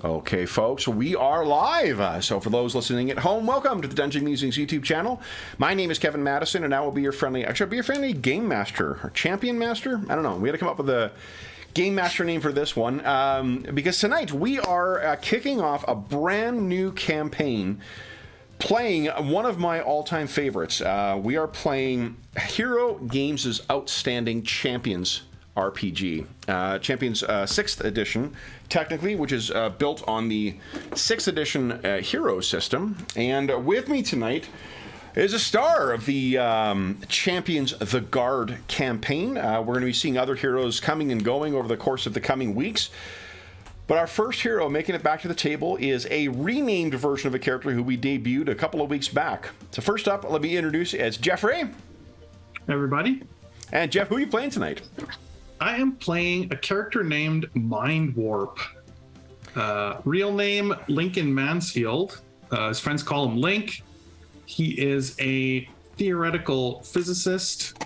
Okay, folks, we are live. So for those listening at home, welcome to the Dungeon Musings YouTube channel. My name is Kevin Madison, and I will be your friendly, actually, I'll be your friendly game master, or champion master? I don't know. We had to come up with a game master name for this one, because tonight we are kicking off a brand new campaign, playing one of my all-time favorites. We are playing Hero Games' Outstanding Champions RPG. Champions 6th edition, technically, which is built on the 6th edition hero system. And with me tonight is a star of the Champions the Guard campaign. We're going to be seeing other heroes coming and going over the course of the coming weeks. But our first hero making it back to the table is a renamed version of a character who we debuted a couple of weeks back. So first up, let me introduce you as Jeffrey. Everybody. And Jeff, who are you playing tonight? I am playing a character named Mind Warp. Real name, Lincoln Mansfield. His friends call him Link. He is a theoretical physicist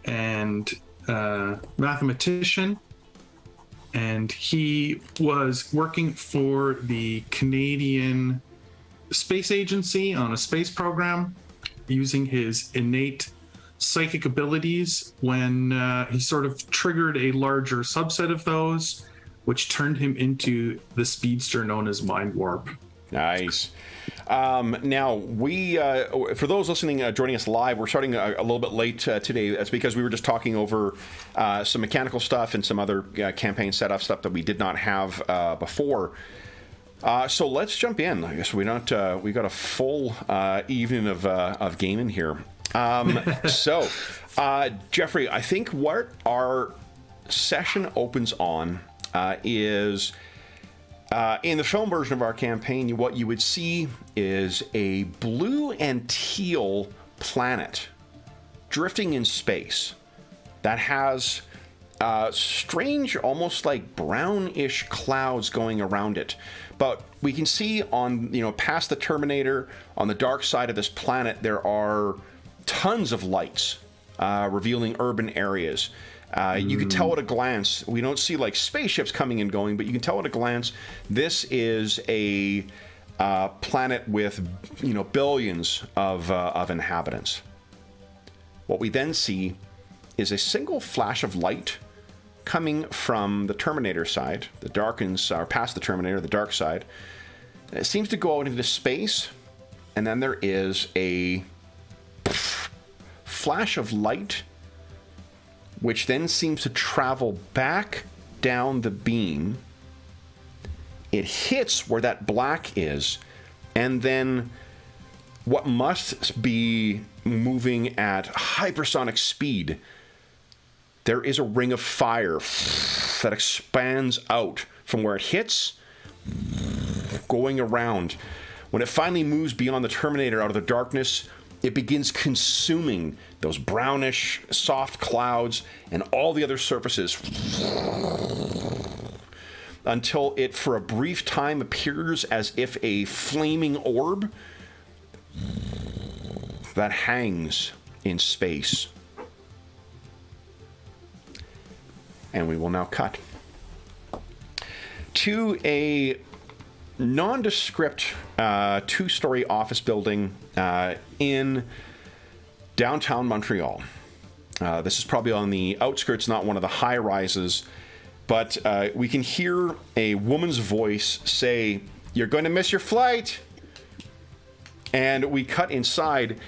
and mathematician. And he was working for the Canadian Space Agency on a space program, using his innate psychic abilities when he sort of triggered a larger subset of those, which turned him into the speedster known as Mind Warp. Nice. Now, we, for those listening, joining us live, we're starting a little bit late today. That's because we were just talking over some mechanical stuff and some other campaign setup stuff that we did not have before. So let's jump in. I guess we got a full evening of gaming here. So, Jeffrey, I think what our session opens on is in the film version of our campaign, what you would see is a blue and teal planet drifting in space that has strange, almost like brownish clouds going around it. But we can see on, past the Terminator, on the dark side of this planet, there are tons of lights revealing urban areas. You can tell at a glance, we don't see like spaceships coming and going, but you can tell at a glance this is a planet with billions of inhabitants. What we then see is a single flash of light coming from the Terminator side, the darkens, or past the Terminator, the dark side. And it seems to go out into space, and then there is a flash of light, which then seems to travel back down the beam. It hits where that black is, and then what must be moving at hypersonic speed, there is a ring of fire that expands out from where it hits, going around. When it finally moves beyond the Terminator out of the darkness, it begins consuming those brownish, soft clouds and all the other surfaces until it, for a brief time, appears as if a flaming orb that hangs in space. And we will now cut to a nondescript two-story office building in downtown Montreal. This is probably on the outskirts, not one of the high rises, but we can hear a woman's voice say, "You're going to miss your flight." And we cut inside,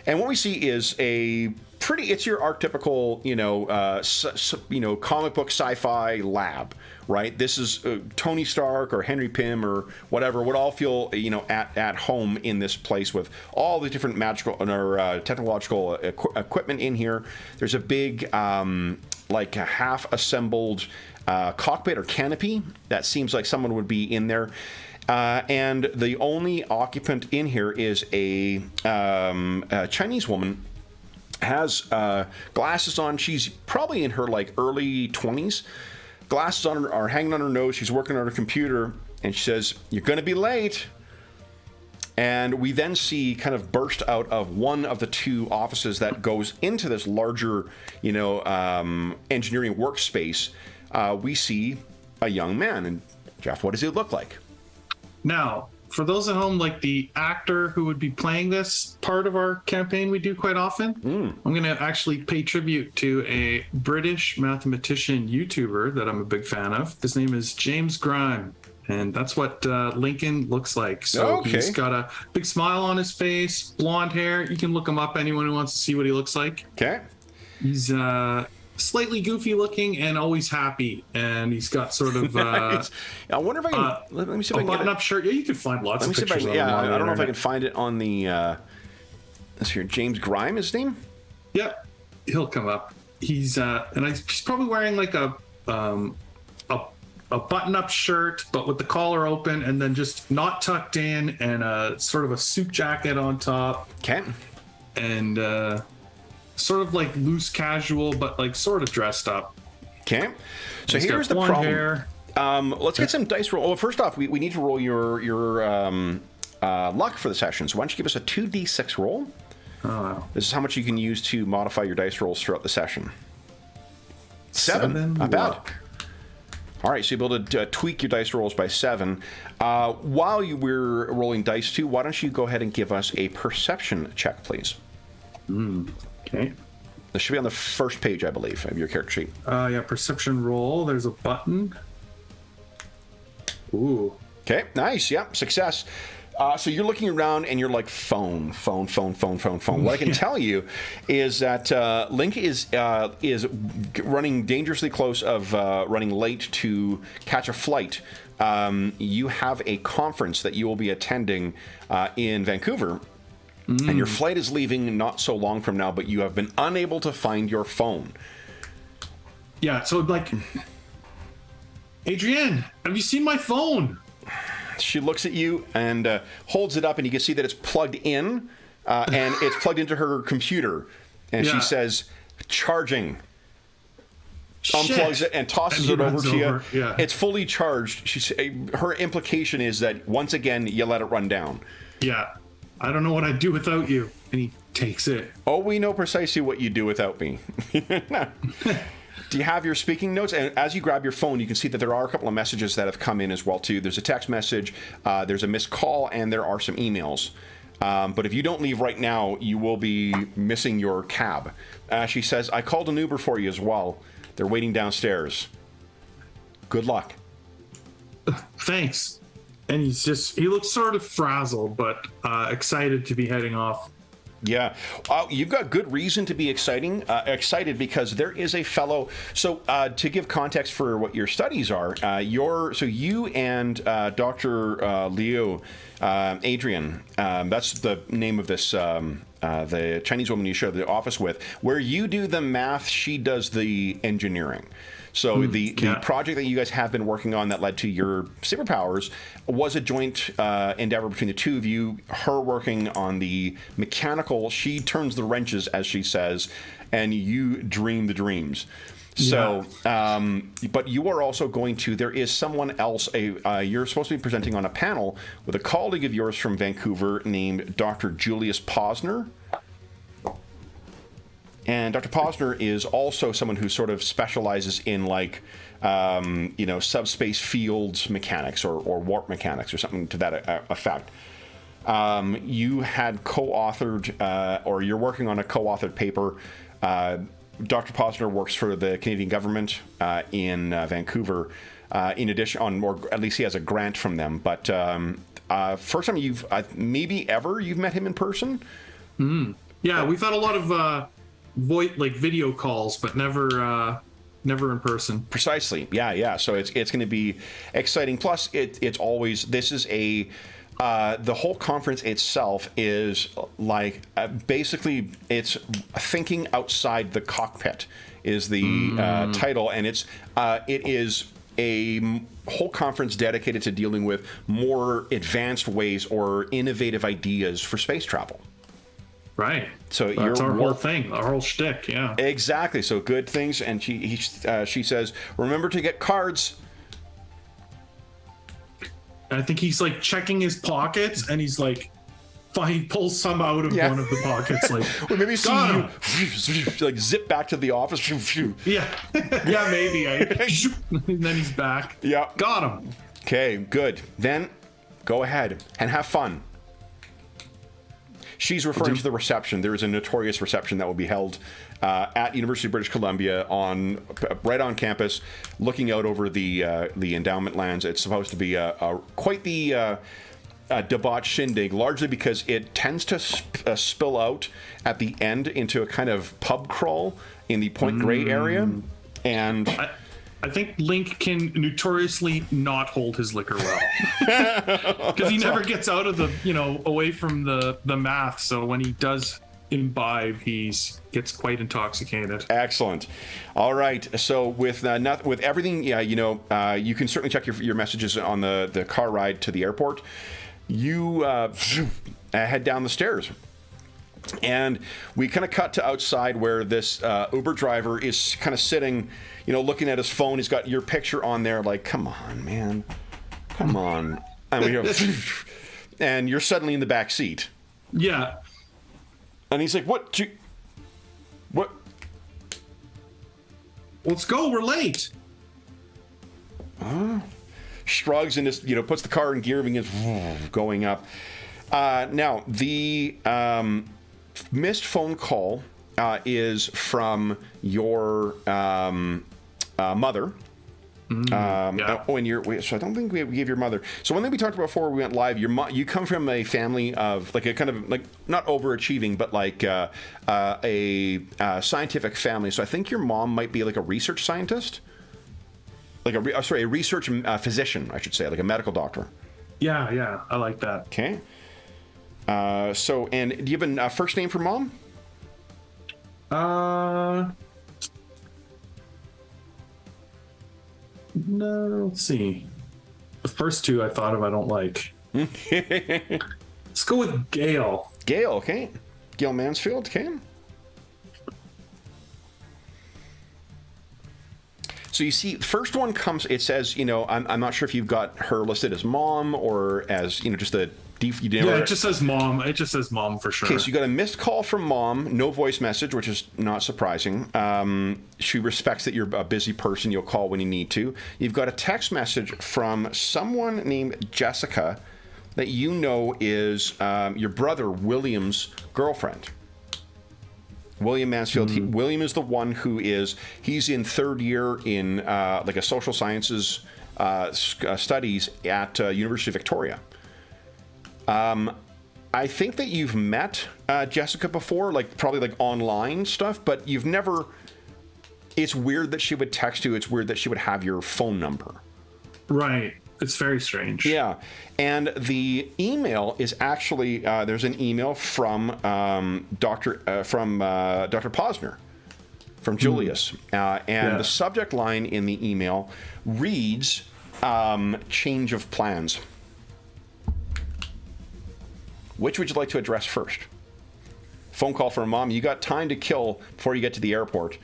and what we see is it's your archetypical, comic book sci-fi lab, right? This is Tony Stark or Henry Pym or whatever would all feel, at home in this place with all the different magical or technological equipment in here. There's a big, like a half-assembled cockpit or canopy that seems like someone would be in there. And the only occupant in here is a Chinese woman. Has glasses on. She's probably in her early 20s. Glasses on are hanging on her nose. She's working on her computer, and she says, "You're going to be late." And we then see kind of burst out of one of the two offices that goes into this larger, engineering workspace. We see a young man, and Jeff, what does he look like? Now, for those at home, like the actor who would be playing this part of our campaign we do quite often, I'm going to actually pay tribute to a British mathematician YouTuber that I'm a big fan of. His name is James Grime, and that's what Lincoln looks like. So he's got a big smile on his face, blonde hair. You can look him up, anyone who wants to see what he looks like. Okay. He's slightly goofy looking and always happy, and he's got sort of Nice. I wonder if I can let me see if I a can get button-up shirt. Yeah, you can find lots of pictures. I don't know if I can find it on the let's see here. James Grime, his name? Yeah, he'll come up. He's he's probably wearing like a button-up shirt, but with the collar open and then just not tucked in, and a sort of a suit jacket on top. Okay. And sort of like loose casual, but like sort of dressed up. Okay. So He's here's got the blonde problem. hair. Let's get some dice roll. Well, first off, we need to roll your luck for the session. So why don't you give us a 2d6 roll? Oh, wow. This is how much you can use to modify your dice rolls throughout the session. 7. Not bad. luck. All right, so you'll be able to tweak your dice rolls by 7. While we're rolling dice too, why don't you go ahead and give us a perception check, please? Okay. This should be on the first page, I believe, of your character sheet. Yeah, perception roll. There's a button. Ooh. Okay, nice. Yep, success. So you're looking around and you're like, phone. What I can tell you is that Link is running dangerously close of running late to catch a flight. You have a conference that you will be attending in Vancouver. And your flight is leaving not so long from now, but you have been unable to find your phone. Yeah, so like, Adrienne, have you seen my phone? She looks at you and holds it up, and you can see that it's plugged in, and it's plugged into her computer. And she says, charging. Unplugs it and tosses it over to you. Yeah. It's fully charged. Her implication is that, once again, you let it run down. Yeah. I don't know what I'd do without you. And he takes it. Oh, we know precisely what you do without me. Do you have your speaking notes? And as you grab your phone, you can see that there are a couple of messages that have come in as well, too. There's a text message, there's a missed call, and there are some emails. But if you don't leave right now, you will be missing your cab. She says, I called an Uber for you as well. They're waiting downstairs. Good luck. Thanks. And he looks sort of frazzled, but excited to be heading off. Yeah, you've got good reason to be excited because there is a fellow. So to give context for what your studies are, you and Dr. Leo, Adrian, that's the name of this, the Chinese woman you share the office with, where you do the math, she does the engineering. So the project that you guys have been working on that led to your superpowers was a joint endeavor between the two of you. Her working on the mechanical, she turns the wrenches, as she says, and you dream the dreams. So, but you are also going to, there is someone else, you're supposed to be presenting on a panel with a colleague of yours from Vancouver named Dr. Julius Posner. And Dr. Posner is also someone who sort of specializes in like, subspace fields mechanics or warp mechanics or something to that effect. You had co-authored, or you're working on a co-authored paper. Dr. Posner works for the Canadian government in Vancouver. In addition, or at least he has a grant from them. But first time you've met him in person. Yeah, we've had a lot of video calls, but never in person. Precisely. Yeah. So it's going to be exciting. Plus, it's always, this is the whole conference itself is like basically it's thinking outside the cockpit is the title, and it is a whole conference dedicated to dealing with more advanced ways or innovative ideas for space travel. Right. So that's our whole thing, our whole shtick. Yeah. Exactly. So good things, and she says, remember to get cards. I think he's like checking his pockets, and he's like, he pulls some out of one of the pockets, like, or maybe see you like zip back to the office. Yeah, maybe. And then he's back. Yeah, got him. Okay, good. Then go ahead and have fun. She's referring to the reception. There is a notorious reception that will be held at University of British Columbia right on campus, looking out over the endowment lands. It's supposed to be quite the debauched shindig, largely because it tends to spill out at the end into a kind of pub crawl in the Point Grey area. And I think Link can notoriously not hold his liquor well, because he never gets out of the, away from the math. So when he does imbibe, he gets quite intoxicated. Excellent. All right. So with everything, you can certainly check your messages on the car ride to the airport. You head down the stairs. And we kind of cut to outside where this Uber driver is kind of sitting, looking at his phone. He's got your picture on there, like, come on, man. Come on. And you're suddenly in the back seat. Yeah. And he's like, what? Let's go. We're late. Shrugs and just, puts the car in gear and begins going up. Now, the missed phone call is from your mother. Yeah. So I don't think we gave your mother. So one thing we talked about before we went live, you come from a family of like a kind of like not overachieving, but like a scientific family. So I think your mom might be like a research scientist, like a research physician, I should say, like a medical doctor. Yeah, I like that. Okay. So, and do you have a first name for mom? No, let's see. The first two I thought of I don't like. Let's go with Gail. Gail, okay. Gail Mansfield, okay. So you see, first one comes, it says, I'm not sure if you've got her listed as mom or as, just a default. Yeah, it just says mom. It just says mom for sure. Okay, so you got a missed call from mom, no voice message, which is not surprising. She respects that you're a busy person. You'll call when you need to. You've got a text message from someone named Jessica that is your brother William's girlfriend. William Mansfield. William is the one he's in third year in like a social sciences studies at University of Victoria. I think that you've met Jessica before, probably online stuff, but you've never. It's weird that she would text you. It's weird that she would have your phone number. Right. It's very strange. Yeah. And the email is actually there's an email from Dr. Posner, from Julius, and the subject line in the email reads change of plans. Which would you like to address first? Phone call from mom. You got time to kill before you get to the airport.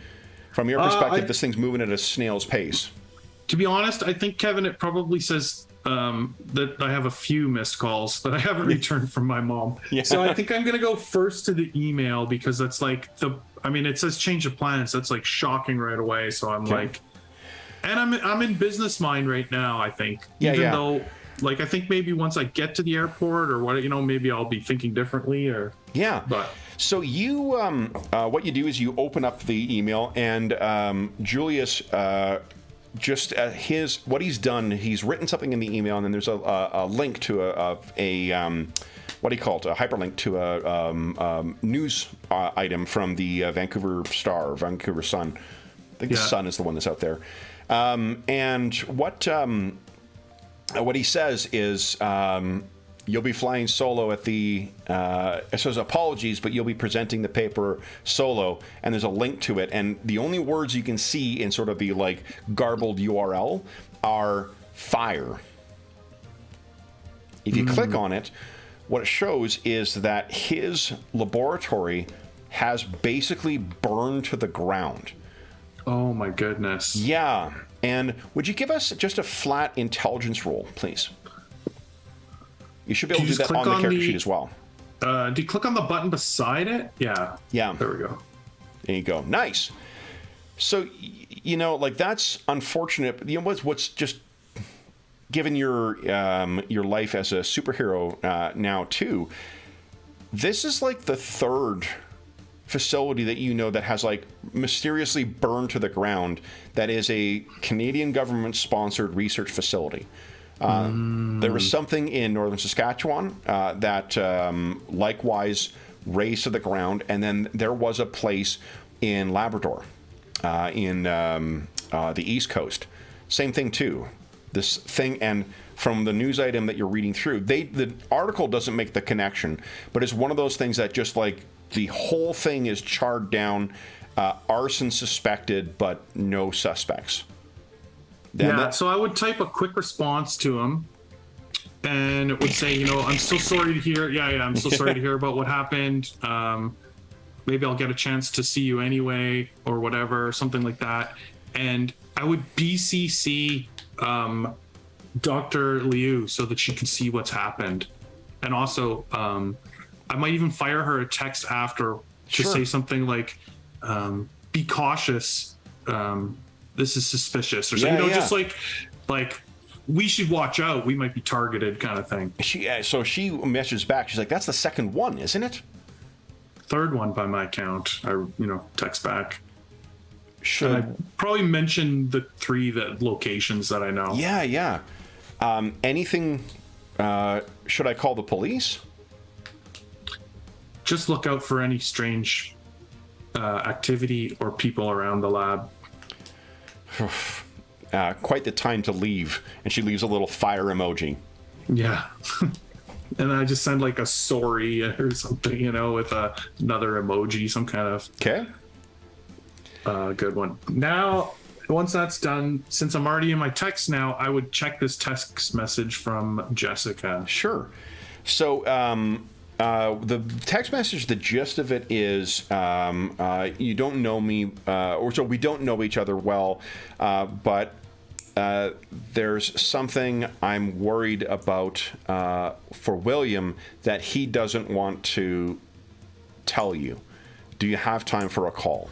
From your perspective, this thing's moving at a snail's pace. To be honest, I think, Kevin, it probably says that I have a few missed calls that I haven't returned from my mom. Yeah. So I think I'm going to go first to the email because that's like it says change of plans. That's like shocking right away. So I'm like, and I'm in business mind right now, I think. Even though, I think maybe once I get to the airport or what, maybe I'll be thinking differently or. Yeah. But. So you, what you do is you open up the email and Julius, what he's done, he's written something in the email, and then there's a link to a what do you call it? A hyperlink to a news item from the Vancouver Star, Vancouver Sun. I think the Sun is the one that's out there. And what he says is you'll be flying solo at the. It says apologies, but you'll be presenting the paper solo, and there's a link to it. And the only words you can see in sort of the garbled URL are fire. If you click on it, what it shows is that his laboratory has basically burned to the ground. Oh my goodness. Yeah. And would you give us just a flat intelligence roll, please? You should be able to do that on the character sheet as well. Do you click on the button beside it? Yeah. Yeah. There we go. There you go. Nice. So, that's unfortunate. What's just given your life as a superhero now too, this is like the third facility that you know that has like mysteriously burned to the ground that is a Canadian government sponsored research facility. There was something in northern Saskatchewan that likewise razed to the ground, and then there was a place in Labrador in the East Coast. Same thing too. This thing, and from the news item that you're reading through, the article doesn't make the connection, but it's one of those things that just like the whole thing is charred down, arson suspected, but no suspects. So I would type a quick response to him, and it would say, I'm so sorry to hear. I'm so sorry to hear about what happened. Maybe I'll get a chance to see you anyway, or whatever, something like that. And I would BCC Dr. Liu so that she can see what's happened. And also, I might even fire her a text after to say something like, be cautious. This is suspicious, or something. Just like we should watch out. We might be targeted, kind of thing. So she messages back. She's like, "That's the second one, isn't it?" Third one by my count. I text back. Should I probably mention the three locations that I know. Yeah. Anything? Should I call the police? Just look out for any strange activity or people around the lab. Quite the time to leave. And she leaves a little fire emoji. Yeah. And I just send like a sorry or something, with another emoji, some kind of good one. Now, once that's done, since I'm already in my text now, I would check this text message from Jessica. Sure. So the text message, the gist of it is you don't know me, or so we don't know each other well, but there's something I'm worried about for William that he doesn't want to tell you. Do you have time for a call?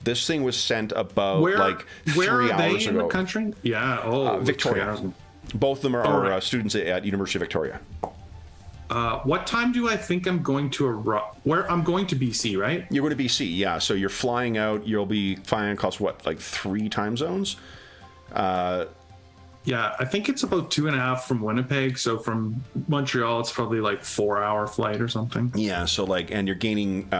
This thing was sent about where 3 are hours they ago. In the country? Yeah. Victoria. Both of them are students at University of Victoria. What time do I think I'm going to arrive? Where I'm going to BC, right? You're going to BC, yeah. So you're flying out. You'll be flying across 3 time zones? Yeah, I think it's about 2.5 from Winnipeg. So from Montreal, it's probably 4-hour flight or something. Yeah. So and you're gaining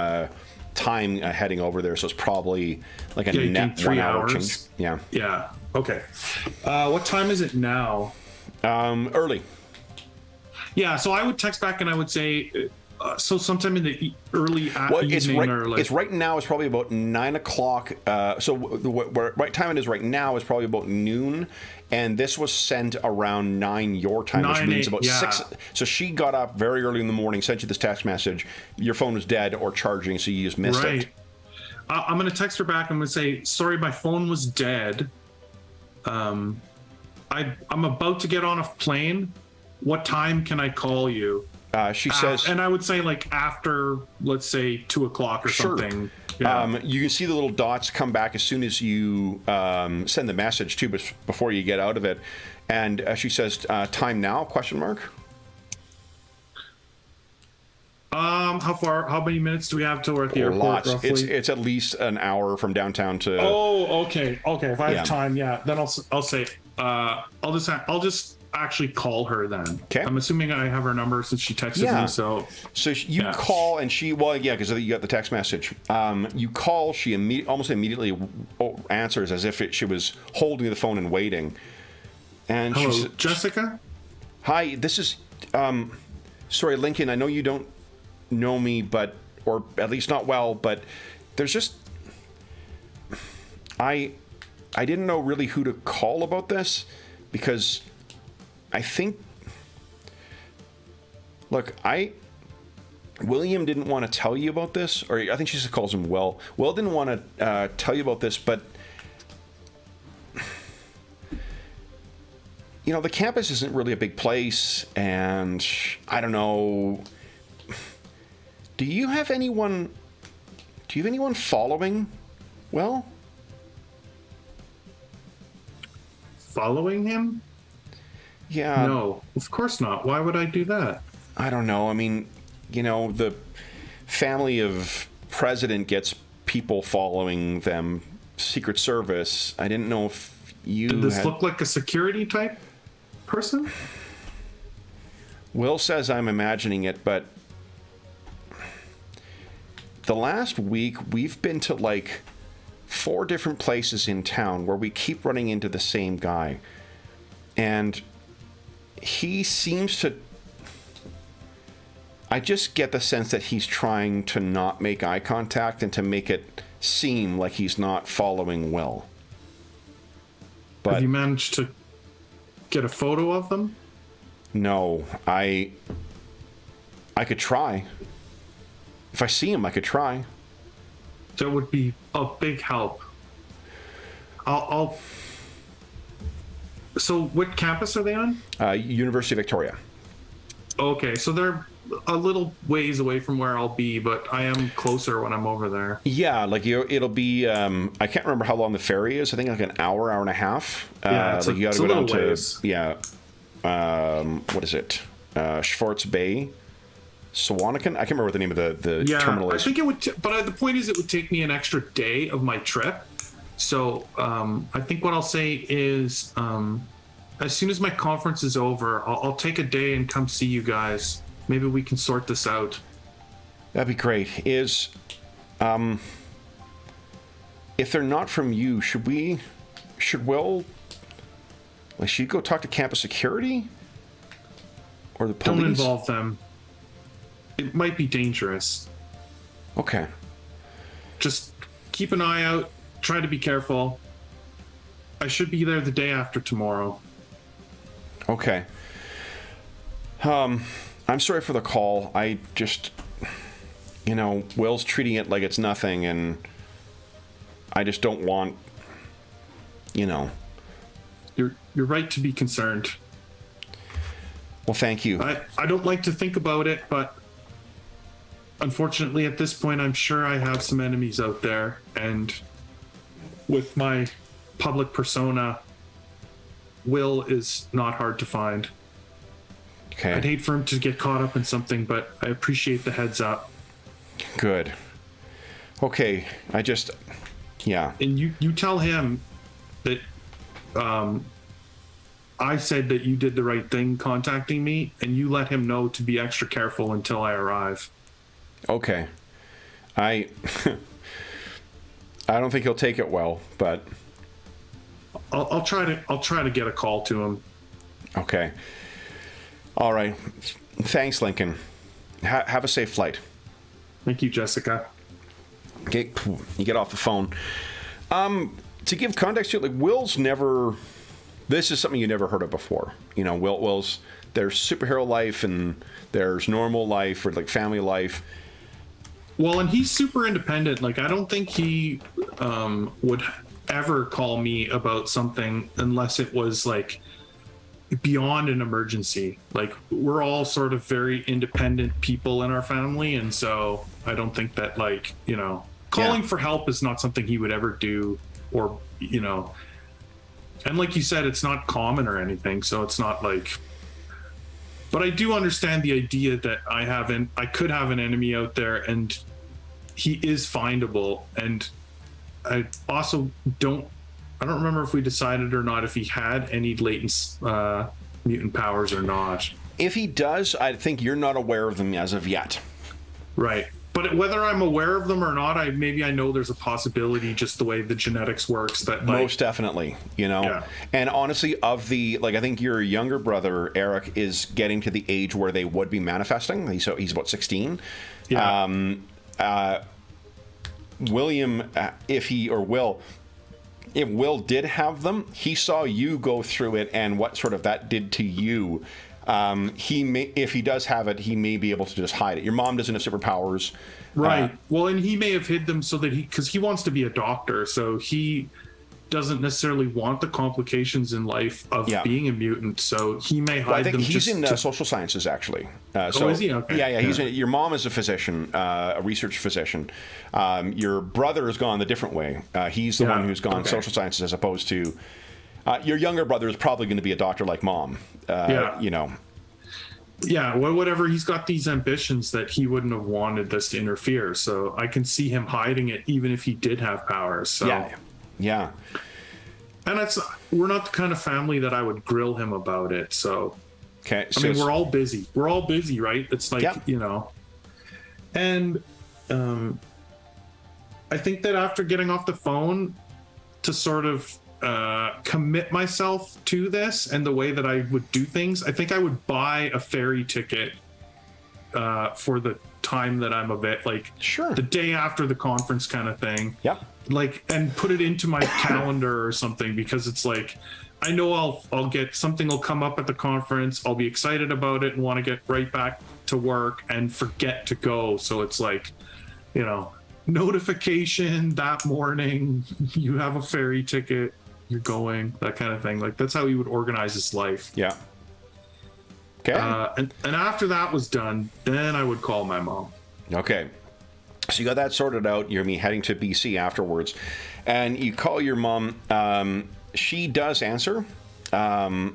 time heading over there. So it's probably a net 3 1 hour hours. change. Yeah. Yeah. Okay. What time is it now? Early. Yeah, so I would text back and I would say, so sometime in the early evening it's right now. It's probably about 9 o'clock. So the right time it is right now is probably about noon, and this was sent around 9 your time, which means about 6. So she got up very early in the morning, sent you this text message. Your phone was dead or charging, so you just missed it. I'm going to text her back. I'm going to say, sorry, my phone was dead. I'm about to get on a plane. What time can I call you? She says, and I would say after, let's say 2 o'clock or something. Yeah. You can see the little dots come back as soon as you send the message too, but before you get out of it. And she says, "Time now?" Question mark. How many minutes do we have till we're at the airport? Lots. Roughly? It's at least an hour from downtown to. Oh, okay. If I have time, then I'll say I'll just actually call her then. Okay. I'm assuming I have her number since she texted me. So you call and she because you got the text message. You call, she almost immediately answers as if she was holding the phone and waiting. And hello, she says, Jessica. Hi, this is sorry, Lincoln. I know you don't know me, or at least not well, but there's just I didn't know really who to call about this because I think William didn't want to tell you about this, or I think she just calls him Will. Will didn't want to tell you about this, but the campus isn't really a big place, and I don't know. Do you have anyone following Will? following him? Yeah. No, of course not. Why would I do that? I don't know. I mean, the family of president gets people following them, Secret Service. I didn't know if you Did this look like a security type person? Will says I'm imagining it, but the last week we've been to like 4 different places in town where we keep running into the same guy. And he seems to... I just get the sense that he's trying to not make eye contact and to make it seem like he's not following Will. But have you managed to get a photo of them? No, I could try. If I see him, I could try. That would be a big help. I'll So what campus are they on? University of Victoria. Okay, so they're a little ways away from where I'll be, but I am closer when I'm over there. Yeah, like it'll be. I can't remember how long the ferry is. I think like an hour and a half. Yeah, like you got to go down ways. to what is it? Schwartz Bay, Sawanakan. I can't remember what the name of the terminal is. I think it would. But the point is, it would take me an extra day of my trip. So I think what I'll say is, as soon as my conference is over, I'll take a day and come see you guys. Maybe we can sort this out. That'd be great. If they're not from you, should you go talk to campus security or the police? Don't involve them. It might be dangerous. Okay. Just keep an eye out. Try to be careful. I should be there the day after tomorrow. Okay. I'm sorry for the call. I just, Will's treating it like it's nothing, and I just don't want, You're right to be concerned. Well, thank you. I don't like to think about it, but unfortunately at this point I'm sure I have some enemies out there, and with my public persona, Will is not hard to find. Okay. I'd hate for him to get caught up in something, but I appreciate the heads up. Good. Okay. Yeah. And you tell him that I said that you did the right thing contacting me, and you let him know to be extra careful until I arrive. Okay. I don't think he'll take it well, but I'll try to get a call to him. Okay. All right. Thanks, Lincoln. Have a safe flight. Thank you, Jessica. Okay, you get off the phone. To give context to it, like Will's never. This is something you never heard of before. Will's there's superhero life and there's normal life or like family life. Well, and he's super independent. Like, I don't think he would ever call me about something unless it was like beyond an emergency. Like, we're all sort of very independent people in our family, and so I don't think that calling for help is not something he would ever do, or and like you said, it's not common or anything, so it's not like. But I do understand the idea that I could have an enemy out there, and he is findable. And I also I don't remember if we decided or not if he had any latent mutant powers or not. If he does, I think you're not aware of them as of yet. Right. But whether I'm aware of them or not, I know there's a possibility, just the way the genetics works, that most definitely, Yeah. And honestly, I think your younger brother Eric is getting to the age where they would be manifesting. He's about 16. Yeah. William, if Will did have them, he saw you go through it and what sort of that did to you. If he does have it, he may be able to just hide it. Your mom doesn't have superpowers. Right. Well, and he may have hid them so that because he wants to be a doctor, so he doesn't necessarily want the complications in life of being a mutant. So he may hide them. I think he's in social sciences, actually. So, is he? Okay. Yeah. Your mom is a physician, a research physician. Your brother has gone the different way. He's the one who's gone social sciences as opposed to Your younger brother is probably going to be a doctor like mom. Yeah. You know. Yeah, whatever. He's got these ambitions that he wouldn't have wanted this to interfere. So I can see him hiding it, even if he did have powers. So. Yeah. And we're not the kind of family that I would grill him about it. So, okay. I mean, we're all busy. We're all busy, right? It's like, you know. And I think that after getting off the phone, to sort of commit myself to this and the way that I would do things, I think I would buy a ferry ticket for the time that I'm like the day after the conference kind of thing. Yep. Like, and put it into my calendar or something, because it's like, I know I'll get something will come up at the conference. I'll be excited about it and want to get right back to work and forget to go. So it's like, you know, notification that morning, you have a ferry ticket, you're going, that kind of thing. Like, that's how he would organize his life. Yeah. Okay. And after that was done, then I would call my mom. Okay. So you got that sorted out. You're heading to BC afterwards, and you call your mom. She does answer, and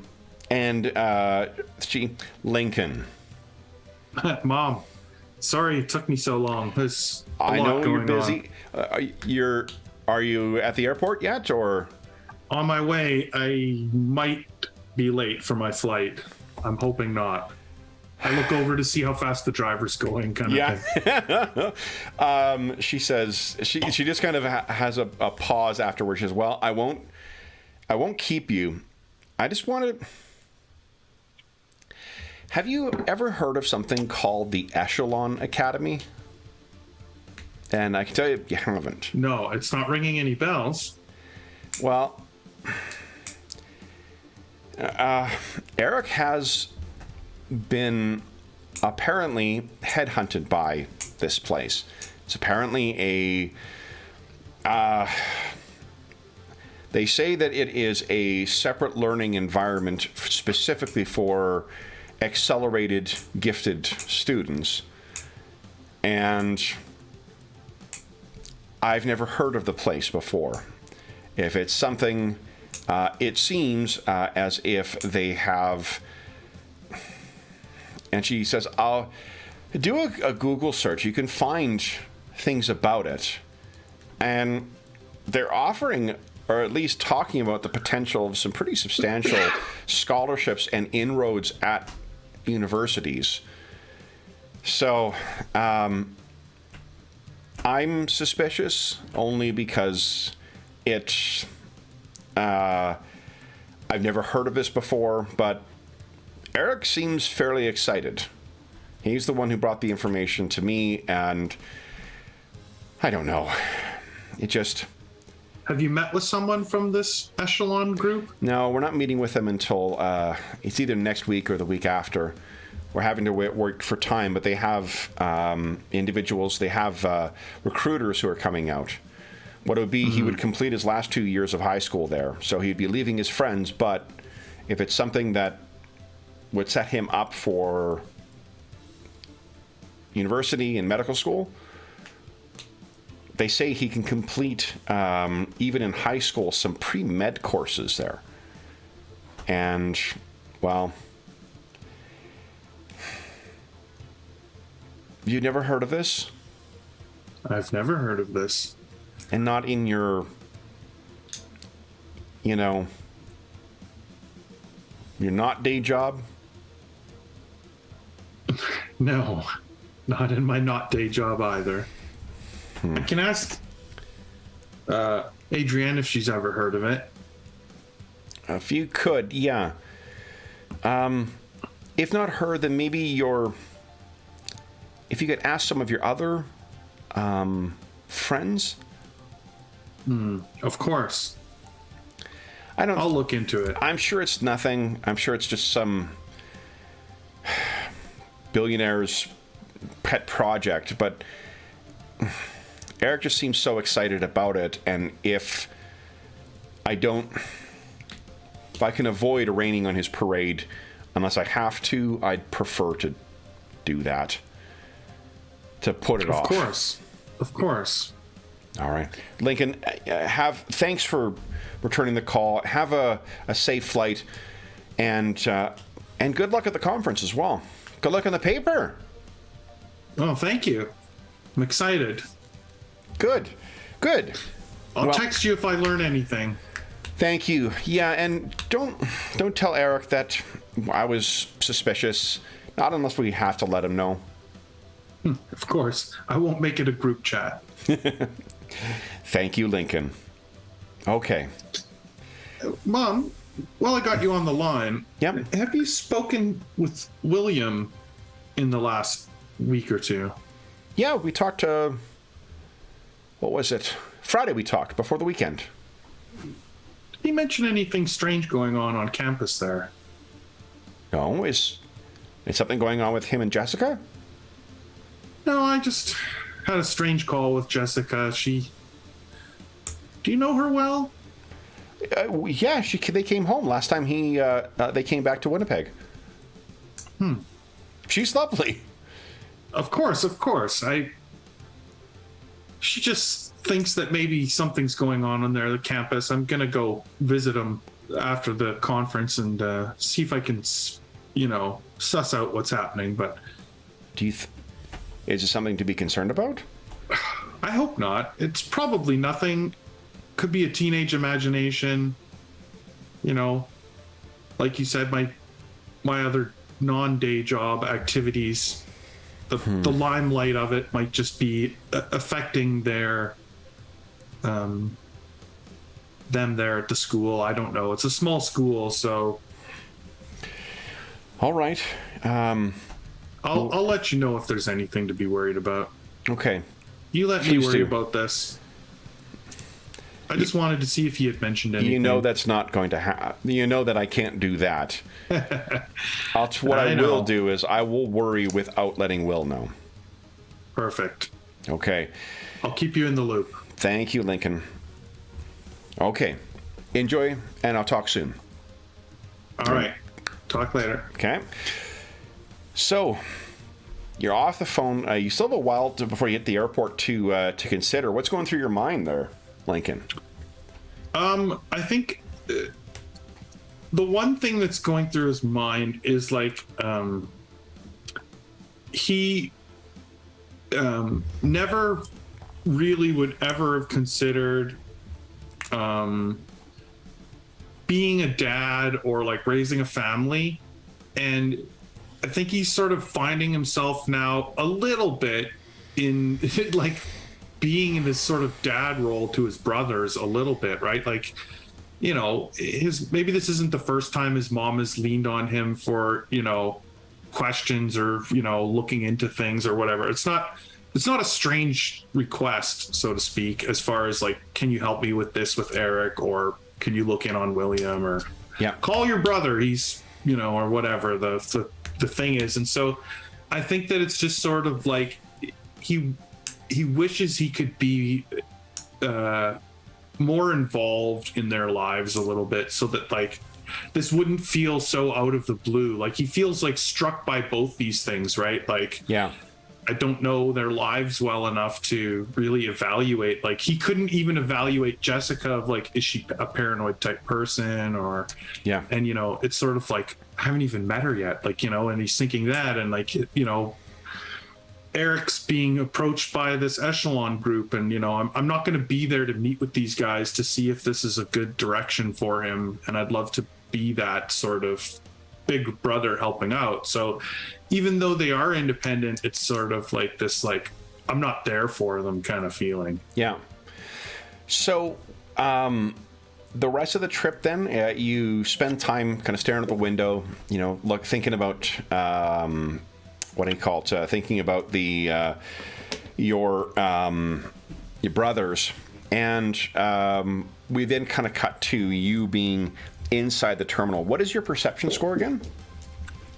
Lincoln. Mom, sorry it took me so long. There's a lot know you're going busy. Are you at the airport yet, or on my way? I might be late for my flight. I'm hoping not. I look over to see how fast the driver's going, kind of thing. She says she just kind of has a pause afterwards. She says, "Well, I won't keep you. I just want to." Have you ever heard of something called the Echelon Academy? And I can tell you haven't. No, it's not ringing any bells. Well, Eric has been apparently headhunted by this place. It's apparently they say that it is a separate learning environment specifically for accelerated gifted students. And I've never heard of the place before. If it's something, it seems as if they have. And she says, I'll do a Google search. You can find things about it. And they're offering, or at least talking about, the potential of some pretty substantial scholarships and inroads at universities. So I'm suspicious only because I've never heard of this before, but Eric seems fairly excited. He's the one who brought the information to me, and I don't know. It just... Have you met with someone from this Echelon group? No, we're not meeting with them until it's either next week or the week after. We're having to work for time, but they have individuals, they have recruiters who are coming out. What it would be, he would complete his last 2 years of high school there, so he'd be leaving his friends, but if it's something that would set him up for university and medical school, they say he can complete, even in high school, some pre-med courses there. And, well, you never heard of this? I've never heard of this. And not in your, your not day job? No, not in my not day job either. I can ask Adrienne if she's ever heard of it. If you could, yeah. If not her, then maybe if you could ask some of your other friends. Of course. I'll look into it. I'm sure it's nothing. I'm sure it's just some billionaire's pet project, but Eric just seems so excited about it, and if I can avoid raining on his parade unless I have to, I'd prefer to do that, to put it off. Of course. All right, Lincoln. Thanks for returning the call. Have a safe flight, and good luck at the conference as well. Good luck on the paper. Oh, thank you. I'm excited. Good. I'll text you if I learn anything. Thank you. Yeah, and don't tell Eric that I was suspicious. Not unless we have to let him know. Of course. I won't make it a group chat. Thank you, Lincoln. Okay. Mom, while I got you on the line, Yep. have you spoken with William in the last week or two? Yeah, we talked, what was it? Friday we talked, before the weekend. Did he mention anything strange going on campus there? No, is something going on with him and Jessica? No, I just had a strange call with Jessica. Do you know her well? Yeah, they came home last time they came back to Winnipeg. She's lovely. Of course. She just thinks that maybe something's going on there, the campus. I'm gonna go visit them after the conference and see if I can, suss out what's happening. But Is it something to be concerned about? I hope not. It's probably nothing. Could be a teenage imagination. Like you said, my other non-day job activities, the limelight of it might just be affecting them there at the school. I don't know. It's a small school, so. All right. I'll let you know if there's anything to be worried about. Okay. You let me Please worry do. about this. I just wanted to see if he had mentioned anything. You know that's not going to happen. You know that I can't do that. What I will do is I will worry without letting Will know. Perfect. Okay. I'll keep you in the loop. Thank you, Lincoln. Okay. Enjoy, and I'll talk soon. All right. Talk later. Okay. So, you're off the phone. You still have a while before you hit the airport to consider. What's going through your mind there, Lincoln? I think the one thing that's going through his mind is like he never really would ever have considered being a dad or like raising a family, and I think he's sort of finding himself now a little bit in like being in this sort of dad role to his brothers a little bit, right? Like, maybe this isn't the first time his mom has leaned on him for, questions or, looking into things or whatever. It's not a strange request, so to speak, as far as like, can you help me with this with Eric, or can you look in on William, or call your brother, he's, or whatever the thing is. And so I think that it's just sort of like he wishes he could be more involved in their lives a little bit, so that like this wouldn't feel so out of the blue. Like he feels like struck by both these things, right? Like, I don't know their lives well enough to really evaluate. Like he couldn't even evaluate Jessica of like, is she a paranoid type person, or and it's sort of like, I haven't even met her yet, like, and he's thinking that, and like, Eric's being approached by this echelon group, and I'm not going to be there to meet with these guys to see if this is a good direction for him, and I'd love to be that sort of big brother helping out. So even though they are independent, it's sort of like this, like, I'm not there for them kind of feeling. So the rest of the trip then, you spend time kind of staring at the window, thinking about what do you call it? Thinking about your brothers, and we then kind of cut to you being inside the terminal. What is your perception score again?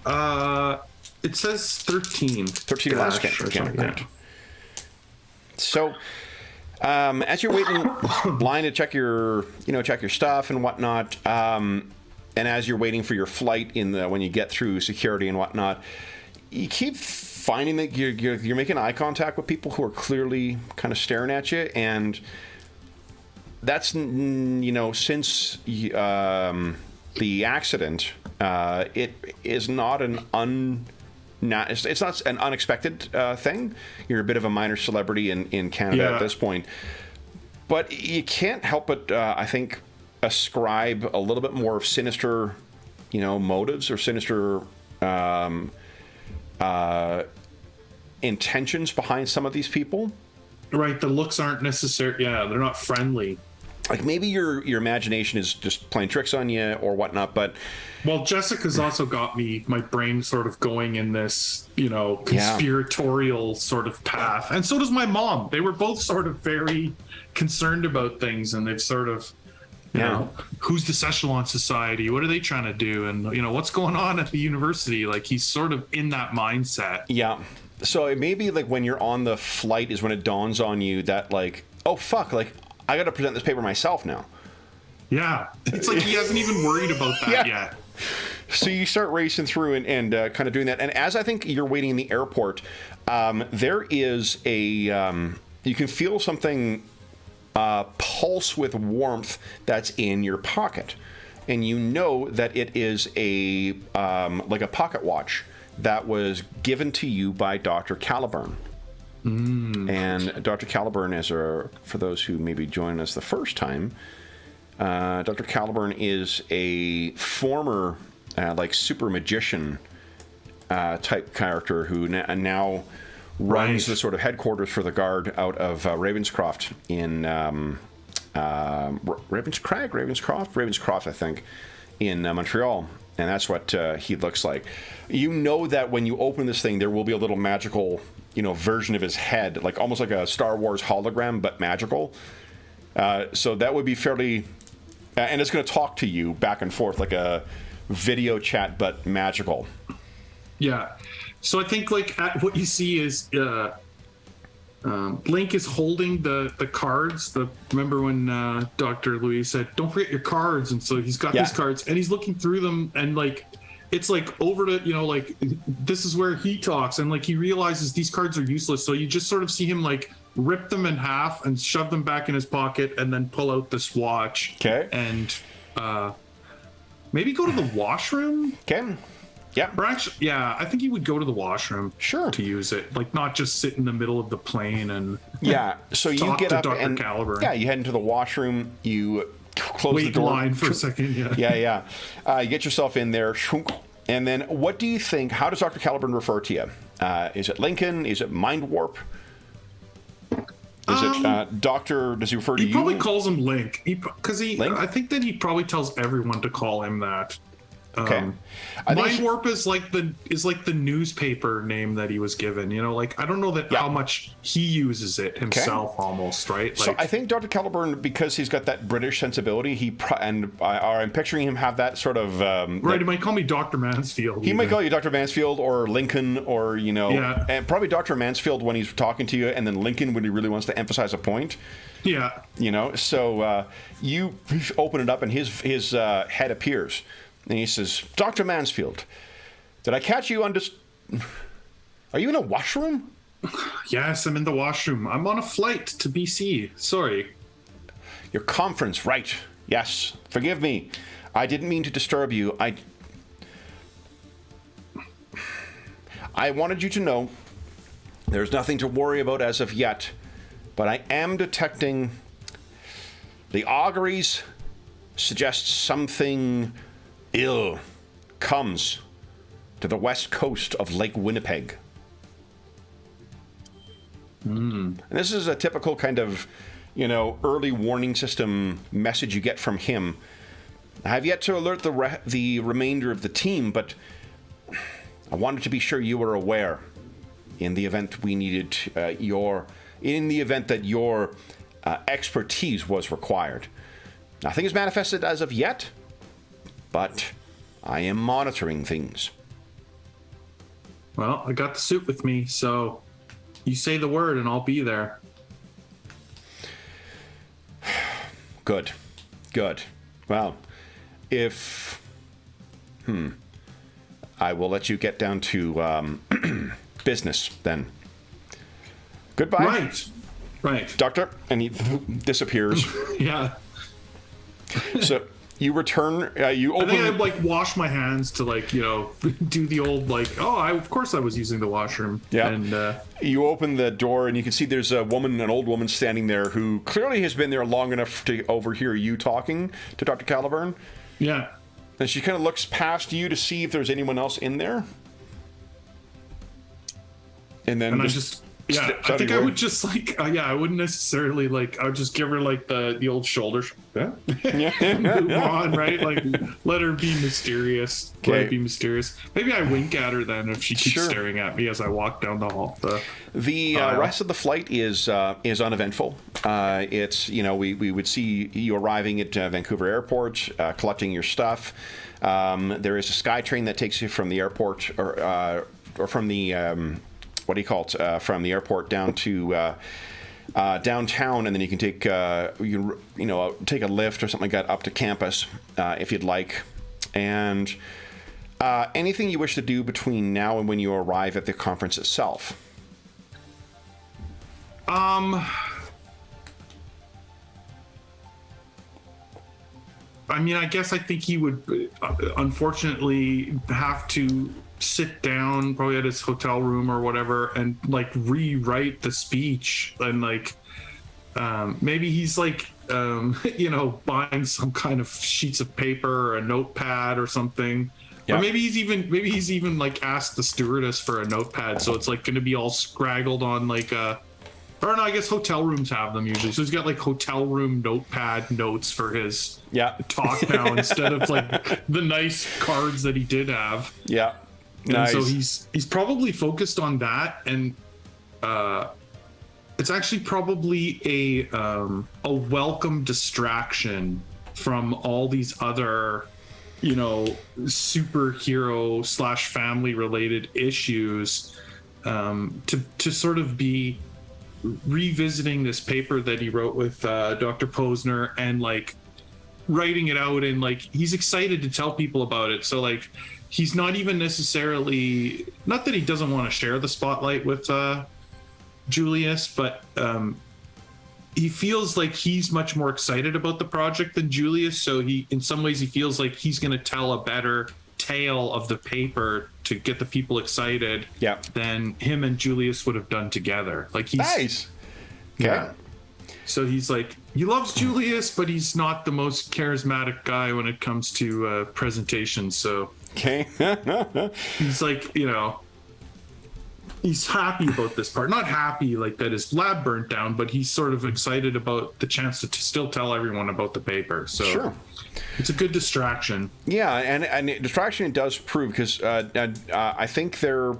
It says 13. 13 last game. Right. So, as you're waiting line to check your stuff and whatnot, and as you're waiting for your flight when you get through security and whatnot, you keep finding that you're making eye contact with people who are clearly kind of staring at you, and that's since the accident, it is not it's not an unexpected thing. You're a bit of a minor celebrity in Canada at this point, but you can't help but I think ascribe a little bit more of sinister, motives or sinister intentions behind some of these people. Right, the looks aren't necessary. Yeah, they're not friendly. Like maybe your imagination is just playing tricks on you or whatnot, but well, Jessica's also got my brain sort of going in this, conspiratorial sort of path, and so does my mom. They were both sort of very concerned about things, and they've sort of, who's the Szechuan Society? What are they trying to do? And what's going on at the university? Like he's sort of in that mindset. Yeah. So it may be like when you're on the flight is when it dawns on you that like, oh fuck, like I got to present this paper myself now. Yeah, it's like he hasn't even worried about that yet. So you start racing through and kind of doing that. And as I think you're waiting in the airport, there is you can feel something pulse with warmth that's in your pocket. And you know that it is like a pocket watch that was given to you by Dr. Caliburn. And Dr. Caliburn for those who maybe joined us the first time, Dr. Caliburn is a former super magician type character who now runs the sort of headquarters for the Guard out of Ravenscroft in Ravenscroft, I think, in Montreal. And that's what he looks like. That when you open this thing, there will be a little magical, version of his head, like almost like a Star Wars hologram, but magical. So that would be fairly, and it's going to talk to you back and forth like a video chat, but magical. Yeah. So I think what you see is Link is holding the cards. Remember when Dr. Louis said, "Don't forget your cards," and so he's got these cards and he's looking through them, and it's over to this is where he talks, and he realizes these cards are useless. So you just sort of see him rip them in half and shove them back in his pocket, and then pull out this watch. Okay. And maybe go to the washroom. Okay. Yeah. Or actually, I think he would go to the washroom. Sure. To use it, not just sit in the middle of the plane and. Yeah. So you get up Dr. and Caliburn. Yeah, you head into the washroom. You close the door. Wait in line for a second. Yeah. You get yourself in there, and then what do you think? How does Dr. Caliburn refer to you? Is it Lincoln? Is it Mind Warp? Is it Doctor? Does he refer to you? He probably calls him Link. Link? I think that he probably tells everyone to call him that. Okay. Mind Warp is like the newspaper name that he was given. I don't know how much he uses it himself, almost, right? So I think Dr. Caliburn, because he's got that British sensibility, I'm picturing him have that sort of right. He might call me Dr. Mansfield. He might call you Dr. Mansfield or Lincoln, or and probably Dr. Mansfield when he's talking to you, and then Lincoln when he really wants to emphasize a point. Yeah. So you open it up, and his head appears. And he says, "Dr. Mansfield, did I catch you on Are you in a washroom?" Yes, I'm in the washroom. I'm on a flight to BC. Sorry. Your conference, right. Yes. Forgive me. I didn't mean to disturb you. I wanted you to know there's nothing to worry about as of yet, but I am detecting the auguries suggest something ill comes to the west coast of Lake Winnipeg. And this is a typical kind of, early warning system message you get from him. I have yet to alert the remainder of the team, but I wanted to be sure you were aware in the event we needed in the event that your expertise was required. Nothing is manifested as of yet, but I am monitoring things. Well, I got the suit with me, so you say the word and I'll be there. Good. Well, I will let you get down to business then. Goodbye. Right. Doctor, and he disappears. Yeah. So you return, you open... I think I'd like wash my hands to like, you know, do the old like, of course I was using the washroom. Yeah. And you open the door and you can see there's an old woman standing there who clearly has been there long enough to overhear you talking to Dr. Caliburn. yeah. And she kind of looks past you to see if there's anyone else in there. And then I think I would just like, I wouldn't necessarily like, I would just give her like the old shoulder. Move on, right? Like, let her be mysterious. Okay. Let it be mysterious. Maybe I wink at her then if she keeps staring at me as I walk down the hall. The rest of the flight is uneventful. It's, you know, we would see you arriving at Vancouver Airport, collecting your stuff. There is a SkyTrain that takes you from the airport or from the what do you call it? From the airport down to downtown, and then you can take take a lift or something like that up to campus if you'd like. And anything you wish to do between now and when you arrive at the conference itself. I mean, I guess I think he would unfortunately have to sit down probably at his hotel room or whatever and like rewrite the speech, and like maybe he's like buying some kind of sheets of paper or a notepad or something. Yep. Or maybe he's even like asked the stewardess for a notepad, so it's like going to be all scraggled on like or no, I guess hotel rooms have them usually. So he's got like hotel room notepad notes for his talk now instead of like the nice cards that he did have. Yeah. And nice. so he's probably focused on that, and it's actually probably a welcome distraction from all these other, superhero / family related issues, to sort of be revisiting this paper that he wrote with Dr. Posner and like writing it out, and like he's excited to tell people about it. So like he's not even necessarily, not that he doesn't want to share the spotlight with Julius, but he feels like he's much more excited about the project than Julius. So in some ways he feels like he's going to tell a better tale of the paper to get the people excited than him and Julius would have done together. Like he's nice. Okay. Yeah. So he's like, he loves Julius, but he's not the most charismatic guy when it comes to presentations. So okay. he's like, he's happy about this part. Not happy like that his lab burnt down, but he's sort of excited about the chance to still tell everyone about the paper. So sure. It's a good distraction. Yeah, and distraction it does prove, because I think there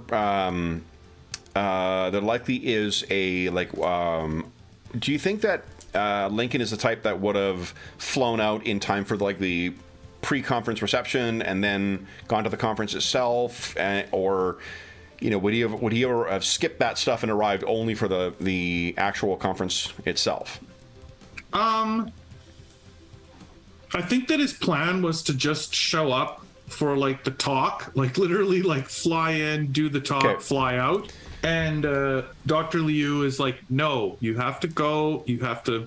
likely is a do you think that Lincoln is the type that would have flown out in time for like the pre-conference reception and then gone to the conference itself, or would he ever have skipped that stuff and arrived only for the actual conference itself? I think that his plan was to just show up for like the talk, like literally like fly in, do the talk, fly out. And Dr. Liu is like, no, you have to go. You have to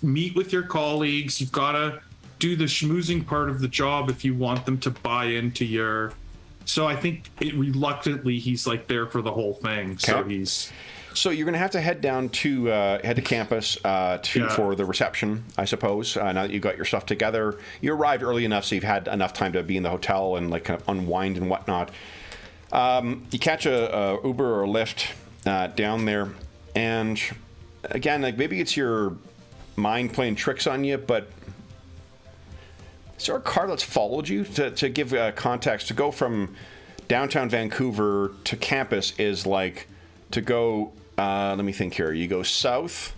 meet with your colleagues. You've got to do the schmoozing part of the job if you want them to buy into your. So I think reluctantly he's like there for the whole thing. Okay. So you're going to have to head down to campus for the reception, I suppose. Now that you've got your stuff together, you arrived early enough so you've had enough time to be in the hotel and like kind of unwind and whatnot. You catch a Uber or a Lyft down there, and again, like maybe it's your mind playing tricks on you, but is there a car that's followed you? To give context, to go from downtown Vancouver to campus is like to go. Let me think here. You go south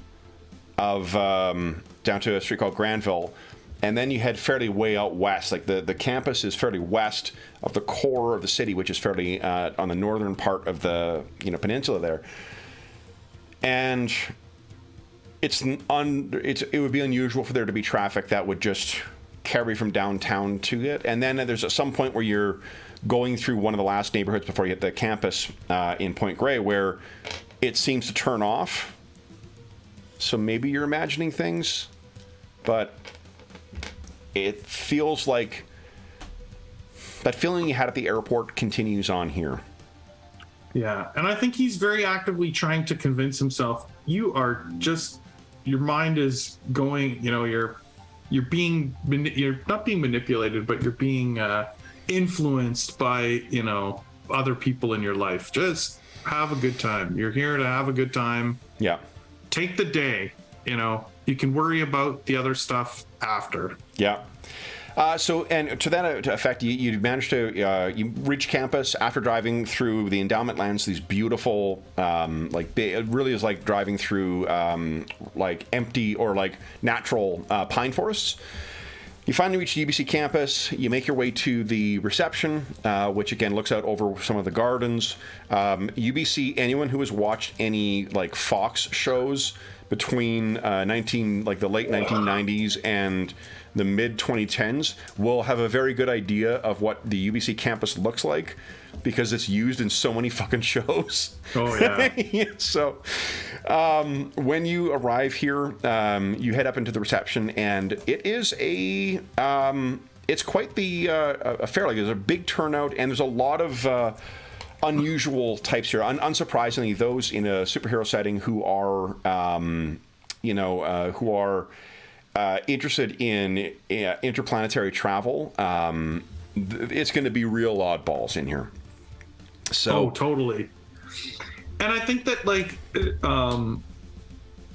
of down to a street called Granville, and then you head fairly way out west. Like the campus is fairly west of the core of the city, which is fairly on the northern part of the peninsula there. And it would be unusual for there to be traffic that would just carry from downtown to it. And then there's at some point where you're going through one of the last neighborhoods before you hit the campus in Point Grey where it seems to turn off. So maybe you're imagining things, but it feels like that feeling you had at the airport continues on here. Yeah, and I think he's very actively trying to convince himself you are just, your mind is going, you know, you're not being manipulated, but you're being influenced by, you know, other people in your life. Just have a good time. You're here to have a good time. Yeah. Take the day, you know, you can worry about the other stuff after. Yeah. So, and to that effect, you managed to you reach campus after driving through the endowment lands. These beautiful, it really is like driving through like empty or like natural pine forests. You finally reach the UBC campus. You make your way to the reception, which again looks out over some of the gardens. UBC. Anyone who has watched any like Fox shows between the late 1990s and the mid 2010s will have a very good idea of what the UBC campus looks like because it's used in so many fucking shows. Oh yeah. So when you arrive here, you head up into the reception, and it is it's quite the affair. Like, there's a big turnout, and there's a lot of unusual types here. Unsurprisingly, those in a superhero setting who are interested in interplanetary travel. It's going to be real oddballs in here. So totally. And I think that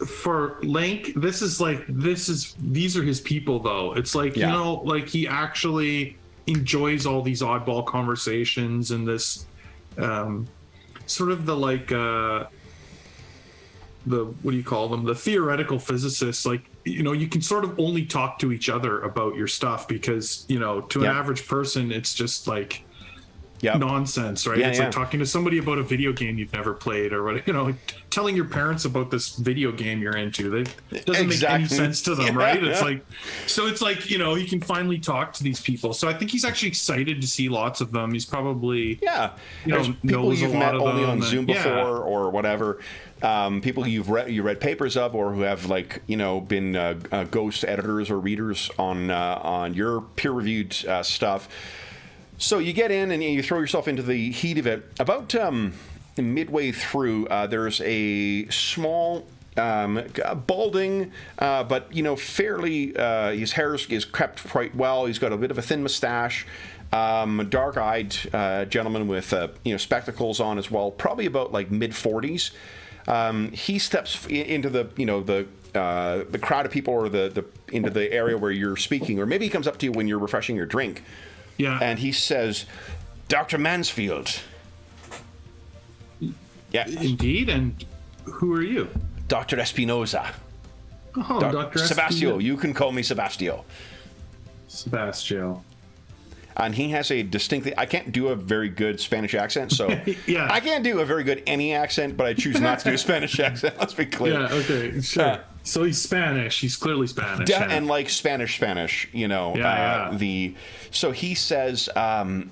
for Link, these are his people though. It's like, you know, like he actually enjoys all these oddball conversations and this sort of the what do you call them? The theoretical physicists, like, you know, you can sort of only talk to each other about your stuff because, you know, to an average person, it's just like nonsense, right? It's like talking to somebody about a video game you've never played, or what, you know, telling your parents about this video game you're into. It doesn't make any sense to them, right? It's like, so it's like, you know, you can finally talk to these people. So I think he's actually excited to see lots of them. He's probably, you know, people you've met only on Zoom before or whatever. People who you read papers of, or who have, like, you know, been ghost editors or readers on your peer-reviewed stuff. So you get in and you throw yourself into the heat of it. About midway through, there's a small, balding, but, you know, fairly, his hair is kept quite well. He's got a bit of a thin mustache. Dark-eyed gentleman with, you know, spectacles on as well. Probably about like mid-40s. He steps into the, you know, the crowd of people, or into the area where you're speaking, or maybe he comes up to you when you're refreshing your drink. Yeah. And he says, "Dr. Mansfield." Yeah. Indeed. And who are you? Dr. Espinoza. Oh, Dr. Sebastio. You can call me Sebastio. Sebastio. And he has a distinctly... I can't do a very good Spanish accent, so... I can't do a very good any accent, but I choose not to do a Spanish accent. Let's be clear. Yeah, okay, sure. So he's Spanish. He's clearly Spanish. And like Spanish, you know. So he says, I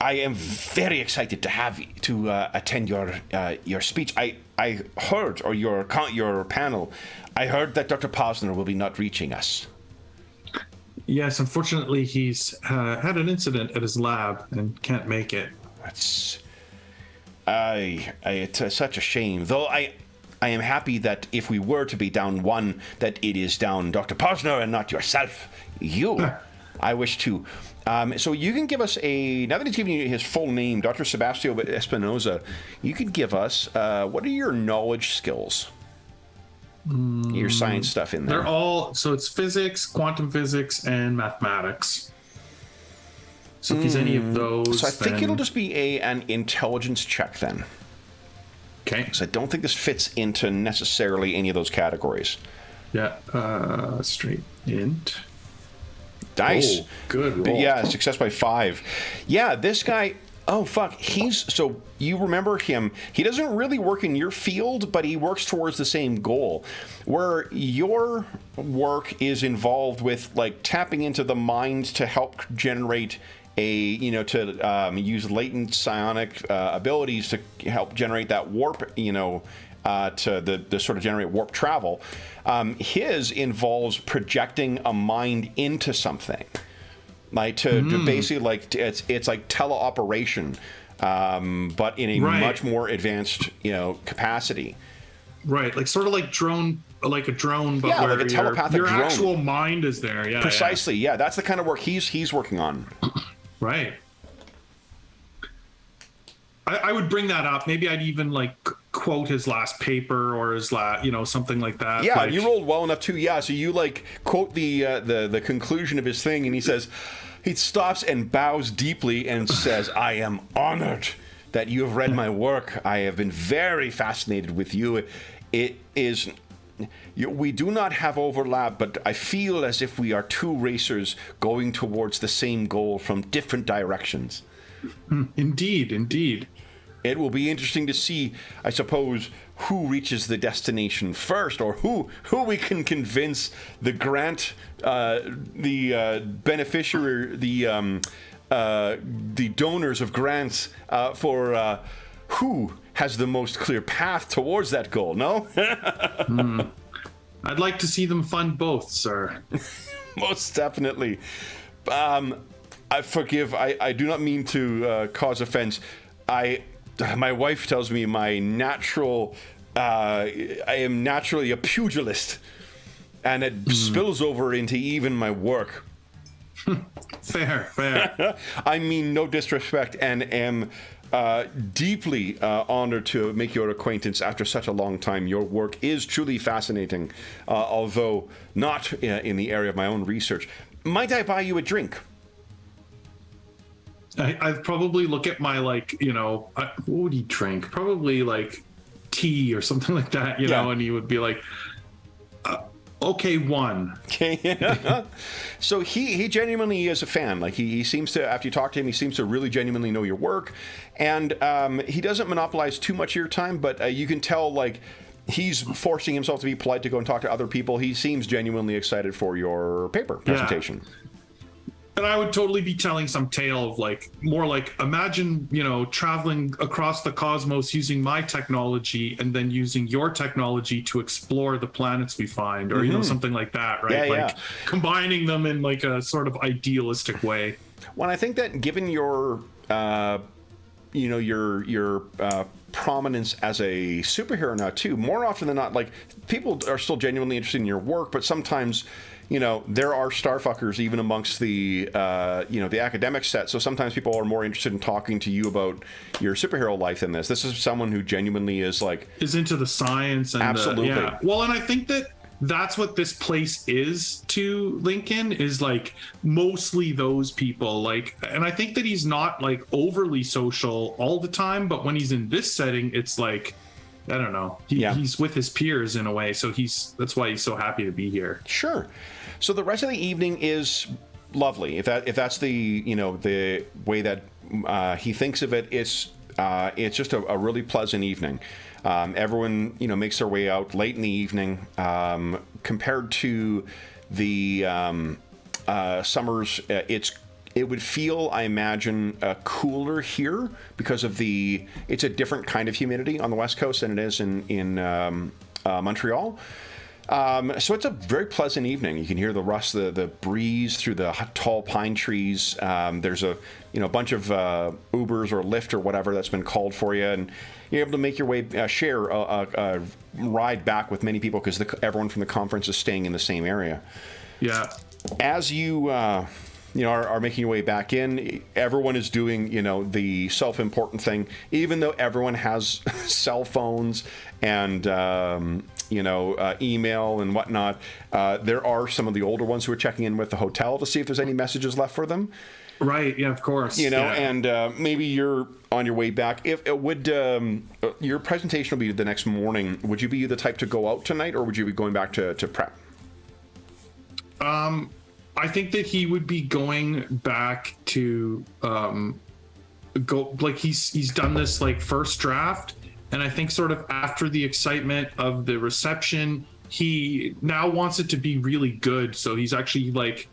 am very excited to have to attend your speech. I heard, or your panel, I heard that Dr. Posner will be not reaching us. Yes, unfortunately, he's had an incident at his lab and can't make it. It's such a shame. Though I am happy that if we were to be down one, that it is down Dr. Posner and not yourself. I wish to. So you can give us now that he's giving you his full name, Dr. Sebastio Espinoza, you could give us, what are your knowledge skills? Your science stuff in there. They're all, so it's physics, quantum physics, and mathematics. So if he's any of those, so I think it'll just be an intelligence check then. Okay. So I don't think this fits into necessarily any of those categories. Yeah. Straight int. Dice. Oh, good roll. Yeah, success by 5. Yeah, this guy, Oh, fuck. So you remember him. He doesn't really work in your field, but he works towards the same goal. Where your work is involved with, like, tapping into the mind to help generate use latent psionic abilities to help generate that warp, to sort of generate warp travel. His involves projecting a mind into something. Like to basically, like, it's like teleoperation, but in a much more advanced capacity. Right, like sort of like a drone, but like a telepathic your drone. actual mind is there. Yeah, precisely. Yeah, that's the kind of work he's working on. Right. I would bring that up. Maybe I'd even like quote his last paper or his something like that. Yeah, like, you rolled well enough too. Yeah, so you like quote the conclusion of his thing, and he says, he stops and bows deeply and says, "I am honored that you have read my work. I have been very fascinated with you. It is." We do not have overlap, but I feel as if we are two racers going towards the same goal from different directions. Indeed. It will be interesting to see, I suppose, who reaches the destination first, or who we can convince the grant, the beneficiary, the donors of grants for who has the most clear path towards that goal. No. I'd like to see them fund both, sir. Most definitely. I do not mean to cause offense. My wife tells me I am naturally a pugilist, and it spills over into even my work. Fair. I mean no disrespect, and am deeply honored to make your acquaintance after such a long time. Your work is truly fascinating, although not in the area of my own research. Might I buy you a drink? I'd probably look at my, what would he drink? Probably like tea or something like that, know, and he would be like, okay, one. Okay. So he genuinely is a fan. Like he seems to, after you talk to him, he seems to really genuinely know your work. And he doesn't monopolize too much of your time, but you can tell, like, he's forcing himself to be polite to go and talk to other people. He seems genuinely excited for your paper presentation. Yeah. And I would totally be telling some tale of more like imagine, traveling across the cosmos using my technology and then using your technology to explore the planets we find, or, something like that, right? Yeah, combining them in like a sort of idealistic way. Well, I think that given your, your prominence as a superhero now too, more often than not, like, people are still genuinely interested in your work, but sometimes, there are starfuckers even amongst the, the academic set. So sometimes people are more interested in talking to you about your superhero life than this. This is someone who genuinely is into the science. And absolutely. Well, and I think that's what this place is to Lincoln, is like mostly those people. And I think that he's not overly social all the time, but when he's in this setting, it's like, I don't know. He's with his peers in a way, so that's why he's so happy to be here. Sure. So the rest of the evening is lovely. If that's the the way that he thinks of it, it's just a really pleasant evening. Everyone makes their way out late in the evening. Compared to the summers, it would feel, I imagine, cooler here because of it's a different kind of humidity on the West Coast than it is in Montreal. So it's a very pleasant evening. You can hear the rust, the breeze through the tall pine trees. There's a bunch of Ubers or Lyft or whatever that's been called for you, and you're able to make your way, share a ride back with many people because everyone from the conference is staying in the same area. Yeah. As you are making your way back in, everyone is doing the self-important thing, even though everyone has cell phones and email and whatnot. There are some of the older ones who are checking in with the hotel to see if there's any messages left for them. Right. Yeah, of course. And maybe you're on your way back. If it would, your presentation will be the next morning. Would you be the type to go out tonight, or would you be going back to prep? I think that he would be going back to go like he's done this like first draft, and I think sort of after the excitement of the reception, he now wants it to be really good. So he's actually like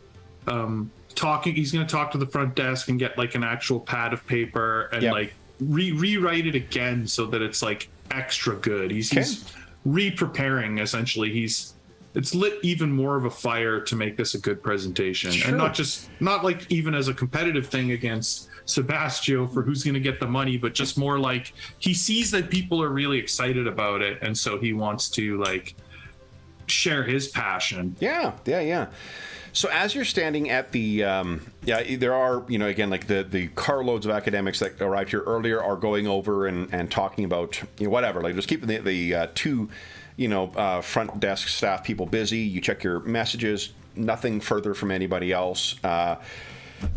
talking. He's going to talk to the front desk and get like an actual pad of paper and like rewrite it again so that it's like extra good. He's re-preparing essentially. It's lit even more of a fire to make this a good presentation, and not like even as a competitive thing against Sebastio for who's going to get the money, but just more like he sees that people are really excited about it, and so he wants to like share his passion. Yeah. So as you're standing at the, there are, again, like the carloads of academics that arrived here earlier are going over and talking about, whatever, like just keeping the two, front desk staff people busy. You check your messages, nothing further from anybody else.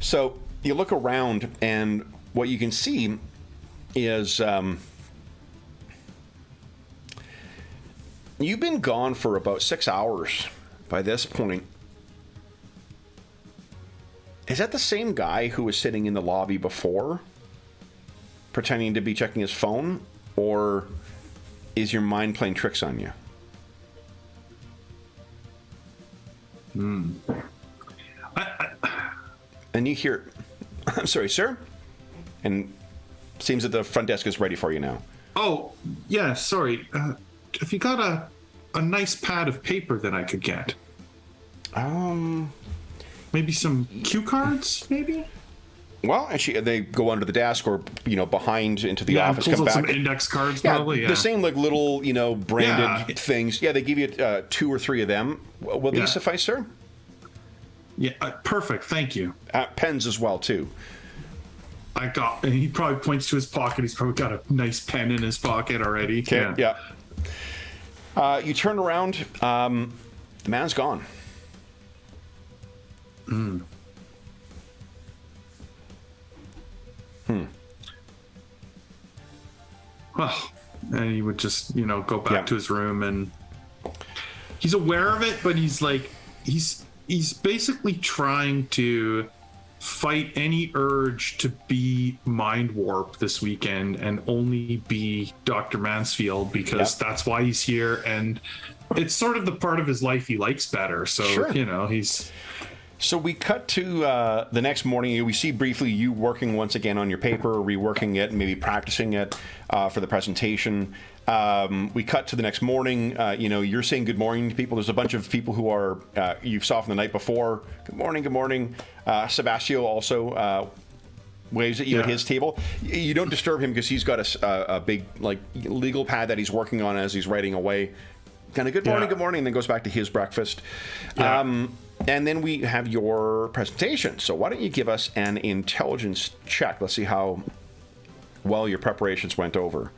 So you look around, and what you can see is you've been gone for about 6 hours by this point. Is that the same guy who was sitting in the lobby before, pretending to be checking his phone, or is your mind playing tricks on you? And you hear, "I'm sorry, sir," and seems that the front desk is ready for you now. Oh, yeah, sorry. Have you got a nice pad of paper that I could get? Maybe some cue cards, maybe? Well, actually, they go under the desk or, behind into the office, come come back. Some index cards, probably. The same, like, little, branded things. Yeah, they give you 2 or 3 of them. Will these suffice, sir? Yeah, perfect. Thank you. Pens as well, too. And he probably points to his pocket. He's probably got a nice pen in his pocket already. Okay, yeah. You turn around. The man's gone. Well, and he would just, go back to his room, and he's aware of it, but he's like, he's basically trying to fight any urge to be mind warp this weekend and only be Dr. Mansfield, because that's why he's here, and it's sort of the part of his life he likes better. So, he's... So we cut to the next morning. We see briefly you working once again on your paper, reworking it, maybe practicing it for the presentation. We cut to the next morning. You're saying good morning to people. There's a bunch of people who are you saw from the night before. Good morning, good morning. Sebastio also waves at you at his table. You don't disturb him because he's got a big legal pad that he's working on as he's writing away. Kind of good morning, and then goes back to his breakfast. And then we have your presentation. So why don't you give us an intelligence check? Let's see how well your preparations went over.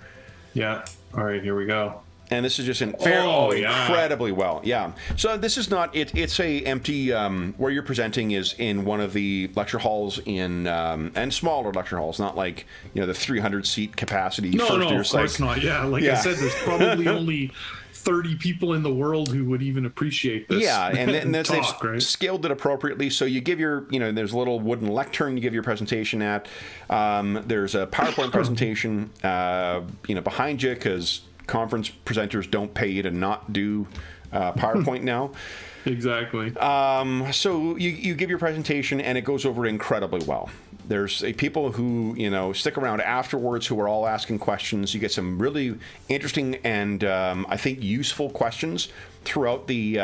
Yeah. All right, here we go. And this is just incredibly well. Yeah. So this is not, it's a empty, where you're presenting is in one of the lecture halls and smaller lecture halls, not like, the 300 seat capacity. No, of course not. Yeah. I said, there's probably only 30 people in the world who would even appreciate this. Yeah, and they've scaled it appropriately. So you give your, there's a little wooden lectern you give your presentation at. There's a PowerPoint presentation, behind you, because conference presenters don't pay you to not do PowerPoint now. Exactly. So you give your presentation, and it goes over incredibly well. There's people who, stick around afterwards who are all asking questions. You get some really interesting and I think useful questions throughout the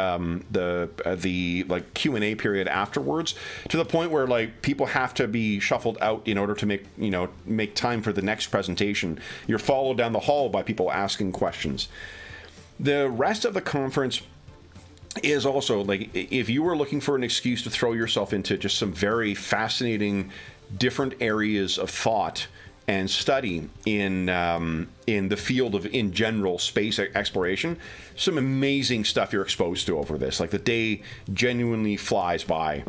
Q&A period afterwards, to the point where people have to be shuffled out in order to make time for the next presentation. You're followed down the hall by people asking questions. The rest of the conference is also if you were looking for an excuse to throw yourself into just some very fascinating different areas of thought and study in the field of, in general, space exploration, some amazing stuff you're exposed to over this. The day genuinely flies by.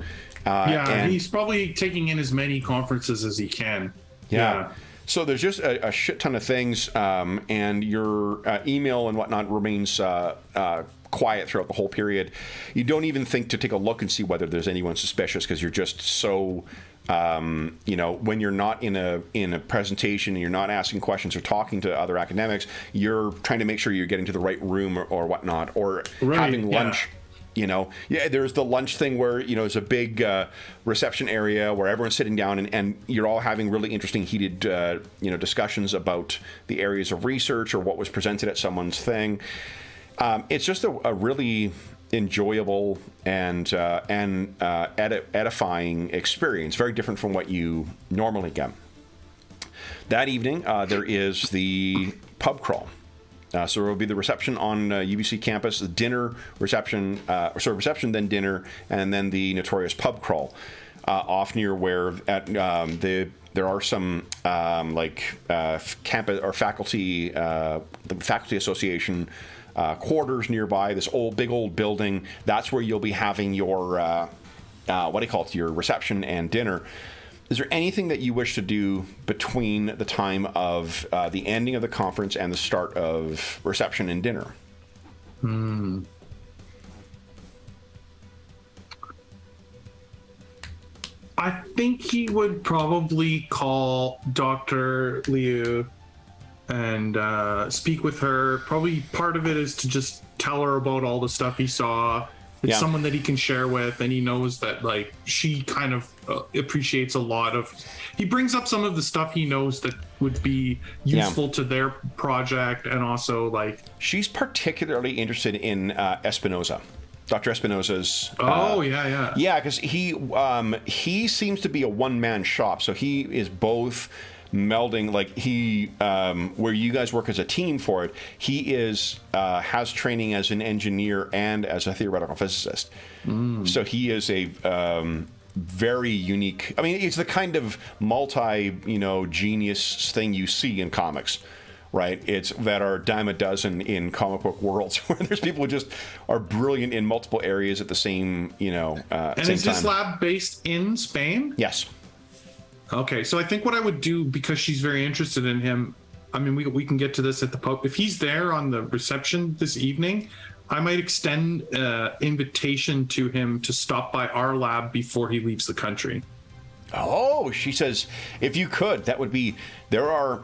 And he's probably taking in as many conferences as he can. Yeah. So there's just a shit ton of things, and your email and whatnot remains quiet throughout the whole period. You don't even think to take a look and see whether there's anyone suspicious, because you're just so when you're not in a presentation and you're not asking questions or talking to other academics, you're trying to make sure you're getting to the right room or whatnot, or having lunch. There's the lunch thing where, it's a big reception area where everyone's sitting down and you're all having really interesting, heated, discussions about the areas of research or what was presented at someone's thing. It's just a really enjoyable and edifying experience, very different from what you normally get. That evening, there is the pub crawl. So there will be the reception on UBC campus, the dinner, reception, then dinner, and then the notorious pub crawl off near where there are some campus or faculty, the faculty association quarters nearby. This big old building. That's where you'll be having your your reception and dinner. Is there anything that you wish to do between the time of the ending of the conference and the start of reception and dinner? I think he would probably call Dr. Liu and speak with her. Probably part of it is to just tell her about all the stuff he saw. It's someone that he can share with, and he knows that she kind of appreciates a lot of. He brings up some of the stuff he knows that would be useful to their project, and also she's particularly interested in Espinosa, Dr. Espinosa's. Yeah, because he seems to be a one-man shop, so he is both melding where you guys work as a team for it. He has training as an engineer and as a theoretical physicist. So he is a very unique. I mean, it's the kind of genius thing you see in comics, right? It's that are a dime a dozen in comic book worlds, where there's people who just are brilliant in multiple areas at the same and same is this lab based in Spain? Yes. Okay, so I think what I would do, because she's very interested in him, I mean, we can get to this at the pub. If he's there on the reception this evening, I might extend invitation to him to stop by our lab before he leaves the country. Oh, she says, if you could, that would be. There are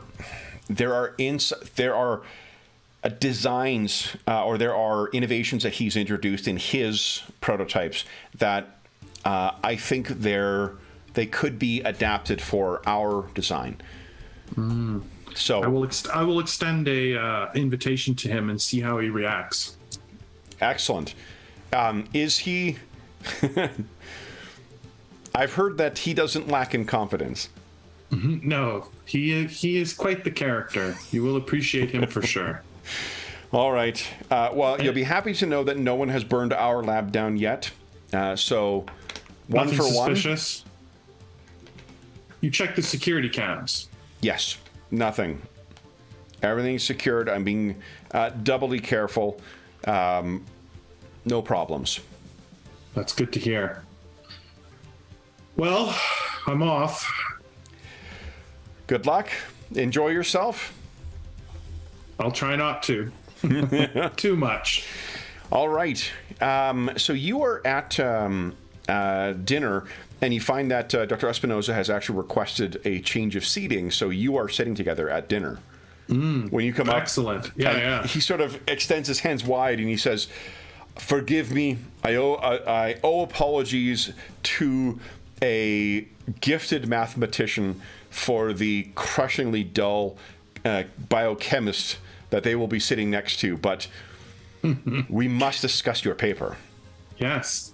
designs or there are innovations that he's introduced in his prototypes that I think they could be adapted for our design. So I will extend a invitation to him and see how he reacts. Excellent. Is he? I've heard that he doesn't lack in confidence. No, he is quite the character. You will appreciate him for sure. All right. Well, you'll be happy to know that no one has burned our lab down yet. So one Nothing for suspicious? one. You check the security cams. Yes, nothing. Everything's secured. I'm being doubly careful. No problems. That's good to hear. Well, I'm off. Good luck. Enjoy yourself. I'll try not to. Too much. All right. So you are at dinner, and you find that Dr. Espinosa has actually requested a change of seating, so you are sitting together at dinner. When you come up, excellent. Yeah. He sort of extends his hands wide, and he says, "Forgive me. I owe apologies to a gifted mathematician for the crushingly dull biochemist that they will be sitting next to, but we must discuss your paper." Yes.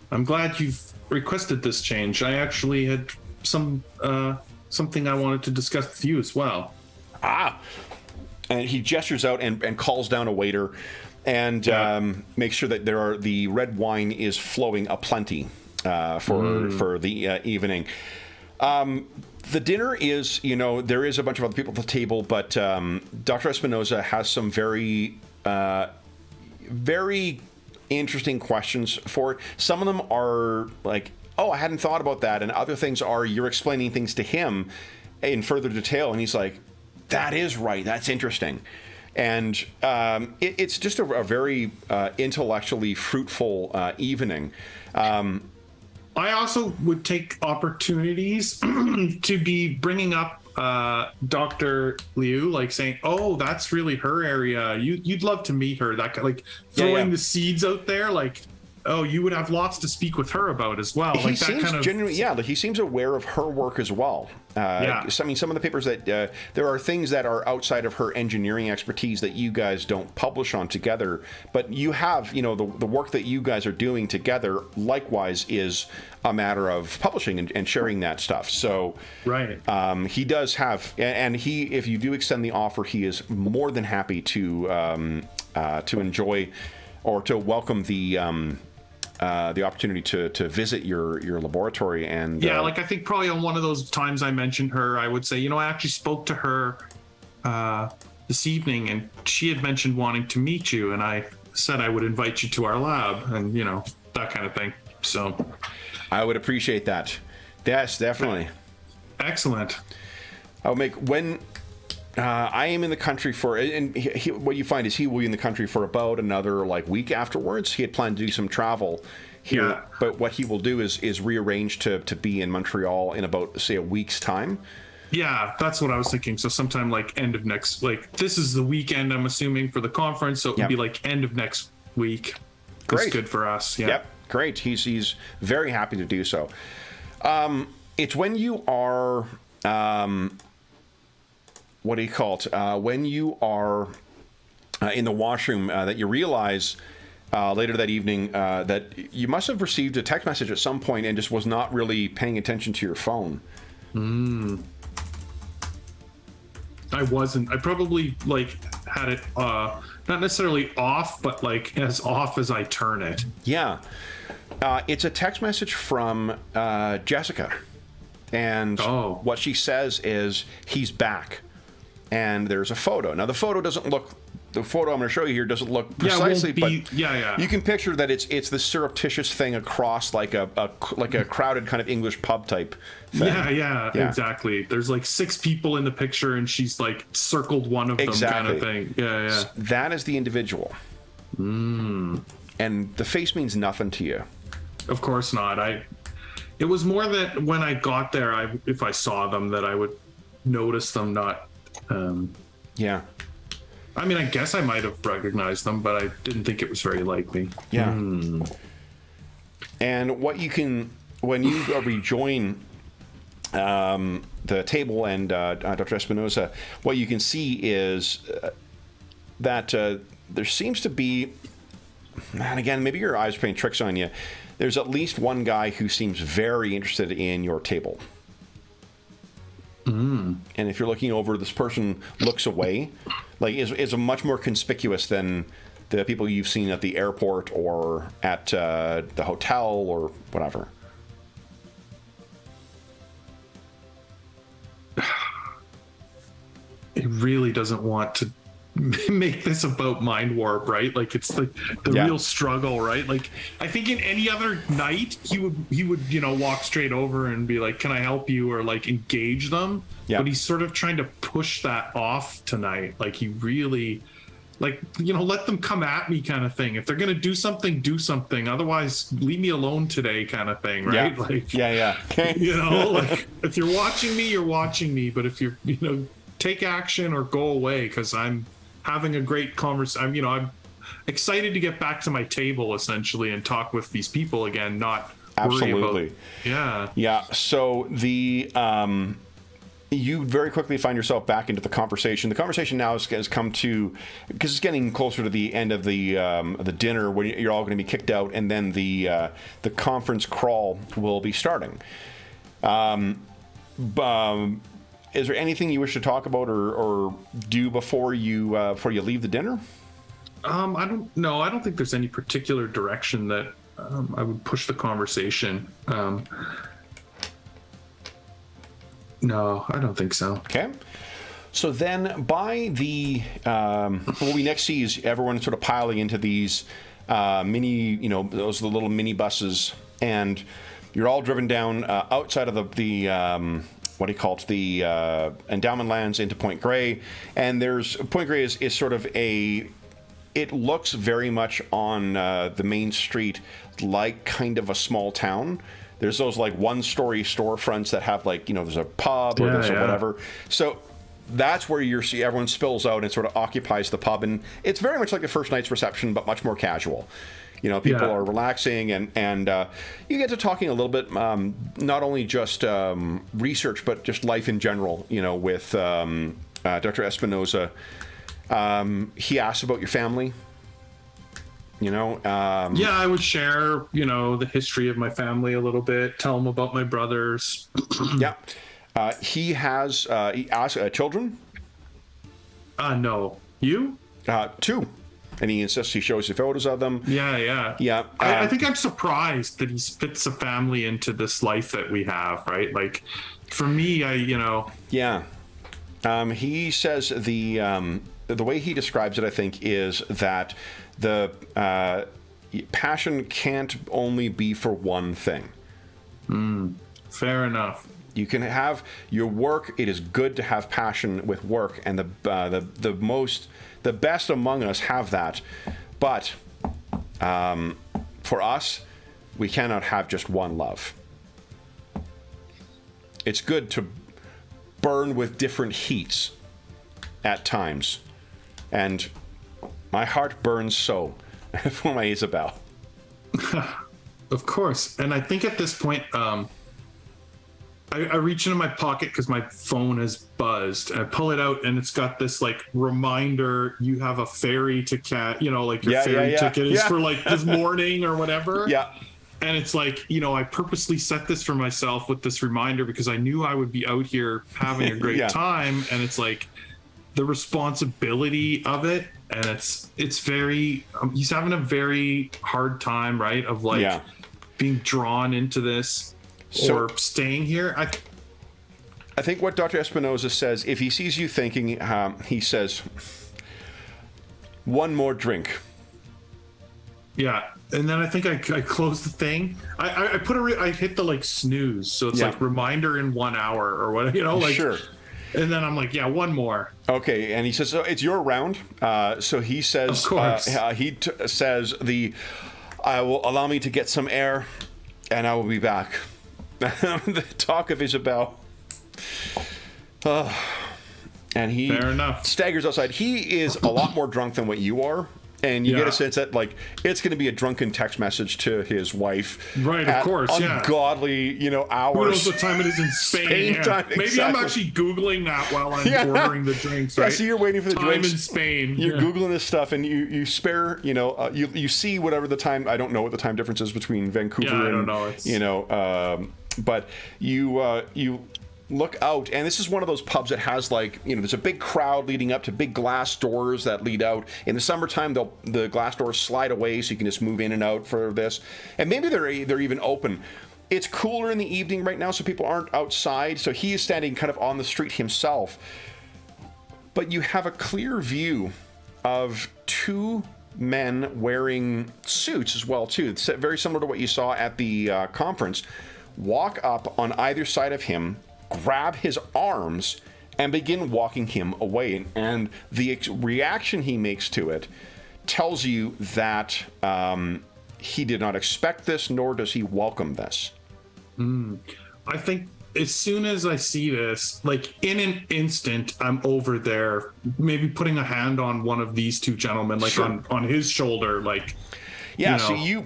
I'm glad you've requested this change. I actually had something I wanted to discuss with you as well. And he gestures out and calls down a waiter and makes sure that the red wine is flowing aplenty for the evening. The dinner is, there is a bunch of other people at the table, but Dr. Espinosa has some very, very interesting questions for it. Some of them are like, oh, I hadn't thought about that. And other things are, you're explaining things to him in further detail. And he's like, that is right. That's interesting. And it's just a very intellectually fruitful evening. I also would take opportunities to be bringing up Dr. Liu, like saying, "Oh, that's really her area. You'd love to meet her." That like throwing the seeds out there, like, "Oh, you would have lots to speak with her about as well." He Like that seems kind of genuinely, like he seems aware of her work as well. So, I mean, some of the papers that there are things that are outside of her engineering expertise that you guys don't publish on together, but you have, the work that you guys are doing together. Likewise, is a matter of publishing and sharing that stuff. So, right. He does have, and if you do extend the offer, he is more than happy to enjoy or to welcome the opportunity to visit your laboratory. And like I think probably on one of those times I mentioned her, I would say, I actually spoke to her this evening, and she had mentioned wanting to meet you, and I said I would invite you to our lab, and that kind of thing. So I would appreciate that. Yes, definitely. Excellent. I'll make when I am in the country for, and what you find is he will be in the country for about another week afterwards. He had planned to do some travel here, but what he will do is rearrange to be in Montreal in about, say, a week's time. Yeah, that's what I was thinking. So sometime end of next, this is the weekend, I'm assuming, for the conference. So it would be end of next week. Great. That's good for us. Yeah. Yep. Great. He's very happy to do so. It's when you are, what do you call it? When you are in the washroom that you realize later that evening that you must have received a text message at some point and just was not really paying attention to your phone. I wasn't. I probably had it not necessarily off, but as off as I turn it. Yeah. It's a text message from Jessica. And what she says is he's back. And there's a photo. Now, the photo I'm going to show you here doesn't look precisely, but you can picture that it's this surreptitious thing across like a crowded kind of English pub type thing. Yeah, exactly. There's 6 people in the picture, and she's circled one of them kind of thing. Yeah. That is the individual. And the face means nothing to you. Of course not. It was more that when I got there, if I saw them, that I would notice them, not. Yeah. I mean, I guess I might have recognized them, but I didn't think it was very likely. Yeah. And what you can, when you rejoin the table and Dr. Espinosa, what you can see is that there seems to be, and again, maybe your eyes are playing tricks on you, there's at least one guy who seems very interested in your table. And if you're looking over, this person looks away, is much more conspicuous than the people you've seen at the airport or at the hotel or whatever. It really doesn't want to make this about mind warp, right? It's the real struggle, right? I think in any other night he would walk straight over and be like, "Can I help you?" or engage them. Yeah. But he's sort of trying to push that off tonight. He really let them come at me kind of thing. If they're gonna do something, do something. Otherwise, leave me alone today kind of thing, right? Yeah. If you're watching me, you're watching me. But if you're take action or go away, because I'm having a great conversation. I'm excited to get back to my table essentially and talk with these people again, not worry about. Yeah. So the you very quickly find yourself back into the conversation. The conversation now has come to, because it's getting closer to the end of the dinner when you're all going to be kicked out, and then the conference crawl will be starting. Is there anything you wish to talk about or do before you leave the dinner? I don't know. I don't think there's any particular direction that I would push the conversation. No, I don't think so. Okay. So then by the what we next see is everyone sort of piling into these mini, those are the little mini buses, and you're all driven down outside of the what do you call it, the endowment lands into Point Grey. And Point Grey is sort of it looks very much on the main street like kind of a small town. There's those like one-story storefronts that have like, there's a pub or there's a whatever. So that's where you see everyone spills out and sort of occupies the pub, and it's very much like the first night's reception, but much more casual. People are relaxing, and you get to talking a little bit, not only just research, but just life in general. With Dr. Espinoza, he asked about your family. I would share, the history of my family a little bit, tell him about my brothers. Yeah. He asked children? No. You? 2. And he insists he shows you photos of them. Yeah. I think I'm surprised that he fits a family into this life that we have, right? Like, for me, Yeah. He says the way he describes it, I think, is that the passion can't only be for one thing. Fair enough. You can have your work. It is good to have passion with work, and the best among us have that. But for us, we cannot have just one love. It's good to burn with different heats at times, and my heart burns so for my Isabel. Of course. And I think at this point, I reach into my pocket because my phone has buzzed. I pull it out, and it's got this like reminder: you have a ferry to catch. Like your ferry ticket is for like this morning or whatever. Yeah. And it's like, I purposely set this for myself with this reminder because I knew I would be out here having a great time. And it's like the responsibility of it. And it's very, he's having a very hard time, right? Of like being drawn into this or staying here. I think what Dr. Espinoza says, if he sees you thinking, he says, one more drink. Yeah. And then I think I close the thing. I hit the like snooze. So it's like reminder in 1 hour or what, Sure. And then I'm like, one more. Okay. And he says, so it's your round. So he says, of course. Says I will allow me to get some air and I will be back. The talk of Isabel. And he Fair enough. staggers outside. He is a lot more drunk than what you are. And you get a sense that, like, it's going to be a drunken text message to his wife. Right, of course, ungodly, hours. Who knows what time it is in Spain? Time, Maybe exactly. I'm actually Googling that while I'm ordering the drinks, right? Yeah, so you're waiting for the time drinks. in Spain. You're Googling this stuff, and you spare, you see whatever the time, I don't know what the time difference is between Vancouver I and, don't know. But you look out, and this is one of those pubs that has like, there's a big crowd leading up to big glass doors that lead out. In the summertime, the glass doors slide away so you can just move in and out for this. And maybe they're even open. It's cooler in the evening right now, so people aren't outside. So he is standing kind of on the street himself. But you have a clear view of 2 men wearing suits as well, too. It's very similar to what you saw at the conference. Walk up on either side of him, grab his arms, and begin walking him away. And the reaction he makes to it tells you that he did not expect this, nor does he welcome this. I think as soon as I see this, like in an instant, I'm over there, maybe putting a hand on one of these 2 gentlemen, like on his shoulder, like. Yeah, so you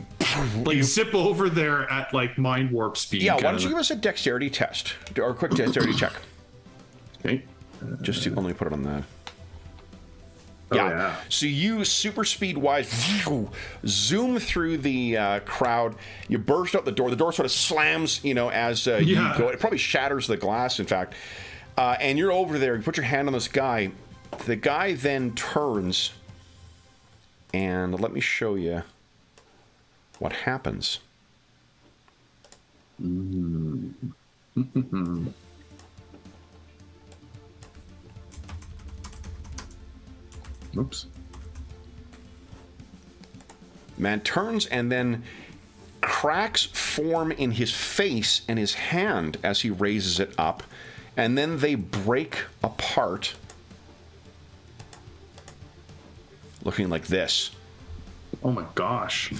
zip over there at like mind warp speed. Yeah, why don't you give us a dexterity test or a quick dexterity check? Okay. Just to only put it on the. Yeah. So you super speed wise zoom through the crowd. You burst out the door. The door sort of slams, as you go. It probably shatters the glass, in fact. And you're over there. You put your hand on this guy. The guy then turns, and let me show you what happens. Oops. Man turns and then cracks form in his face and his hand as he raises it up, and then they break apart, looking like this. Oh my gosh.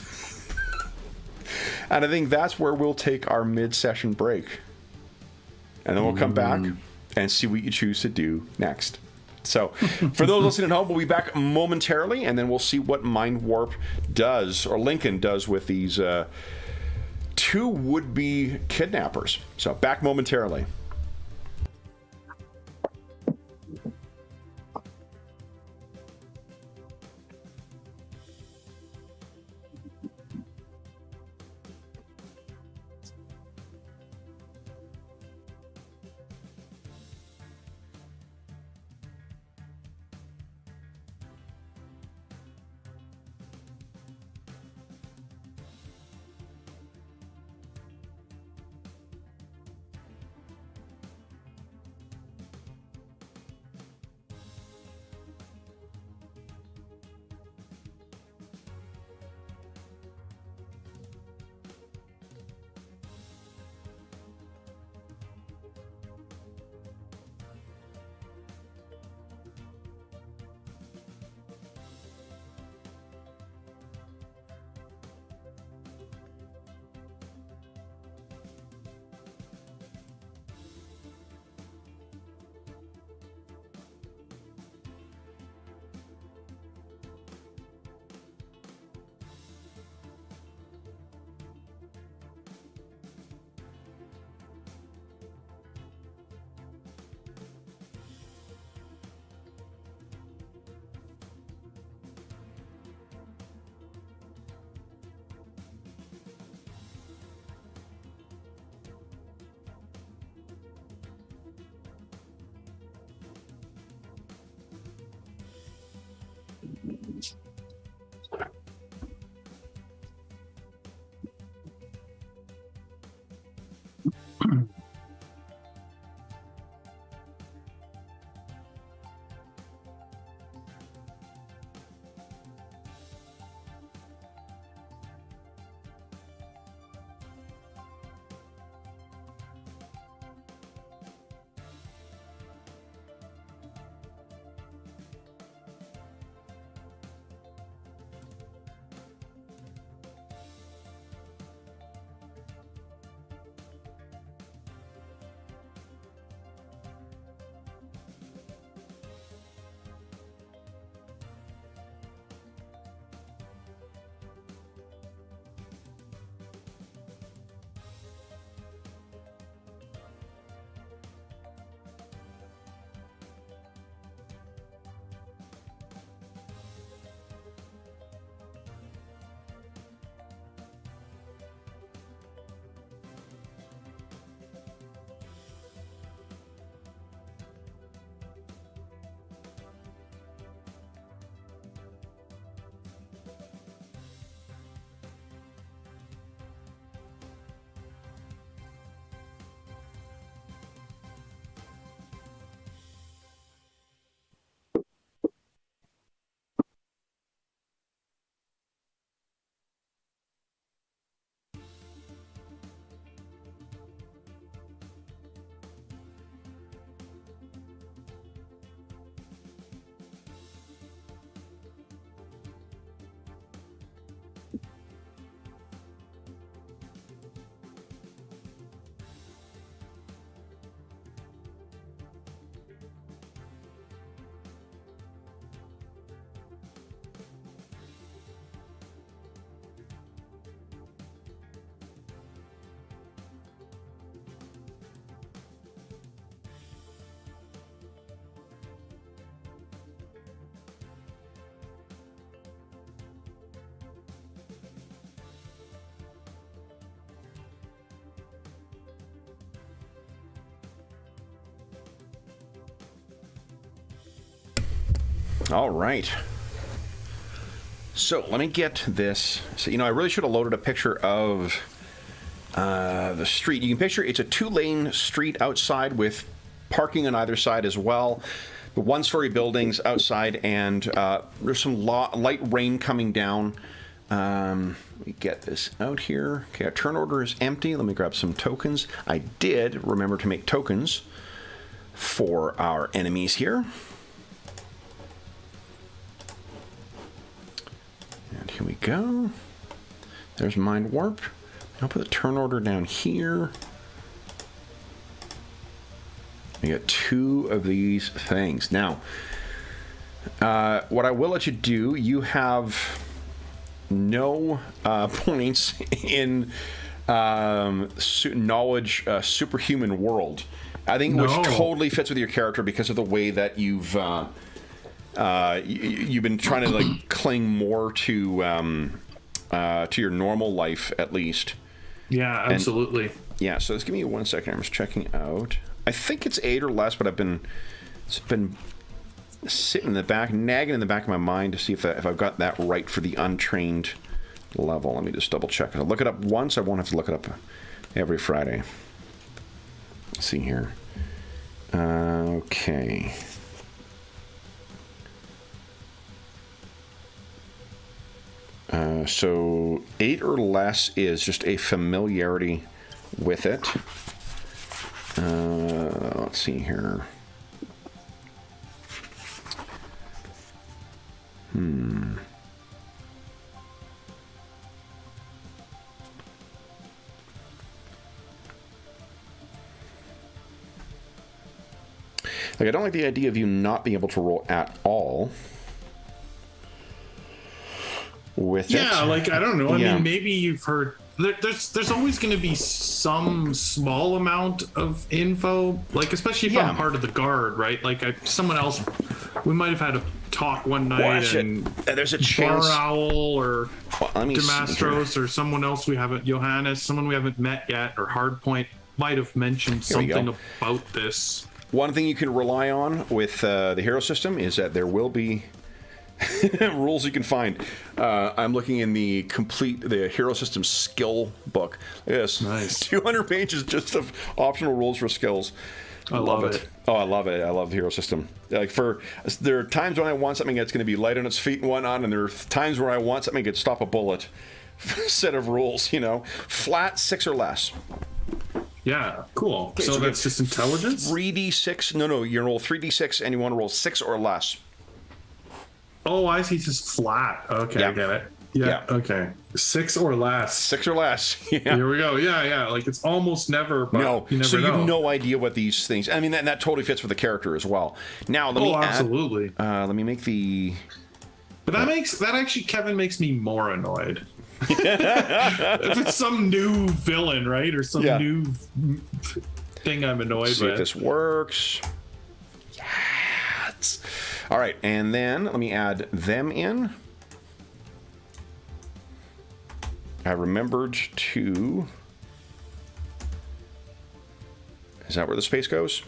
And I think that's where we'll take our mid-session break. And then we'll come back and see what you choose to do next. So, for those listening at home, we'll be back momentarily, and then we'll see what Mind Warp does, or Lincoln does, with these two would-be kidnappers. So, back momentarily. All right. So let me get this. So, I really should have loaded a picture of the street. You can picture it's a 2-lane street outside with parking on either side as well. The 1-story buildings outside, and there's some light rain coming down. Let me get this out here. Okay, our turn order is empty. Let me grab some tokens. I did remember to make tokens for our enemies here. And here we go. There's Mind Warp. I'll put the turn order down here. I got 2 of these things. Now, what I will let you do, you have no points in knowledge superhuman world. I think which totally fits with your character because of the way that you've been trying to like cling more to your normal life at least. Yeah, absolutely. And, yeah, so just give me 1 second. I'm just checking out. I think it's 8 or less, but it's been sitting in the back, nagging in the back of my mind to see if I've got that right for the untrained level. Let me just double check. I'll look it up once. I won't have to look it up every Friday. Let's see here. Okay. So 8 or less is just a familiarity with it. Let's see here. Like, I don't like the idea of you not being able to roll at all with it. Yeah, like, I don't know. I Yeah. mean, maybe you've heard... There's always going to be some small amount of info, like, especially if I'm part of the guard, right? Like, someone else... We might have had a talk one night and there's a chance. Bar Owl or Demastros or someone else we haven't... Johannes, someone we haven't met yet, or Hardpoint might have mentioned something about this. One thing you can rely on with the hero system is that there will be rules you can find. I'm looking in the hero system skill book. Yes, nice. 200 pages just of optional rules for skills. I love it. Oh, I love it. I love the hero system. Like there are times when I want something that's going to be light on its feet and whatnot, and there are times where I want something that could stop a bullet. Set of rules, flat 6 or less. Yeah, cool. Okay, so that's just intelligence? 3d6. No, you roll 3d6 and you want to roll 6 or less. Oh, I see. It's just flat. Okay, Yeah. I get it. Yeah, okay. 6 or less. 6 or less. Yeah. Here we go. Yeah. Like, it's almost never, but no. You never so you know. have no idea what these things... I mean, that totally fits with the character as well. Now, let me absolutely. Let me make the... But that actually, Kevin, makes me more annoyed. If it's some new villain, right? Or some new thing I'm annoyed See with. if this works. Yes. All right, and then let me add them in. I remembered to... Is that where the space goes?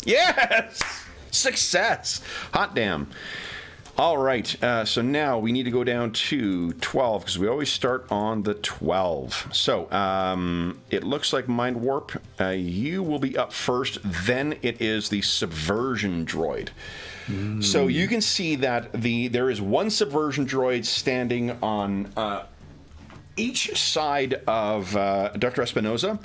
Yes! Success! Hot damn. All right, so now we need to go down to 12 because we always start on the 12. So it looks like Mind Warp, you will be up first. Then it is the Subversion Droid. So you can see that there is one Subversion Droid standing on each side of Dr. Espinoza.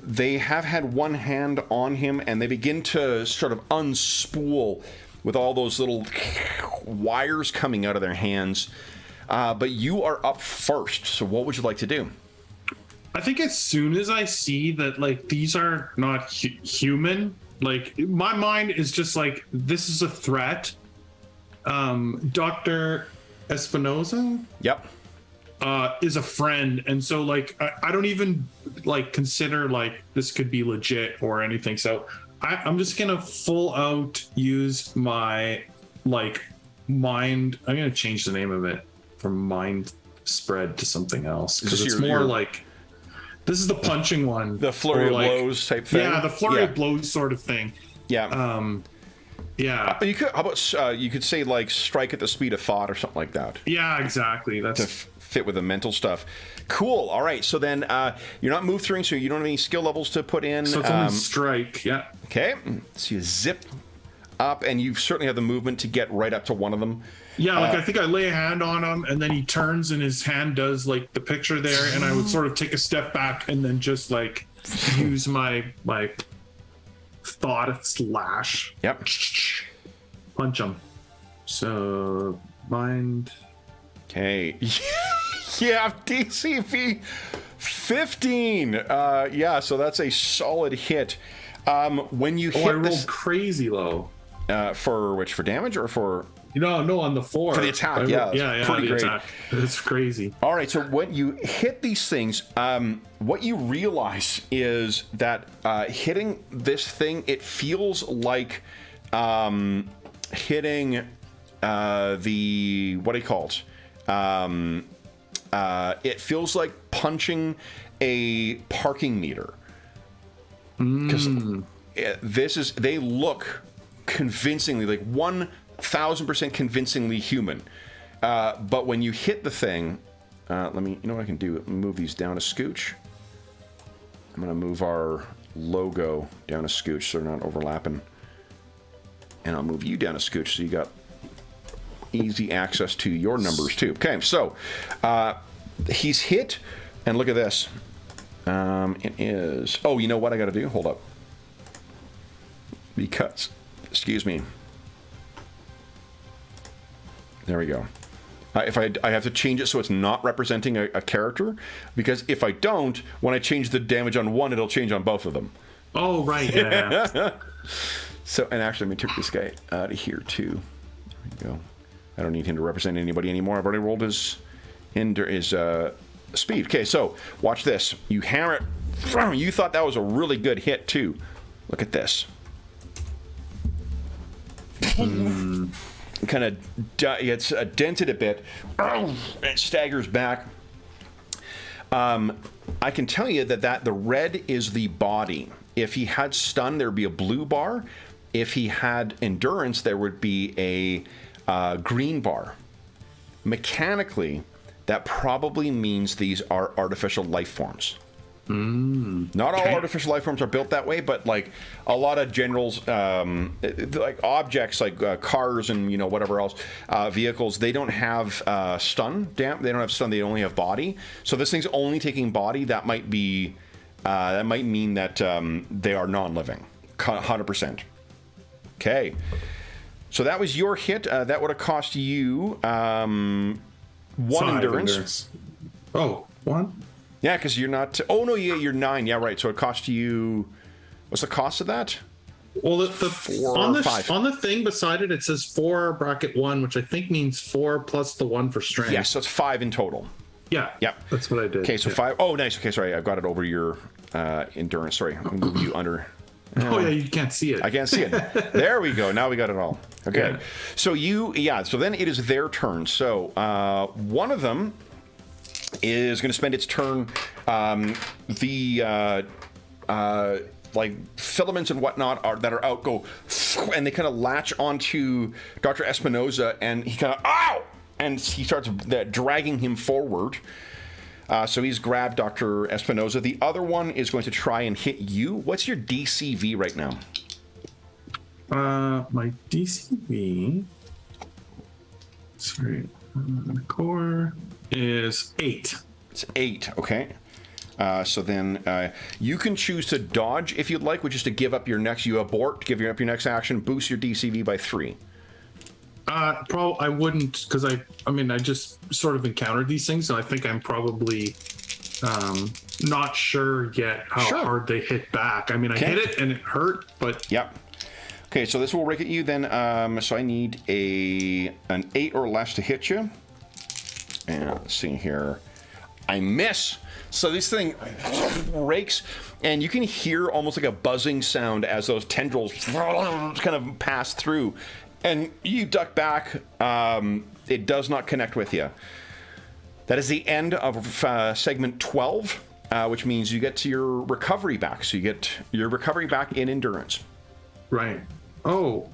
They have had one hand on him, and they begin to sort of unspool with all those little wires coming out of their hands. But you are up first, so what would you like to do? I think as soon as I see that, like, these are not human, like, my mind is just like, this is a threat. Dr. Espinoza? Yep. Is a friend, and so, like, I don't even, like, consider, like, this could be legit or anything, so I'm just gonna full out use my, like, mind. I'm gonna change the name of it from Mind Spread to something else because it's more like, this is the punching one, the flurry of blows type thing. Yeah, the flurry of blows sort of thing. Yeah. Yeah. You could. How about you could say like strike at the speed of thought or something like that. Yeah, exactly. That's to fit with the mental stuff. Cool. All right. So then you're not move through, so you don't have any skill levels to put in. So it's only strike. Yeah. Okay. So you zip up, and you certainly have the movement to get right up to one of them. Yeah, like I think I lay a hand on him, and then he turns, and his hand does like the picture there, and I would sort of take a step back, and then just like use my thought slash. Yep. Punch him. So mind. Okay. Yeah, DCV 15. Yeah, so that's a solid hit. When you hit I rolled crazy low. For which? For damage or for? No, on the 4. For the attack, yeah. Yeah, pretty great. Attack. It's crazy. All right, so when you hit these things, what you realize is that hitting this thing, it feels like hitting the, what do you call it? It feels like punching a parking meter. Because they look convincingly, like 1,000% convincingly human. But when you hit the thing, you know what I can do? Move these down a scooch. I'm going to move our logo down a scooch so they're not overlapping. And I'll move you down a scooch so you got easy access to your numbers too. Okay, so he's hit, and look at this. It is... Oh, you know what I got to do? Hold up. Because... Excuse me. There we go. If I have to change it so it's not representing a character, because if I don't, when I change the damage on one, it'll change on both of them. Oh, right, yeah. So, and actually, let me take this guy out of here too. There we go. I don't need him to represent anybody anymore. I've already rolled his speed. Okay, so watch this. You hammer it. You thought that was a really good hit too. Look at this. Kind of gets dented a bit. It staggers back. I can tell you that the red is the body. If he had stun, there would be a blue bar. If he had endurance, there would be a green bar. Mechanically, that probably means these are artificial life forms. Not all artificial life forms are built that way, but like a lot of generals, like objects like cars and whatever else, vehicles, they don't have stun. They don't have stun. They only have body. So this thing's only taking body. That might be that might mean that they are non-living, 100%. Okay, so that was your hit. That would have cost you 1 endurance. Oh, 1. Yeah, because you're not... Oh, no, you're 9. Yeah, right. So it cost you... What's the cost of that? Well, 4 on or 5. On the thing beside it, it says 4 bracket 1, which I think means 4 plus the 1 for strength. Yes, so it's 5 in total. Yeah. Yep. That's what I did. Okay, so 5... Oh, nice. Okay, sorry. I've got it over your endurance. Sorry. I'm going to move you under... Oh, yeah, you can't see it. I can't see it. There we go. Now we got it all. Okay. Yeah. So then it is their turn. So one of them is going to spend its turn. Like filaments and whatnot that are out go, and they kind of latch onto Dr. Espinoza, and he kind of and he starts dragging him forward. So he's grabbed Dr. Espinoza. The other one is going to try and hit you. What's your DCV right now? My DCV. Sorry, core is 8. It's 8. Okay. So then you can choose to dodge if you'd like, which is to give up your next. You abort, give up your next action, boost your DCV by 3. Probably I wouldn't, because I just sort of encountered these things, so I think I'm probably not sure yet how hard they hit back. I mean, I hit it and it hurt, but yep. Okay, so this will rake at you then. So I need an 8 or less to hit you. And let's see here. I miss. So this thing rakes, and you can hear almost like a buzzing sound as those tendrils kind of pass through. And you duck back. It does not connect with you. That is the end of segment 12, which means you get to your recovery back. So you get your recovery back in endurance. Right. Oh.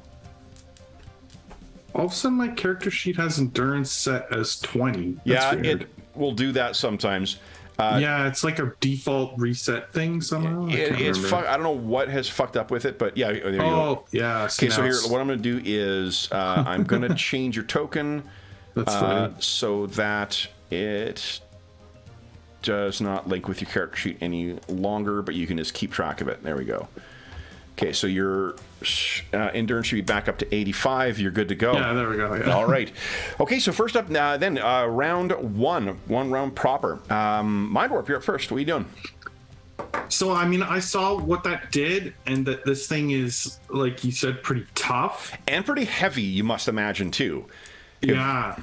All of a sudden, my character sheet has endurance set as 20. That's weird. It will do that sometimes. Yeah, it's like a default reset thing somehow. I don't know what has fucked up with it, but yeah, there you go. Oh, yeah. Okay, so here, what I'm going to do is I'm going to change your token so that it does not link with your character sheet any longer, but you can just keep track of it. There we go. Okay, so your endurance should be back up to 85. You're good to go. Yeah, there we go. Yeah. All right. Okay, so first up then, round one round proper. Mind Warp, you're up first. What are you doing? So, I mean, I saw what that did, and that this thing is, like you said, pretty tough. And pretty heavy, you must imagine, too. Yeah.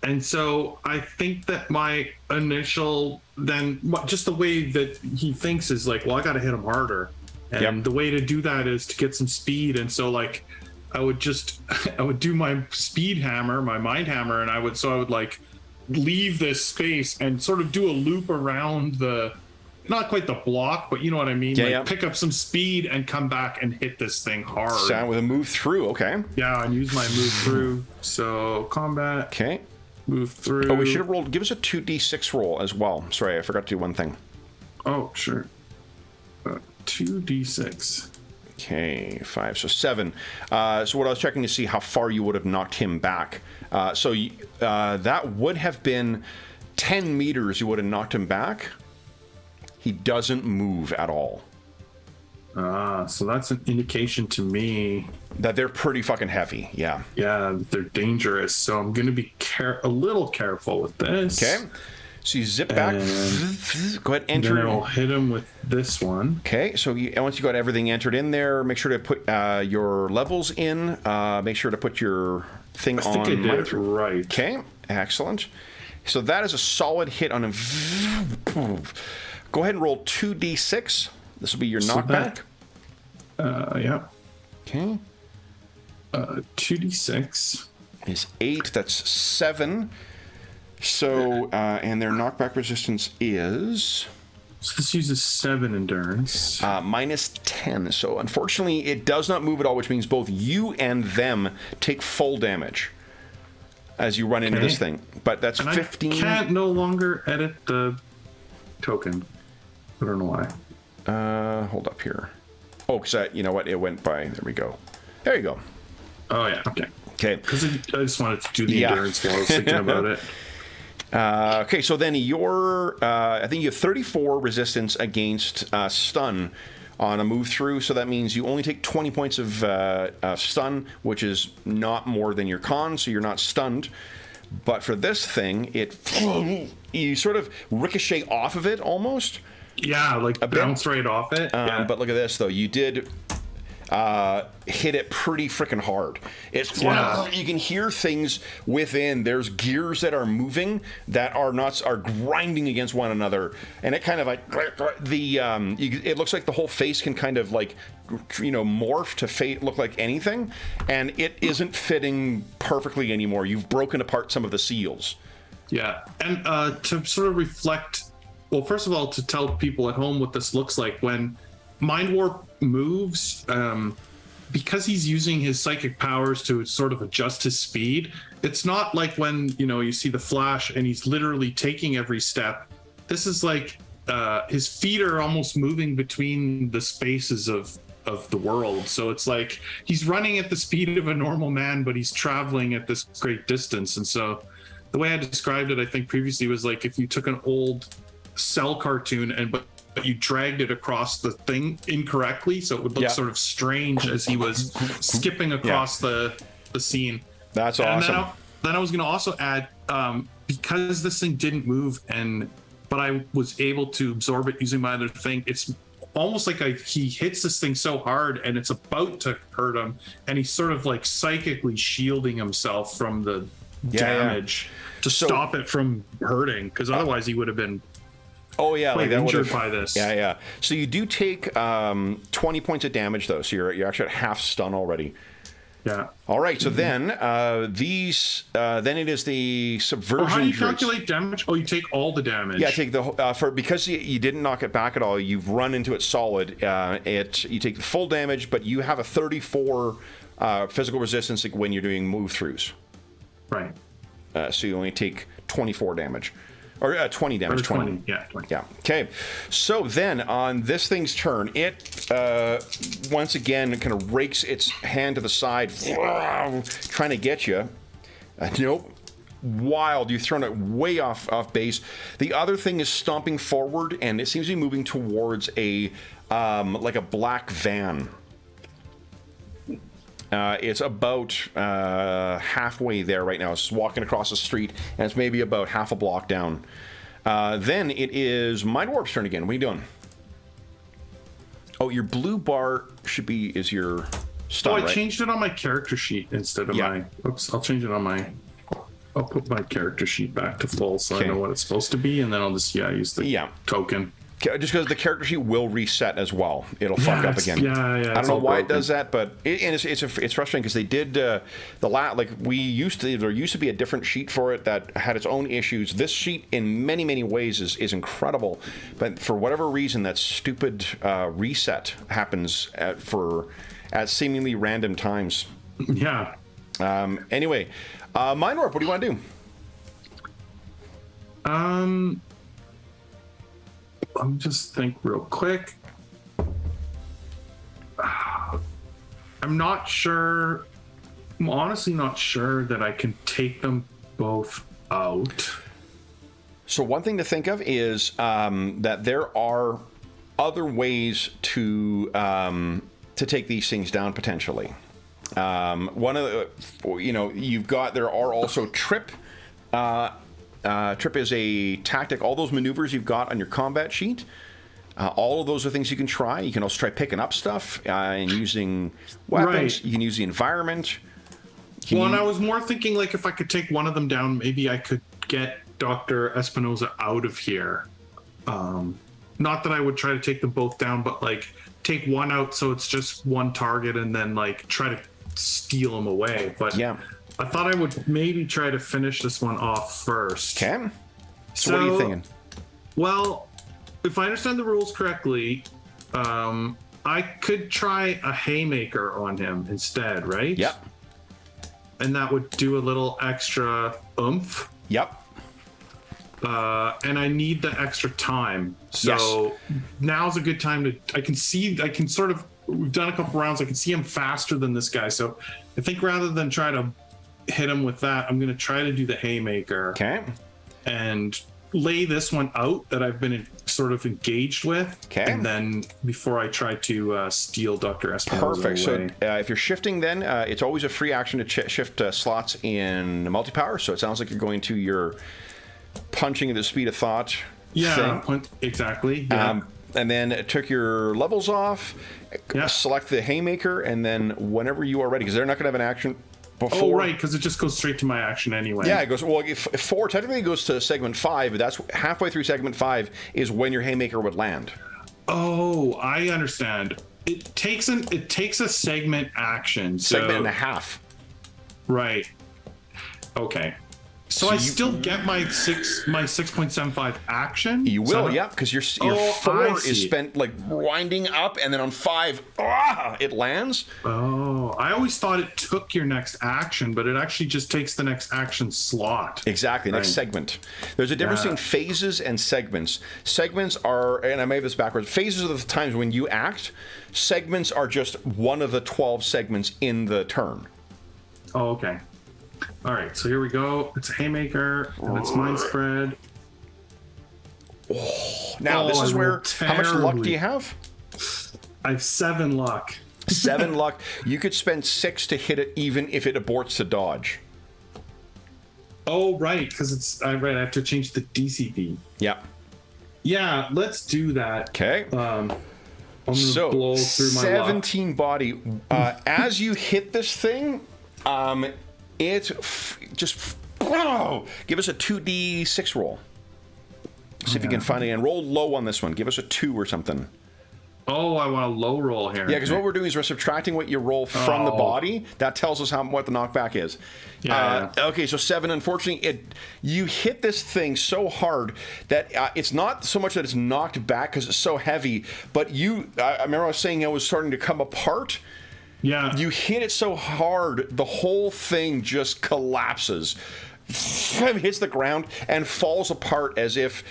And so I think that my initial, then just the way that he thinks is like, well, I got to hit him harder. And the way to do that is to get some speed. And so, like, I would do my speed hammer, my mind hammer, and I would like leave this space and sort of do a loop around the, not quite the block, but you know what I mean? Pick up some speed and come back and hit this thing hard. Sound with a move through, okay. Yeah, and use my move through. So combat. Okay. Move through. Oh, we should have rolled, give us a 2d6 roll as well. Sorry, I forgot to do one thing. Oh, sure. 2d6. Okay, 5, so 7. So what I was checking to see how far you would have knocked him back. So that would have been 10 meters you would have knocked him back. He doesn't move at all. So that's an indication to me that they're pretty fucking heavy. Yeah. Yeah, they're dangerous. So I'm going to be a little careful with this. Okay. So you zip back. Go ahead, enter. Then I'll hit him with this one. Okay. So once you got everything entered in there, make sure to put your levels in. Make sure to put your thing on. I think I did it right. Okay. Excellent. So that is a solid hit on him. Go ahead and roll 2d6. This will be your knockback. Yeah. Okay. 2d6 is 8. That's 7. So, and their knockback resistance is... So this uses 7 endurance. Minus 10. So, unfortunately, it does not move at all, which means both you and them take full damage as you run into this thing. But that's and 15. I can't no longer edit the token. I don't know why. Hold up here. Oh, because you know what? It went by. There we go. There you go. Oh, yeah. Okay. Okay. Because I just wanted to do the endurance while I was thinking about it. Okay, so then I think you have 34 resistance against stun on a move through, so that means you only take 20 points of stun, which is not more than your con, so you're not stunned. But for this thing, you sort of ricochet off of it almost. Yeah, like bounce right off it. But look at this, though. You did hit it pretty freaking hard. It's you can hear things within. There's gears that are moving that are grinding against one another, and it kind of like it looks like the whole face can kind of like morph to look like anything, and it isn't fitting perfectly anymore. You've broken apart some of the seals. Yeah, and to sort of reflect. Well, first of all, to tell people at home what this looks like when Mind Warp moves, because he's using his psychic powers to sort of adjust his speed. It's not like when you see the Flash and he's literally taking every step. This is like his feet are almost moving between the spaces of the world. So it's like he's running at the speed of a normal man, but he's traveling at this great distance. And so the way I described it, I think previously, was like if you took an old Cell cartoon but you dragged it across the thing incorrectly, so it would look sort of strange as he was skipping across the scene. That's awesome. Then I was going to also add, because this thing didn't move, but I was able to absorb it using my other thing. It's almost like he hits this thing so hard and it's about to hurt him, and he's sort of like psychically shielding himself from the damage to stop it from hurting, because otherwise he would have been like that injured by this. Yeah. So you do take 20 points of damage, though. So you're actually at half stun already. Yeah. All right. So then then it is the subversion. How do you calculate damage? Oh, you take all the damage. Yeah, take the because you didn't knock it back at all. You've run into it solid. You take the full damage, but you have a 34 physical resistance when you're doing move throughs. Right. So you only take 24 damage. Or 20 damage. 20. Yeah, 20. Yeah. Okay. So then on this thing's turn, it once again kind of rakes its hand to the side, trying to get you. Nope. wild. You've thrown it way off base. The other thing is stomping forward, and it seems to be moving towards a like a black van. It's about halfway there right now. It's walking across the street, and it's maybe about half a block down. Then it is Mind Warp's turn again. What are you doing? Oh, your blue bar is your stun, I right? changed it on my character sheet instead of my... Oops, I'll change it on my... I'll put my character sheet back to full so I know what it's supposed to be, and then I'll just, use the token. Just because the character sheet will reset as well. It'll fuck up again. I don't know why it does that, but it's frustrating because they did there used to be a different sheet for it that had its own issues. This sheet in many ways is incredible, but for whatever reason that stupid reset happens at seemingly random times. Yeah. Anyway, Mind Warp, what do you want to do? I'm just think real quick. I'm not sure. I'm honestly not sure that I can take them both out. So one thing to think of is that there are other ways to take these things down potentially. One of the, there are also trip. Trip is a tactic. All those maneuvers you've got on your combat sheet, all of those are things you can try. You can also try picking up stuff and using weapons. Right. You can use the environment. And I was more thinking like if I could take one of them down, maybe I could get Dr. Espinosa out of here. Not that I would try to take them both down, but like take one out so it's just one target and then like try to steal them away. But yeah. I thought I would maybe try to finish this one off first. Okay. So what are you thinking? Well, if I understand the rules correctly, I could try a haymaker on him instead, right? Yep. And that would do a little extra oomph. Yep. And I need the extra time. So now's a good time we've done a couple rounds. I can see him faster than this guy. So I think rather than try to hit him with that, I'm going to try to do the haymaker. Okay. And lay this one out that I've been sort of engaged with. Okay. And then before I try to steal Dr. Espinosa Perfect. away. So if you're shifting, then it's always a free action to shift slots in multipower. So it sounds like you're going to your punching at the speed of thought. Yeah, exactly. Yeah. And then took your levels off. Yeah. Select the haymaker, and then whenever you are ready, because they're not going to have an action before. Oh, right, because it just goes straight to my action anyway. Yeah, it goes. Well, if 4 technically goes to segment 5, but that's halfway through segment 5 is when your haymaker would land. Oh, I understand. It takes a segment action. Segment and a half. Right. Okay. So I still get my 6.75 action. You will, yeah, because your 4 is spent like winding up, and then on 5, it lands. Oh, I always thought it took your next action, but it actually just takes the next action slot. Exactly, next segment. There's a difference between phases and segments. Segments are, and I may have this backwards. Phases are the times when you act. Segments are just one of the 12 segments in the turn. Oh, okay. All right, so here we go. It's a haymaker, and it's mind spread. Now, this is where... How much luck do you have? I have 7 luck. 7 luck. You could spend 6 to hit it even if it aborts to dodge. Oh, right, because it's... I have to change the DCP. Yeah. Yeah, let's do that. Okay. I'm gonna blow through my 17 luck. Body. As you hit this thing... It just give us a 2d6 roll. See if you can find it and roll low on this one. Give us a 2 or something. Oh, I want a low roll here. Yeah, because what we're doing is we're subtracting what you roll from the body. That tells us what the knockback is. Yeah. Okay, so 7. Unfortunately, you hit this thing so hard that it's not so much that it's knocked back because it's so heavy, but I remember I was saying it was starting to come apart. Yeah. You hit it so hard, the whole thing just collapses, hits the ground, and falls apart as if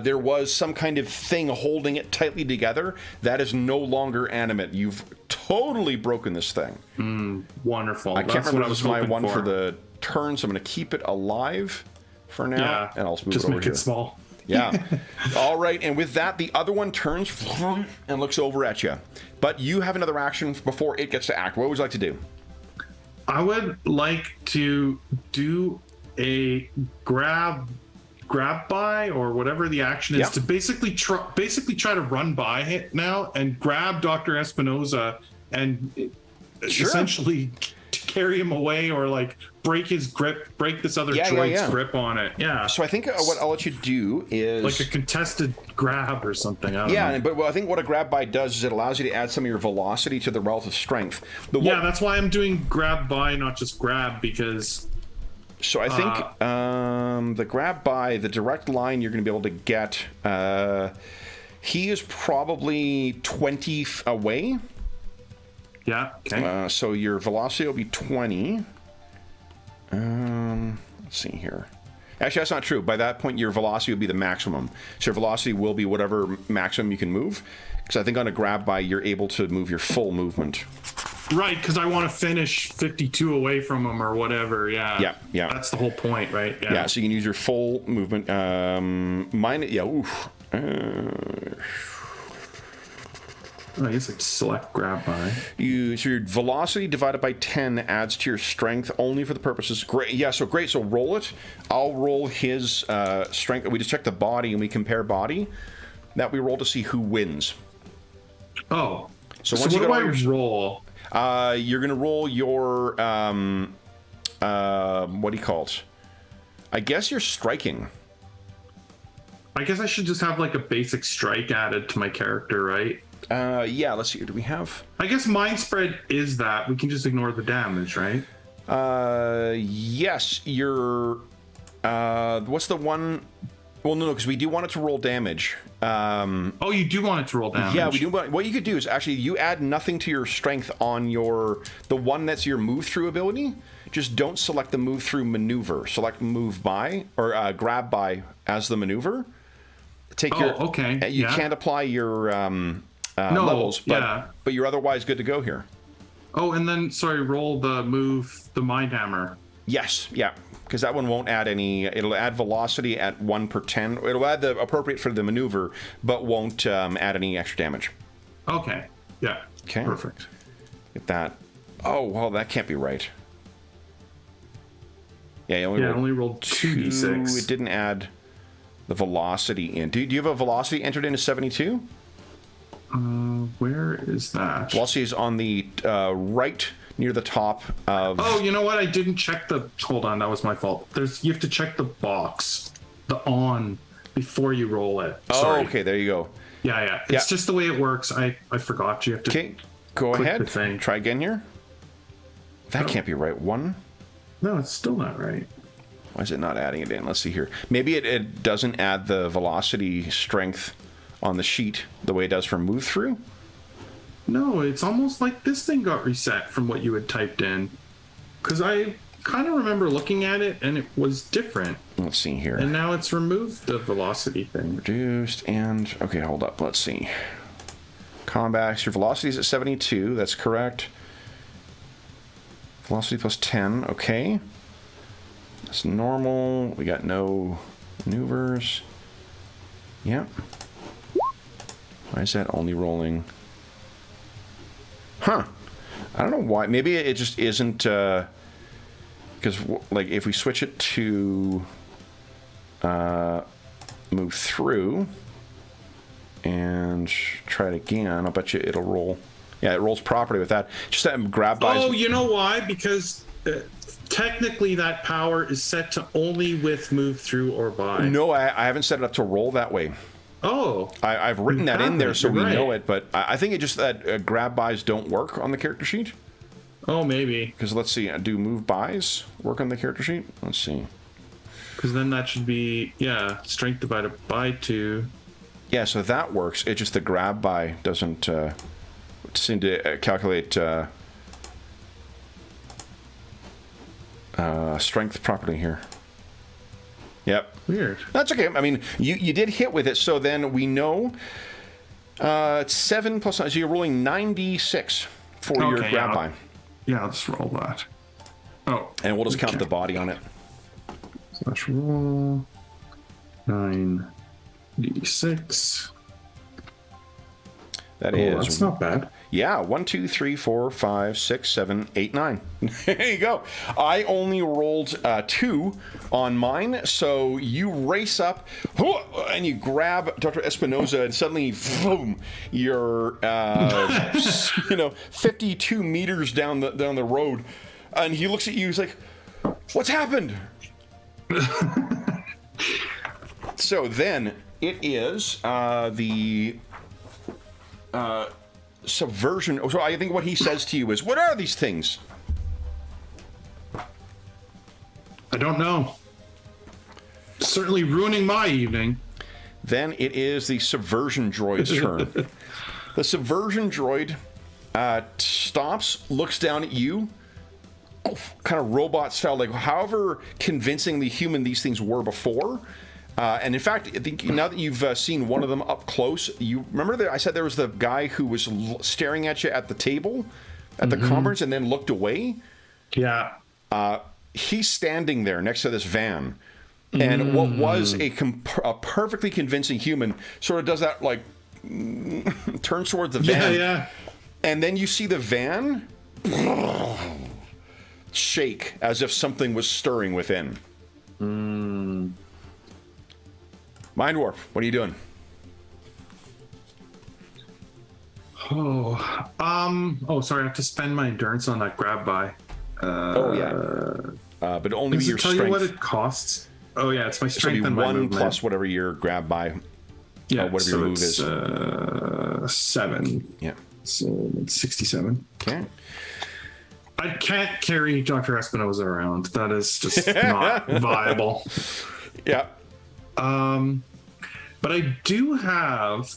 there was some kind of thing holding it tightly together. That is no longer animate. You've totally broken this thing. Wonderful. I can't That's remember what I if was it's my hoping one for the turn, so I'm going to keep it alive for now, Yeah. and I'll move Just it over make here. it small. Yeah. All right, and with that, the other one turns and looks over at you. But you have another action before it gets to act. What would you like to do? I would like to do a grab by, or whatever the action is, Yeah. to basically try to run by it now and grab Dr. Espinoza and Sure. essentially carry him away, or like break his grip, break this other droid's grip on it. Yeah. So I think what I'll let you do is... Like a contested grab or something. I don't know. but I think what a grab by does is it allows you to add some of your velocity to the relative strength. Yeah, that's why I'm doing grab by, not just grab, because... So I think the grab by, the direct line you're going to be able to get, he is probably 20 away. Yeah, okay. So your velocity will be 20. Let's see here. Actually, that's not true. By that point, your velocity will be the maximum. So your velocity will be whatever maximum you can move. Because I think on a grab by, you're able to move your full movement. Right, because I want to finish 52 away from him or whatever. Yeah. Yeah. That's the whole point, right? Yeah, so you can use your full movement. I guess I'd select grab by. So your velocity divided by 10 adds to your strength only for the purposes. Great. Yeah, so great. So roll it. I'll roll his strength. We just check the body and we compare body. That we roll to see who wins. Oh. So So once what you do got I all your roll? you're going to roll your, what do you call it? I guess you're striking. I guess I should just have like a basic strike added to my character, right? Yeah, let's see. Do we have? I guess mind spread is that. We can just ignore the damage, right? Yes, you're, what's the one? Well, no, because we do want it to roll damage. Oh, you do want it to roll damage. Yeah, we do. What you could do is actually you add nothing to your strength on the one that's your move through ability. Just don't select the move through maneuver. Select move by or grab by as the maneuver. Okay. You can't apply your levels, but you're otherwise good to go here. Oh, and then roll the move, the mind hammer. Yes, yeah, because that one won't add any. It'll add velocity at 1 per 10. It'll add the appropriate for the maneuver, but won't add any extra damage. Okay. Yeah. Okay. Perfect. Get that. Oh well, that can't be right. Yeah, only rolled 2d6. It didn't add the velocity in. Do you have a velocity entered into 72? Where is that? Velocity is on the right near the top of... Oh, you know what? I didn't check the... Hold on, that was my fault. You have to check the box, the on, before you roll it. Sorry. Oh, okay, there you go. Yeah. It's just the way it works. I forgot. You have to... Okay, go click ahead. the thing. Try again here. That can't be right. 1. No, it's still not right. Why is it not adding it in? Let's see here. Maybe it doesn't add the velocity strength on the sheet the way it does for move through. No, it's almost like this thing got reset from what you had typed in. Because I kind of remember looking at it and it was different. Let's see here. And now it's removed the velocity thing. Reduced and... Okay, hold up. Let's see. Combats. Your velocity is at 72. That's correct. Velocity plus 10. Okay. That's normal. We got no maneuvers. Yep. Why is that only rolling? Huh. I don't know why. Maybe it just isn't... because, like, if we switch it to move through and try it again, I'll bet you it'll roll. Yeah, it rolls properly with that. Just that grab by. Oh, you know why? Because technically that power is set to only with move through or by. No, I haven't set it up to roll that way. Oh. I've written that in there so we You're know right. it, but I think it just that grab buys don't work on the character sheet. Oh, maybe. Because let's see, do move buys work on the character sheet? Let's see. Because then that should be, strength divided by 2. Yeah, so that works. It just the grab by doesn't seem to calculate strength properly here. Yep. Weird. That's okay. I mean, you did hit with it, so then we know it's 7 plus 9. So you're rolling 9d6 for your grab by. Yeah, I'll just roll that. Oh. And we'll just count the body on it. So let's roll 9d6. That's not bad. Yeah, 1, 2, 3, 4, 5, 6, 7, 8, 9. There you go. I only rolled 2 on mine, so you race up and you grab Dr. Espinoza, and suddenly, boom, you're 52 meters down the road, and he looks at you. He's like, "What's happened?" So then it is the subversion. So I think what he says to you is, "What are these things?" I don't know. Certainly ruining my evening. Then it is the subversion droid's turn. The subversion droid stops, looks down at you, kind of robot style, like however convincingly human these things were before. And in fact, I think now that you've seen one of them up close, you remember that I said there was the guy who was staring at you at the table at the conference and then looked away? Yeah. He's standing there next to this van. And what was a perfectly convincing human sort of does that, like, turns towards the van. Yeah. And then you see the van shake as if something was stirring within. Mind Warp, what are you doing? Sorry, I have to spend my endurance on that grab by. But only Does your it tell strength. you what it costs? Oh yeah, it's my So strength it'll be and my 1 movement. plus whatever your grab by, whatever so your move is. 7. Yeah. So it's 67. Okay. I can't carry Dr. Espinoza around. That is just not viable. Yeah. But I do have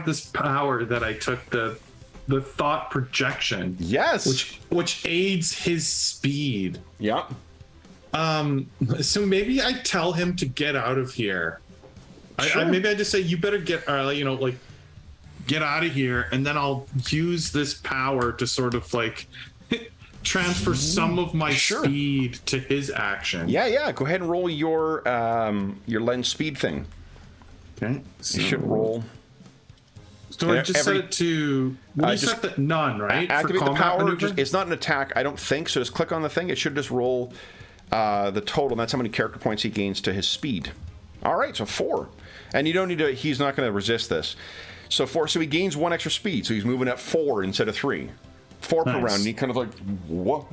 this power that I took, the thought projection. Yes. Which aids his speed. Yeah. So maybe I tell him to get out of here. Sure. Maybe I just say, you better get get out of here, and then I'll use this power to sort of like transfer some of my speed to his action. Yeah. Go ahead and roll your lens speed thing. Okay. You should roll. So I just set it to set the none, right? Activate the power. Maneuver? It's not an attack, I don't think. So just click on the thing. It should just roll the total. That's how many character points he gains to his speed. All right, so 4. And you don't need to. He's not going to resist this. So 4. So he gains 1 extra speed. So he's moving at 4 instead of 3. 4 per round. And he kind of like, what?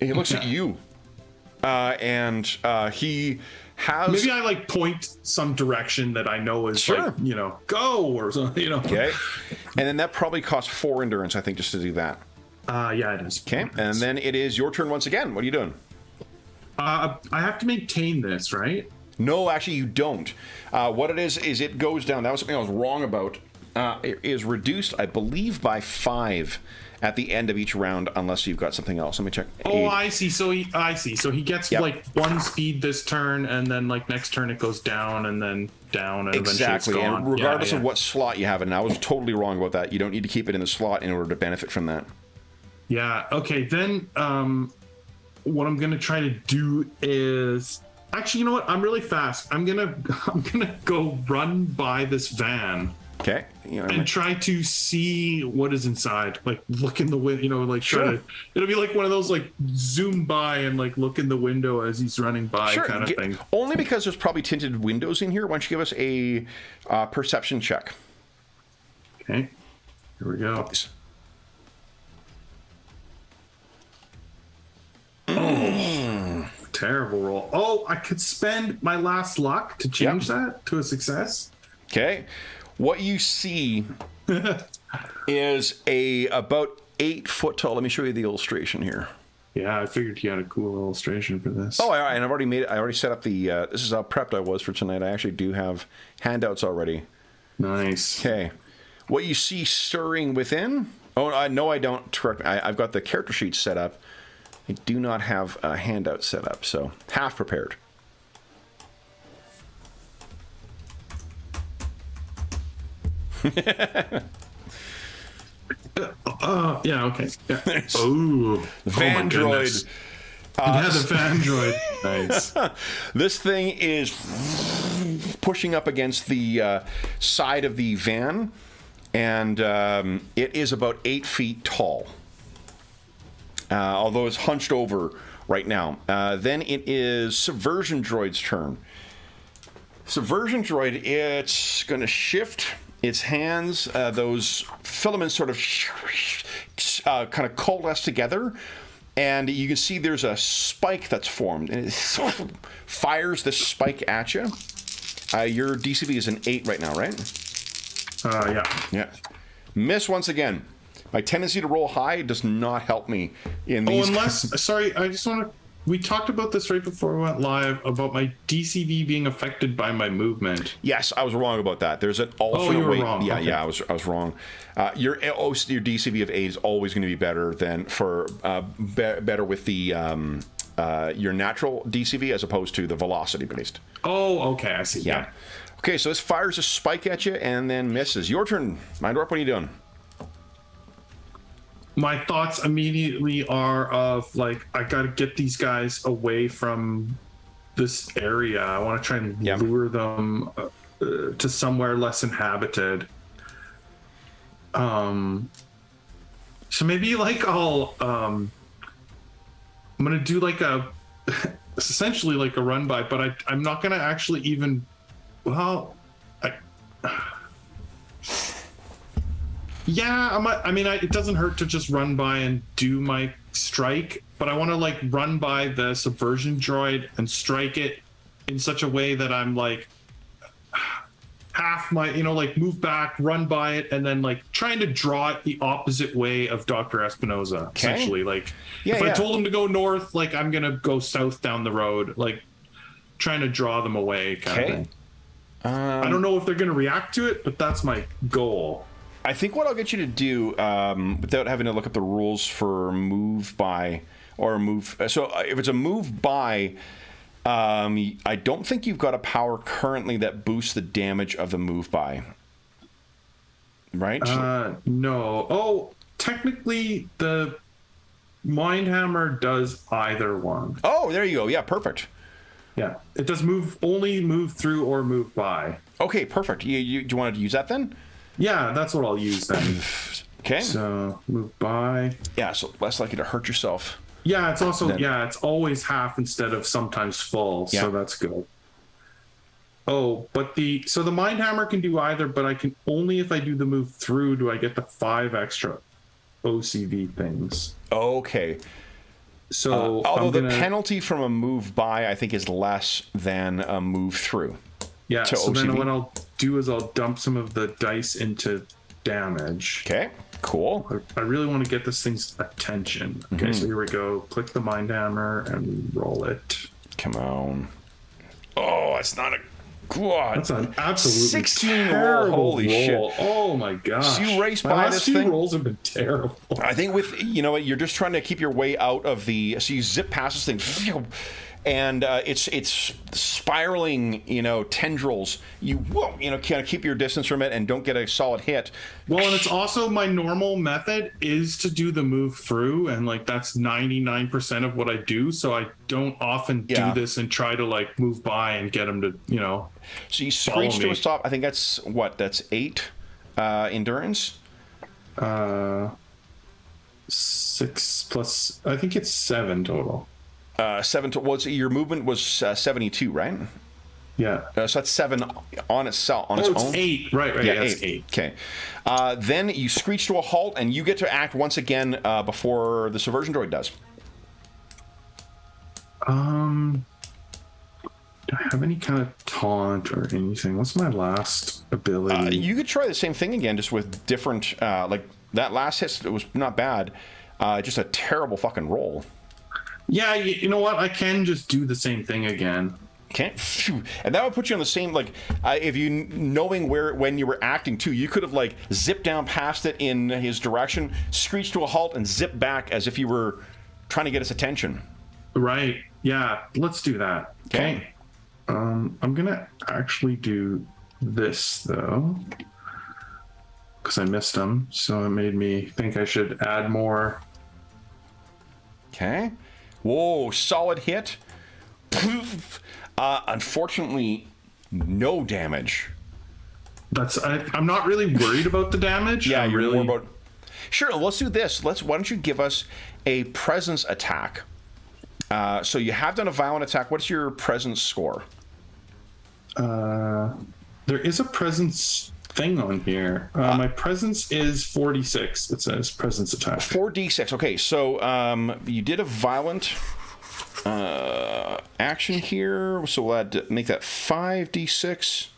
And he looks at you, and he has. Maybe I point some direction that I know is go or something. Okay. And then that probably costs 4 endurance, I think, just to do that. Yeah, it is. Okay. And then it is your turn once again. What are you doing? I have to maintain this, right? No, actually, you don't. What it is it goes down. That was something I was wrong about. It is reduced, I believe, by 5 at the end of each round, unless you've got something else. Let me check. Oh, I see. So he gets 1 speed this turn, and then next turn it goes down, and then down, and exactly. Eventually it's gone. And regardless of what slot you have it, and I was totally wrong about that. You don't need to keep it in the slot in order to benefit from that. Yeah. Okay. Then, what I'm gonna try to do is actually, you know what? I'm really fast. I'm gonna go run by this van. Okay. And try to see what is inside. Look in the window, Sure. It'll be like one of those zoom by and look in the window as he's running by kind of thing. Only because there's probably tinted windows in here. Why don't you give us a perception check? Okay. Here we go. Oh, terrible roll. Oh, I could spend my last luck to change that to a success. Okay. What you see is about 8 foot tall. Let me show you the illustration here. Yeah, I figured you had a cool illustration for this. Oh, and I've already made it. I already set up the. This is how prepped I was for tonight. I actually do have handouts already. Nice. Okay. What you see stirring within? Oh, no, I don't. Correct me. I've got the character sheet set up. I do not have a handout set up, so half prepared. Yeah, okay. Yeah. Oh, Van droid. Yeah, the van droid. Nice. This thing is pushing up against the side of the van, and it is about 8 feet tall. Although it's hunched over right now. Then it is Subversion Droid's turn. Subversion Droid, it's going to shift its hands. Those filaments sort of kind of coalesce together. And you can see there's a spike that's formed. And it sort of fires this spike at you. Your DCV is an 8 right now, right? Yeah. Yeah. Miss once again. My tendency to roll high does not help me in these. Sorry, I just want to. We talked about this right before we went live about my DCV being affected by my movement. Yes, I was wrong about that. There's an alternate you were way. wrong. Yeah, Okay. yeah, I was wrong. Your DCV of 8 is always going to be better than better with the your natural DCV as opposed to the velocity based. Oh, okay, I see. Yeah. Okay, so this fires a spike at you and then misses. Your turn. Mindwarp, what are you doing? My thoughts immediately are of like, I got to get these guys away from this area. I want to try and lure them to somewhere less inhabited. So maybe like I'm gonna do like essentially like a run by, but I'm not gonna actually even. Yeah, it doesn't hurt to just run by and do my strike, but I want to like run by the subversion droid and strike it in such a way that I'm like half my, like move back, run by it, and then like trying to draw it the opposite way of Dr. Espinoza, essentially. Like if I told him to go north, like I'm going to go south down the road, like trying to draw them away kind of thing. I don't know if they're going to react to it, but that's my goal. I think what I'll get you to do, without having to look up the rules for move by or move. So if it's a move by, I don't think you've got a power currently that boosts the damage of the move by. Right? No. Oh, technically the Mindhammer does either one. Oh, there you go. Yeah, perfect. Yeah, it does only move through or move by. Okay, perfect. Do you want to use that then? Yeah, that's what I'll use then. Okay. So move by. Yeah, so less likely to hurt yourself. Yeah, it's also it's always half instead of sometimes full, so that's good. Oh, but the Mindhammer can do either, but I can only if I do the move through do I get the 5 extra OCV things. Okay. So although the penalty from a move by I think is less than a move through. Yeah, so OCV. then what I'll do is I'll dump some of the dice into damage. Okay, cool. I really want to get this thing's attention. Okay, so here we go. Click the Mindhammer and roll it. Come on. Oh, it's not a quad. That's an absolutely 16 terrible roll. Holy roll. shit. Oh my gosh. So you race My by last this few thing? rolls have been terrible. I think with, you're just trying to keep your way out of the, so you zip past this thing, and it's spiraling, tendrils. You kind of keep your distance from it and don't get a solid hit. Well, and it's also my normal method is to do the move through, and like that's 99% of what I do. So I don't often do this and try to like move by and get them to, So you screech to a stop. I think that's 8 endurance. 6 plus, I think it's 7 total. 7 your movement was 72, right? Yeah. So that's 7 on itself. On its it's own. 8. Right. Yeah, it's 8. Okay. Then you screech to a halt, and you get to act once again before the subversion droid does. Do I have any kind of taunt or anything? What's my last ability? You could try the same thing again, just with different. Like that last hit, it was not bad. Just a terrible fucking roll. Yeah, you know what? I can just do the same thing again. Can't, and that would put you on the same, like, if you knowing when you were acting too, you could have like zipped down past it in his direction, screeched to a halt, and zipped back as if you were trying to get his attention. Right. Yeah. Let's do that. because I missed them. So it made me think I should add more. Okay. Whoa, solid hit. Unfortunately, no damage. I'm not really worried about the damage. Yeah, you're really more about. Sure, let's do this. Why don't you give us a presence attack? So you have done a violent attack. What's your presence score? There is a presence thing on here. My presence is 46. It says presence attack. 4d6. Okay, so you did a violent action here, so we'll make that 5d6.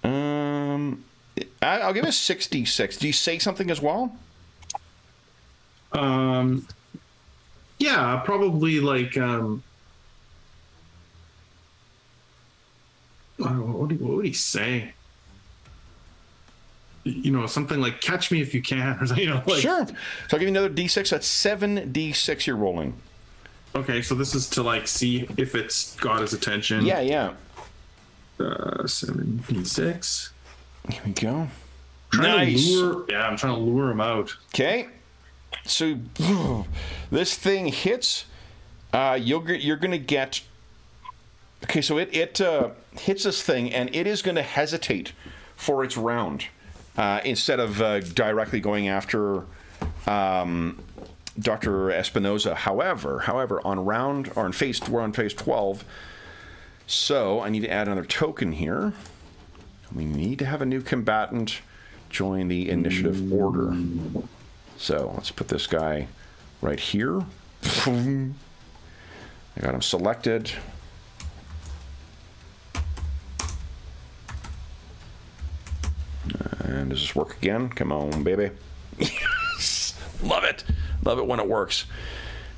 I'll give it 6d6. Do you say something as well? Yeah, probably like what would he say? You know, something like "catch me if you can," or you know, like. Sure. So I'll give you another d6. That's 7d6 you're rolling. Okay, so this is to like see if it's got his attention. Yeah. 7d6. Here we go. Nice. I'm trying to lure him out. Okay. So this thing hits. You're gonna get. Okay, so it hits this thing, and it is going to hesitate for its round instead of directly going after Dr. Espinoza. However, we're on phase 12, so I need to add another token here. We need to have a new combatant join the initiative order. So let's put this guy right here. I got him selected. And does this work again? Come on, baby. Yes! Love it. Love it when it works.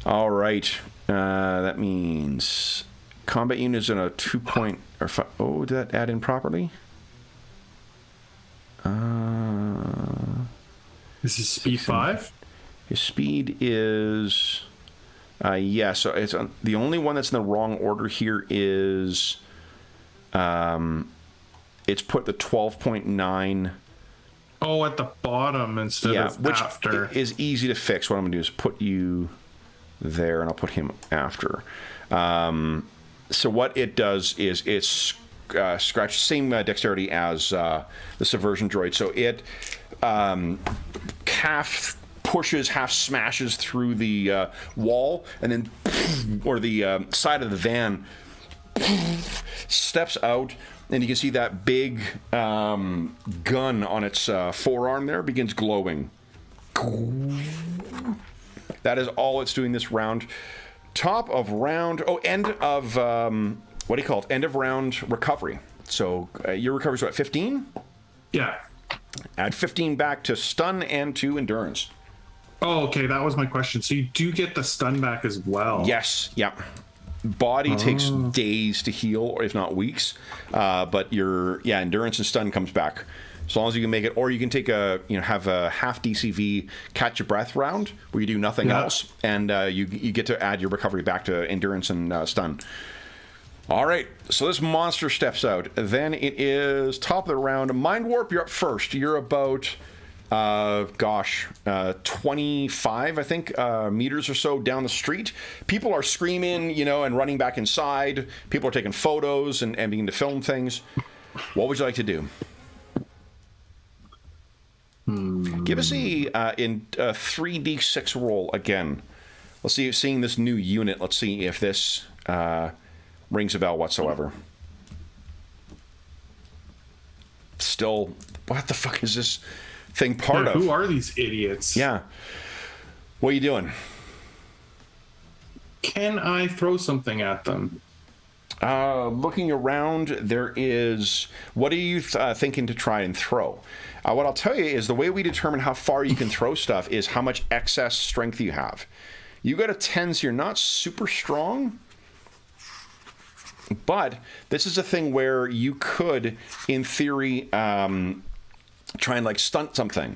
All right. That means combat unit is in a 2 point or 5. Oh, did that add in properly? This is speed 5. His speed is yeah. So it's the only one that's in the wrong order here is it's put the 12.9. Oh, at the bottom instead of which after. Is easy to fix. What I'm going to do is put you there, and I'll put him after. So what it does is it's scratch same dexterity as the subversion droid. So it half pushes, half smashes through the wall, and then or the side of the van steps out. And you can see that big gun on its forearm there begins glowing. That is all it's doing this round. Top of round... Oh, end of... what do you call it? End of round recovery. So your recovery is what, 15? Yeah. Add 15 back to stun and to endurance. Oh, okay. That was my question. So you do get the stun back as well. Yes. Yeah. Body takes days to heal, or if not weeks, but your endurance and stun comes back as long as you can make it. Or you can take have a half DCV catch your breath round where you do nothing else, and you get to add your recovery back to endurance and stun. All right, so this monster steps out. Then it is top of the round. Mind Warp, you're up first. You're about 25, I think, meters or so down the street. People are screaming, and running back inside. People are taking photos and beginning to film things. What would you like to do? Give us a 3d6 roll again. Let's see, seeing this new unit, let's see if this rings a bell whatsoever. Still, what the fuck is this thing part of? Who are these idiots? Yeah. What are you doing? Can I throw something at them? Looking around, there is... What are you thinking to try and throw? What I'll tell you is the way we determine how far you can throw stuff is how much excess strength you have. You got a 10, so you're not super strong. But this is a thing where you could, in theory, try and stunt something.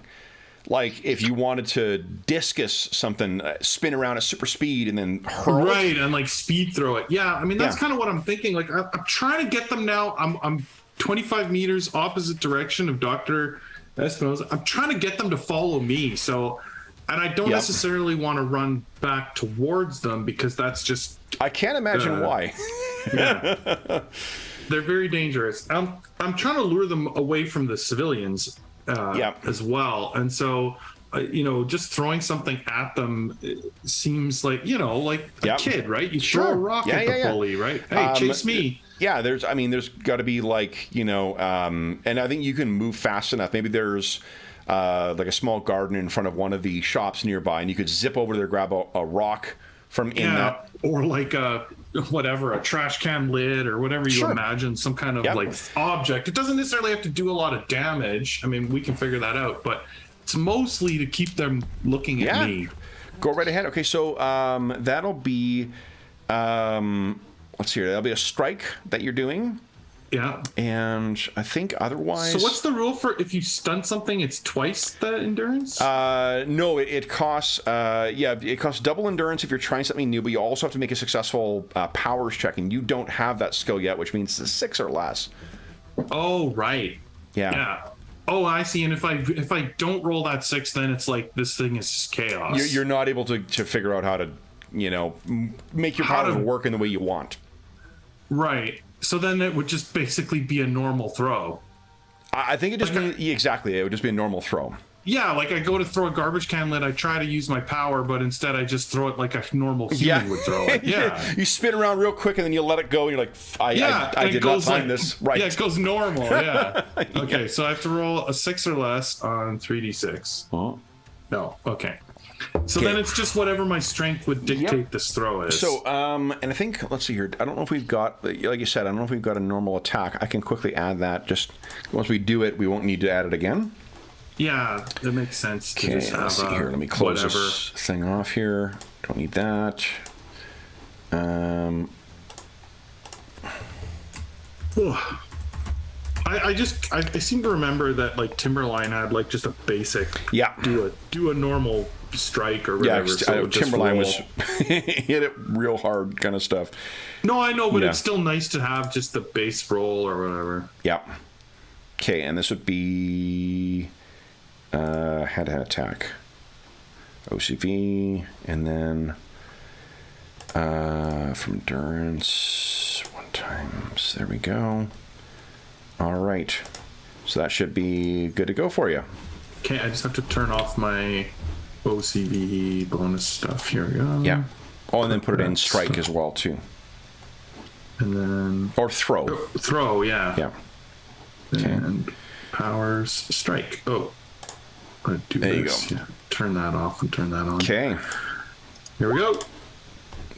Like if you wanted to discus something, spin around at super speed and then hurl it. And speed throw it. Yeah, I mean that's kind of what I'm thinking. I'm trying to get them now. I'm 25 meters opposite direction of Dr. Espinosa. I'm trying to get them to follow me. So, and I don't Yep. necessarily want to run back towards them because that's just, I can't imagine why. yeah, they're very dangerous. I'm trying to lure them away from the civilians as well. And so, just throwing something at them seems like, like a kid, right? You throw a rock at the bully, right? Hey, chase me. Yeah, there's got to be like, and I think you can move fast enough. Maybe there's like a small garden in front of one of the shops nearby, and you could zip over there, grab a rock from in that. Or like a trash can lid or whatever you imagine, some kind of like object. It doesn't necessarily have to do a lot of damage. I mean, we can figure that out, but it's mostly to keep them looking at me. Go right ahead. Okay, so that'll be, let's see here. That'll be a strike that you're doing. Yeah. And I think otherwise. So what's the rule for if you stun something? It's twice the endurance? No, it costs. It costs double endurance if you're trying something new, but you also have to make a successful powers check, and you don't have that skill yet, which means it's 6 or less. Oh, right. Yeah. Oh, I see. And if I don't roll that 6, then it's like this thing is just chaos. You're not able to figure out how to, make your powers work in the way you want. Right. So then it would just basically be a normal throw. I think it just exactly. It would just be a normal throw. Yeah, like I go to throw a garbage can lid, I try to use my power, but instead I just throw it like a normal human would throw it. Yeah. You spin around real quick and then you let it go. And you're like, I did not time this right. Yeah, it goes normal. Yeah. Okay, so I have to roll a 6 or less on 3d6. Oh. No. Okay. So then it's just whatever my strength would dictate this throw is. So, and I think, let's see here. I don't know if we've got, like you said, I don't know if we've got a normal attack. I can quickly add that. Just once we do it, we won't need to add it again. Yeah, it makes sense to just have let's see here. Let me close this thing off here. Don't need that. I seem to remember that like Timberline had like just a basic do a normal strike or whatever. Yeah, so Timberline was hit it real hard kind of stuff. No, I know, but it's still nice to have just the base roll or whatever. Yeah. Okay, and this would be head-to-head attack. OCV, and then from endurance 1 times. There we go. All right. So that should be good to go for you. Okay, I just have to turn off my OCV bonus stuff. Here we go. Yeah. Oh, and then put it in strike as well, too. And then... Or throw. Throw, yeah. Yeah. Okay. And powers strike. Oh. There you go. Yeah. Turn that off and turn that on. Okay. Here we go.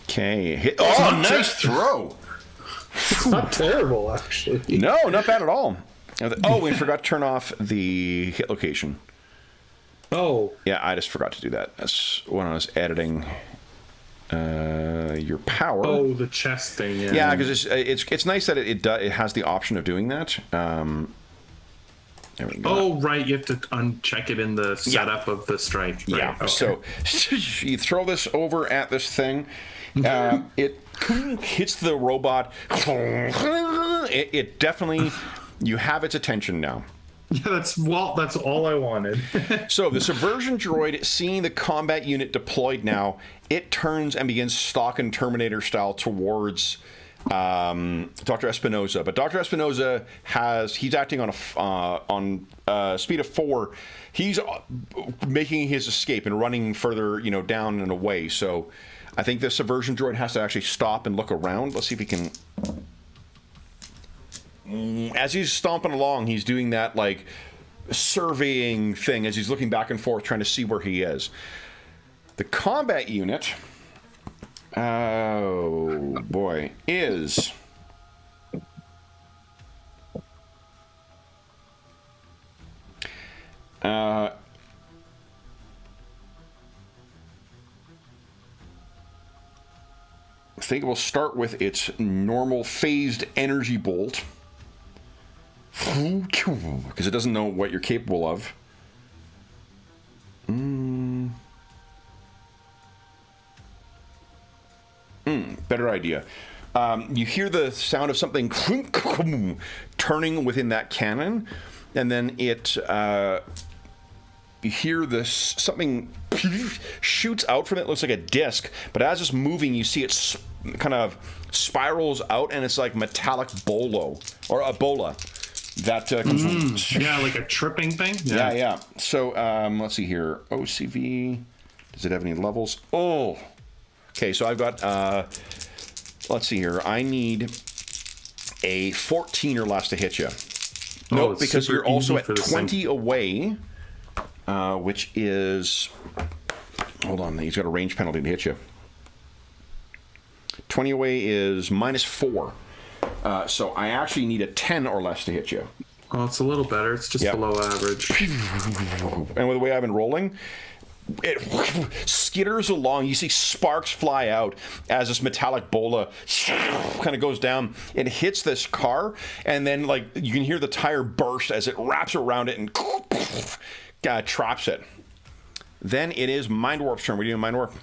Okay. Hit. Oh, nice throw. It's not terrible, actually. No, not bad at all. Oh, we forgot to turn off the hit location. Oh. Yeah, I just forgot to do that. That's when I was editing your power. Oh, the chest thing. Yeah. Yeah, because it's nice that it has the option of doing that. There we go. Oh, right. You have to uncheck it in the setup of the strike. Right. Yeah. Okay. So you throw this over at this thing. It hits the robot. It definitely, you have its attention now. Yeah, that's all I wanted. So the subversion droid, seeing the combat unit deployed now, it turns and begins stalking Terminator style towards Dr. Espinosa. But Dr. Espinosa he's acting on speed of 4. He's making his escape and running further, down and away. So I think the subversion droid has to actually stop and look around. Let's see if he can. As he's stomping along, he's doing that like surveying thing as he's looking back and forth, trying to see where he is. The combat unit, oh boy, is I think we'll start with its normal phased energy bolt. Because it doesn't know what you're capable of. Better idea. You hear the sound of something turning within that cannon, and then it you hear this something shoots out from it. Looks like a disc, but as it's moving, you see it kind of spirals out, and it's like metallic bolo or a bola that comes from. Yeah, like a tripping thing. Yeah. So let's see here. OCV. Does it have any levels? Oh, okay. So I've got. Let's see here. I need a 14 or less to hit you. Nope, because you're also at 20 away, which is. Hold on, he's got a range penalty to hit you. 20 away is -4. So I actually need a 10 or less to hit you. Oh, it's a little better. It's just below average. And with the way I've been rolling, it skitters along. You see sparks fly out as this metallic bola kind of goes down. It hits this car, and then like you can hear the tire burst as it wraps around it and traps it. Then it is Mind Warp's turn. What are you doing, Mind Warp?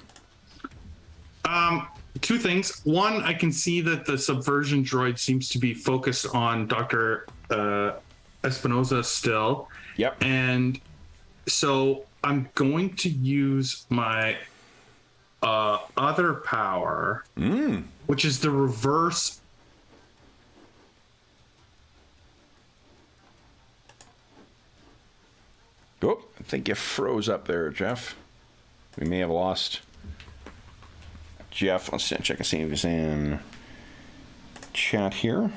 Two things. One, I can see that the subversion droid seems to be focused on Dr. Espinosa still. Yep. And so I'm going to use my other power, which is the reverse. Oh, I think you froze up there, Jeff. We may have lost Jeff. Let's check and see if he's in chat here.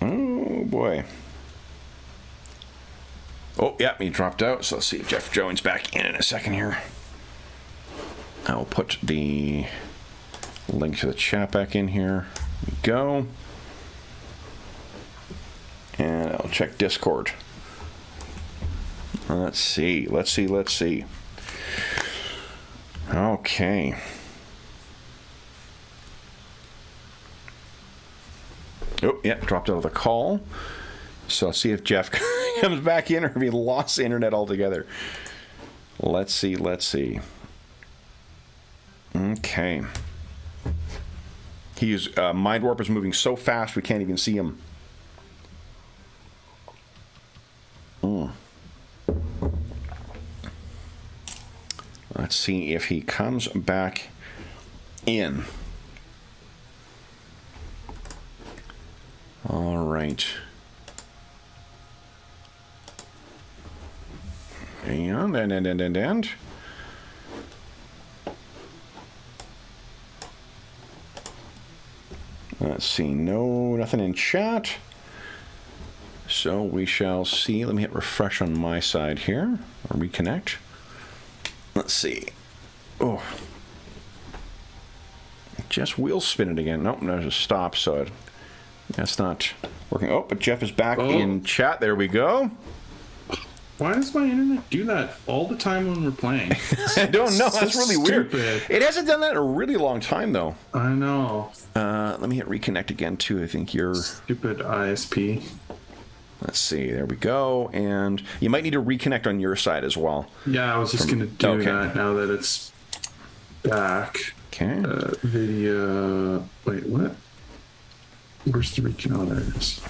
Oh, boy. Oh, yeah, he dropped out. So let's see if Jeff joins back in a second here. I'll put the link to the chat back in here. There we go. And I'll check Discord. Let's see. Okay. Oh, yeah, dropped out of the call. So I'll see if Jeff comes back in or if he lost the internet altogether. Let's see. Okay. Mind Warp is moving so fast we can't even see him. Let's see if he comes back in. All right. And. Let's see. Nothing in chat. So we shall see. Let me hit refresh on my side here. Or reconnect. Let's see. Oh. Just wheel spinning again. Nope, there's a stop, so that's not working. Oh, but Jeff is back in chat. There we go. Why does my internet do that all the time when we're playing? I don't know. That's really stupid. Weird. It hasn't done that in a really long time, though. I know. Let me hit reconnect again, too. I think you're... Stupid ISP. Let's see. There we go. And you might need to reconnect on your side as well. Yeah, I was just going to do that now that it's back. Okay. Video... Wait, what? Where's the reconnect? Oh, there it is.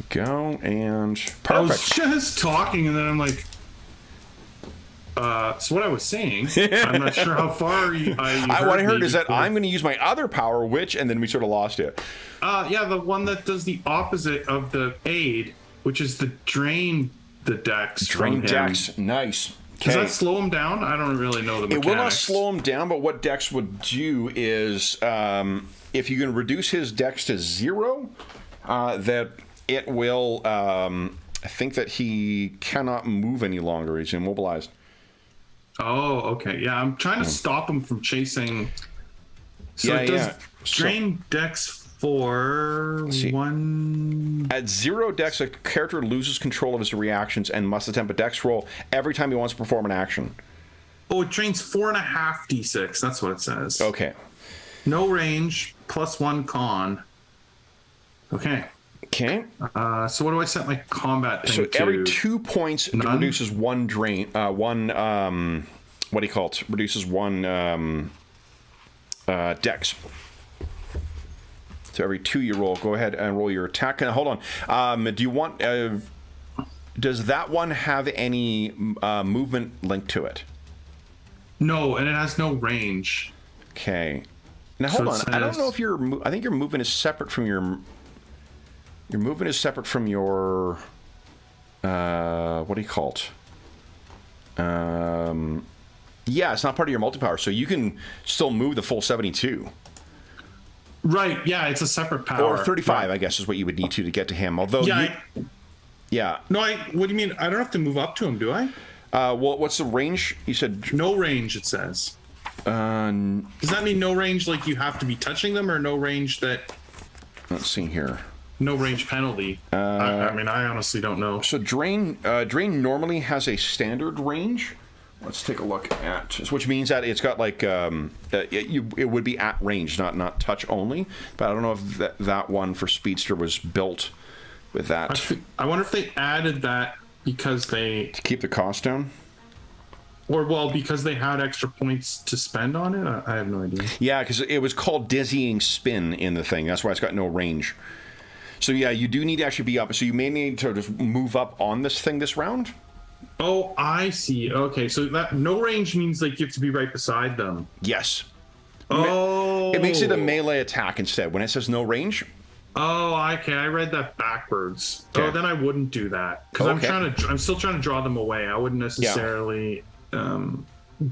Go and perfect. I was just talking and then I'm like, so what I was saying, I'm not sure how far you heard what I heard is that I'm going to use my other power, and then we sort of lost you. Yeah, the one that does the opposite of the aid, which is the drain the dex. Drain dex, nice. Does that slow him down? I don't really know the mechanics. It will not slow him down, but what dex would do is, if you can reduce his dex to 0, that it will. I think that he cannot move any longer. He's immobilized. Oh, okay. Yeah, I'm trying to stop him from chasing. So it does drain dex for 1. At 0 dex, a character loses control of his reactions and must attempt a dex roll every time he wants to perform an action. Oh, it drains 4.5 d6. That's what it says. Okay. No range, +1 con. Okay. Okay. So what do I set my combat thing to? So every 2 points, it reduces 1 drain. What do you call it? Reduces 1 dex. So every 2 you roll. Go ahead and roll your attack. And hold on. Do you want? Does that one have any movement linked to it? No, and it has no range. Okay. Now hold on. I don't know if I think your movement is separate from your. Your movement is separate from your. What do you call it? Yeah, it's not part of your multipower, so you can still move the full 72. Right. Yeah, it's a separate power. Or 35, right. I guess, is what you would need to get to him. Although, yeah. No, what do you mean? I don't have to move up to him, do I? Well, what's the range? You said no range. It says. Does that mean no range? Like you have to be touching them, or no range that? Let's see here. No range penalty. I mean, I honestly don't know. So drain normally has a standard range. Let's take a look at, which means that it's got like it would be at range, not touch only. But I don't know if that one for Speedster was built with that. I wonder if they added that because to keep the cost down. Or, well, because they had extra points to spend on it? I have no idea. Yeah, because it was called Dizzying Spin in the thing. That's why it's got no range. So, yeah, you do need to actually be up. So you may need to just move up on this thing this round. Oh, I see. Okay, so that no range means like you have to be right beside them. Yes. Oh. It makes it a melee attack instead. When it says no range. Oh, okay. I read that backwards. Okay. Oh, then I wouldn't do that because I'm still trying to draw them away. I wouldn't necessarily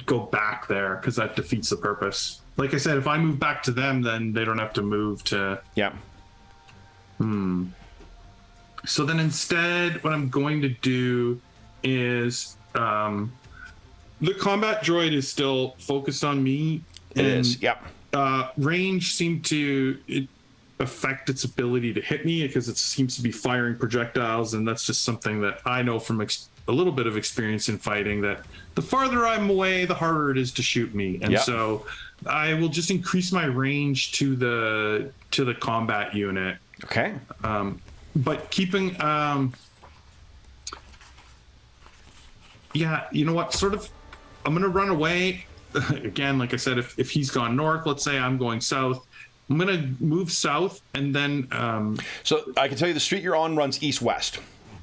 go back there because that defeats the purpose. Like I said, if I move back to them, then they don't have to move to. Yeah. So then instead, what I'm going to do is the combat droid is still focused on me. It is. Yep. Range seemed to affect its ability to hit me because it seems to be firing projectiles, and that's just something that I know from a little bit of experience in fighting, that the farther I'm away, the harder it is to shoot me. And so I will just increase my range to the combat unit. Okay. But keeping you know what, sort of I'm gonna run away again. Like I said, if he's gone north, let's say I'm going south, I'm gonna move south, and then so I can tell you the street you're on runs east-west.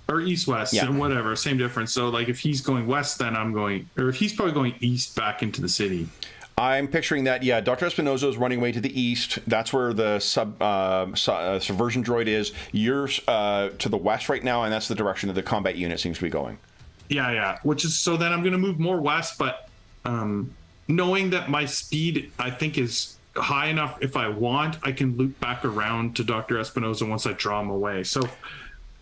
Or east-west, and whatever, same difference. So like if he's going west, then I'm going, or if he's probably going east back into the city. I'm picturing that, yeah, Dr. Espinosa is running away to the east. That's where the subversion droid is. You're to the west right now, and that's the direction that the combat unit seems to be going. Yeah. Which is, so then I'm going to move more west, but knowing that my speed, I think, is high enough, if I want, I can loop back around to Dr. Espinosa once I draw him away. So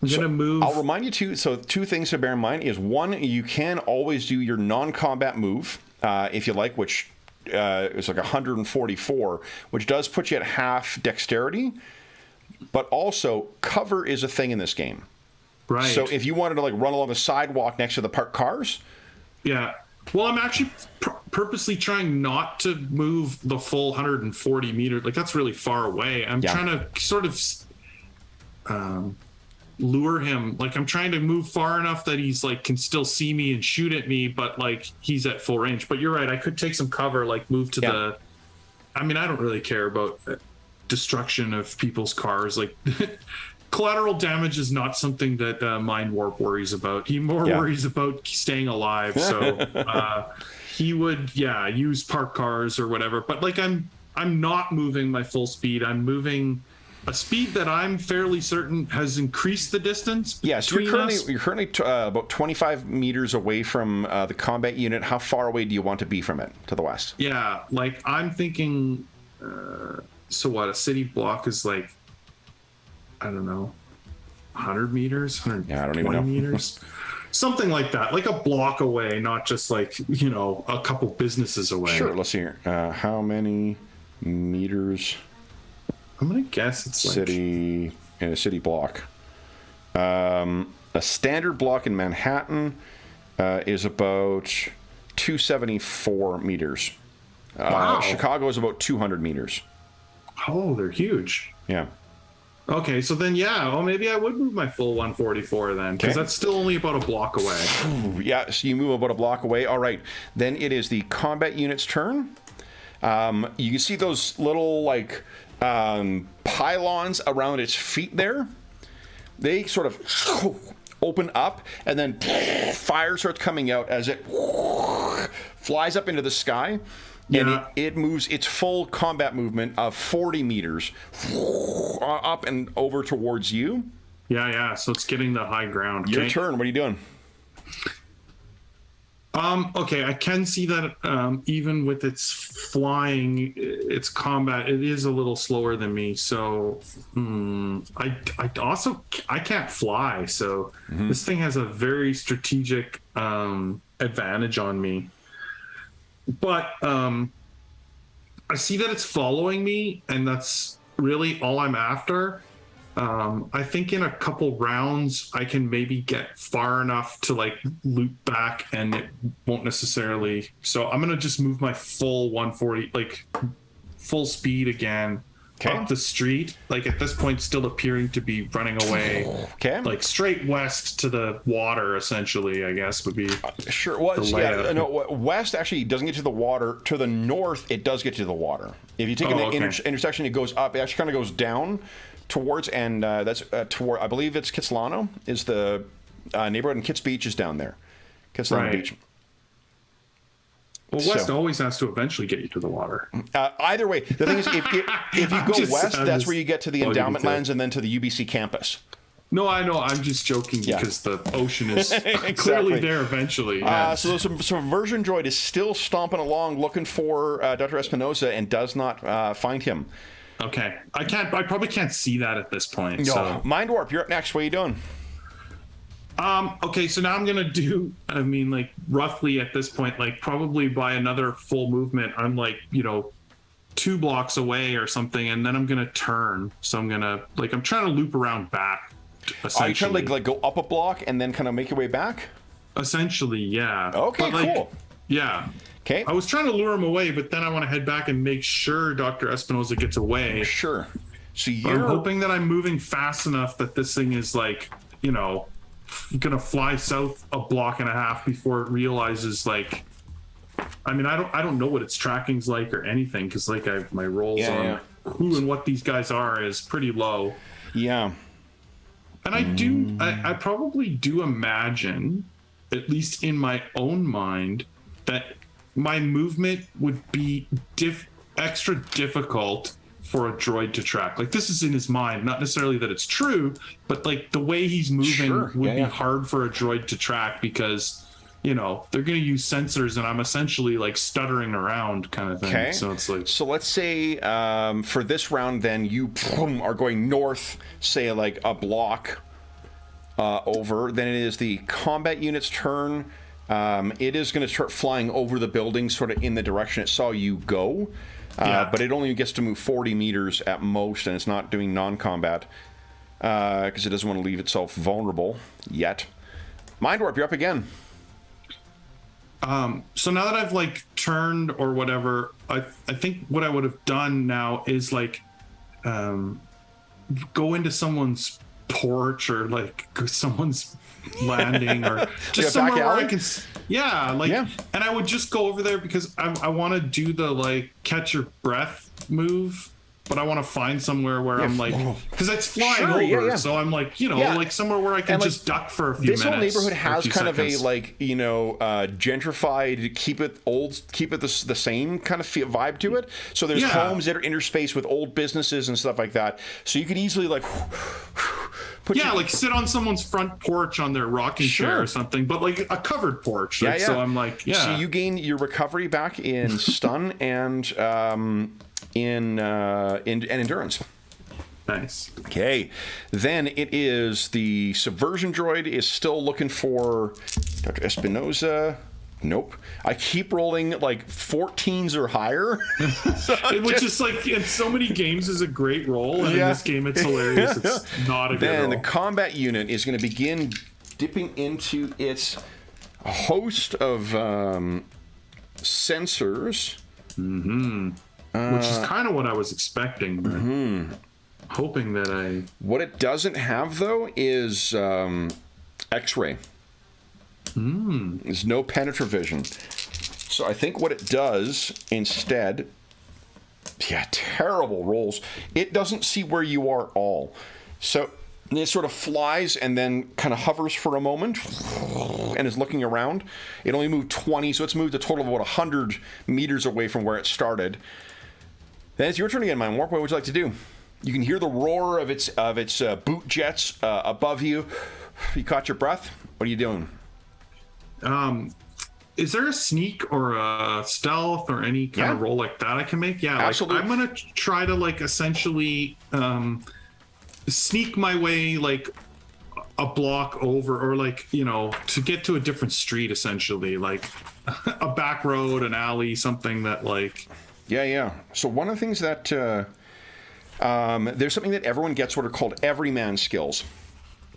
I'm going to move. I'll remind you, two things to bear in mind is, one, you can always do your non-combat move, if you like, which... it's like 144, which does put you at half dexterity, but also cover is a thing in this game. Right. So if you wanted to like run along the sidewalk next to the parked cars. Yeah. Well, I'm actually purposely trying not to move the full 140 meters. Like that's really far away. I'm trying to sort of lure him. Like I'm trying to move far enough that he's like can still see me and shoot at me, but like he's at full range. But you're right, I could take some cover, like move to the. I mean, I don't really care about destruction of people's cars. Like collateral damage is not something that Mind Warp worries about. He more worries about staying alive. So he would use parked cars or whatever. But like I'm not moving my full speed. I'm moving a speed that I'm fairly certain has increased the distance. Yes, you're currently about 25 meters away from the combat unit. How far away do you want to be from it to the west? Yeah, like I'm thinking, so what, a city block is like, I don't know, 100 meters? 120 I don't even know. meters? Something like that, like a block away, not just like, you know, a couple businesses away. Sure, let's see here. How many meters... I'm gonna guess it's city in a city block. A standard block in Manhattan is about 274 meters. Wow. Chicago is about 200 meters. Oh, they're huge. Yeah. Okay, so then maybe I would move my full 144 then, because that's still only about a block away. Yeah, so you move about a block away. All right, then it is the combat unit's turn. You can see those little like pylons around its feet there. They sort of open up, and then fire starts coming out as it flies up into the sky. And it moves its full combat movement of 40 meters up and over towards you. Yeah. So it's getting the high ground. Your turn. What are you doing? Okay, I can see that even with its flying, its combat, it is a little slower than me. So I can't fly. So this thing has a very strategic advantage on me. But I see that it's following me, and that's really all I'm after. I think in a couple rounds I can maybe get far enough to like loop back, and it won't necessarily. So I'm gonna just move my full 140, like full speed again, up the street. Like at this point, still appearing to be running away. Okay. Like straight west to the water, essentially. I guess would be sure. Well, no. West actually doesn't get to the water. To the north, it does get to the water. If you take an intersection, it goes up. It actually kind of goes down towards, and that's toward, I believe it's Kitsilano is the neighborhood, and Kit's Beach is down there. Kitsilano Beach. Well, west always has to eventually get you to the water. Either way, the thing is, if you go west, that's where you get to the endowment lands and then to the UBC campus. No, I know. I'm just joking because the ocean is clearly there eventually. So the subversion droid is still stomping along looking for Dr. Espinosa and does not find him. Okay. I probably can't see that at this point. No. So. Mind Warp, you're up next. What are you doing? Okay, so now I'm gonna do, I mean, like roughly at this point, like probably by another full movement, I'm like, 2 blocks away or something, and then I'm gonna turn. So I'm trying to loop around back. Are you trying to like go up a block and then kind of make your way back? Essentially, yeah. Okay, cool. Yeah. Okay. I was trying to lure him away, but then I want to head back and make sure Dr. Espinosa gets away. Sure. So I'm hoping that I'm moving fast enough that this thing is like, gonna fly south a block and a half before it realizes, like, I mean, I don't know what its tracking's like or anything, because like my rolls on who and what these guys are is pretty low. Yeah. And I probably do imagine, at least in my own mind, that my movement would be extra difficult for a droid to track. Like, this is in his mind, not necessarily that it's true, but like the way he's moving would be hard for a droid to track because, they're going to use sensors and I'm essentially like stuttering around kind of thing. Okay. So it's like, so let's say for this round, then you are going north, say like a block over. Then it is the combat unit's turn. It is going to start flying over the building, sort of in the direction it saw you go. But it only gets to move 40 meters at most, and it's not doing non-combat because it doesn't want to leave itself vulnerable yet. Mind Warp, you're up again. So now that I've like turned or whatever, I think what I would have done now is like go into someone's porch or like someone's landing or just somewhere where I can and I would just go over there because I want to do the like catch your breath move, but I want to find somewhere where I'm like, because it's flying over, so I'm like, like somewhere where I can just duck for a few minutes. This whole neighborhood has kind seconds. of a like, gentrified, keep it the same kind of vibe to it. So there's homes that are interspaced with old businesses and stuff like that. So you could easily like like sit on someone's front porch on their rocking chair or something, but like a covered porch. Like, so I'm like, So you gain your recovery back in stun and in endurance. Nice. Okay, then it is the subversion droid is still looking for Dr. Espinosa. Nope. I keep rolling like 14s or higher. Which is like, in so many games is a great roll, and in this game it's hilarious. It's not a good roll. Then the combat unit is going to begin dipping into its host of sensors. Which is kind of what I was expecting. But hoping that What it doesn't have, though, is X-ray. There's no penetravision. So I think what it does instead Yeah, terrible rolls. It doesn't see where you are at all. So it sort of flies and then kind of hovers for a moment and is looking around. It only moved 20, so it's moved a total of about 100 meters away from where it started. Then it's your turn again, Mind Warp. What would you like to do? You can hear the roar of its boot jets above you. You caught your breath. What are you doing? Is there a sneak or a stealth or any kind of roll like that I can make? Yeah, absolutely. I'm gonna try to like essentially sneak my way like a block over, or like, you know, to get to a different street, essentially, like a back road, an alley, something that like. Yeah. So one of the things that there's something that everyone gets, what are called everyman skills.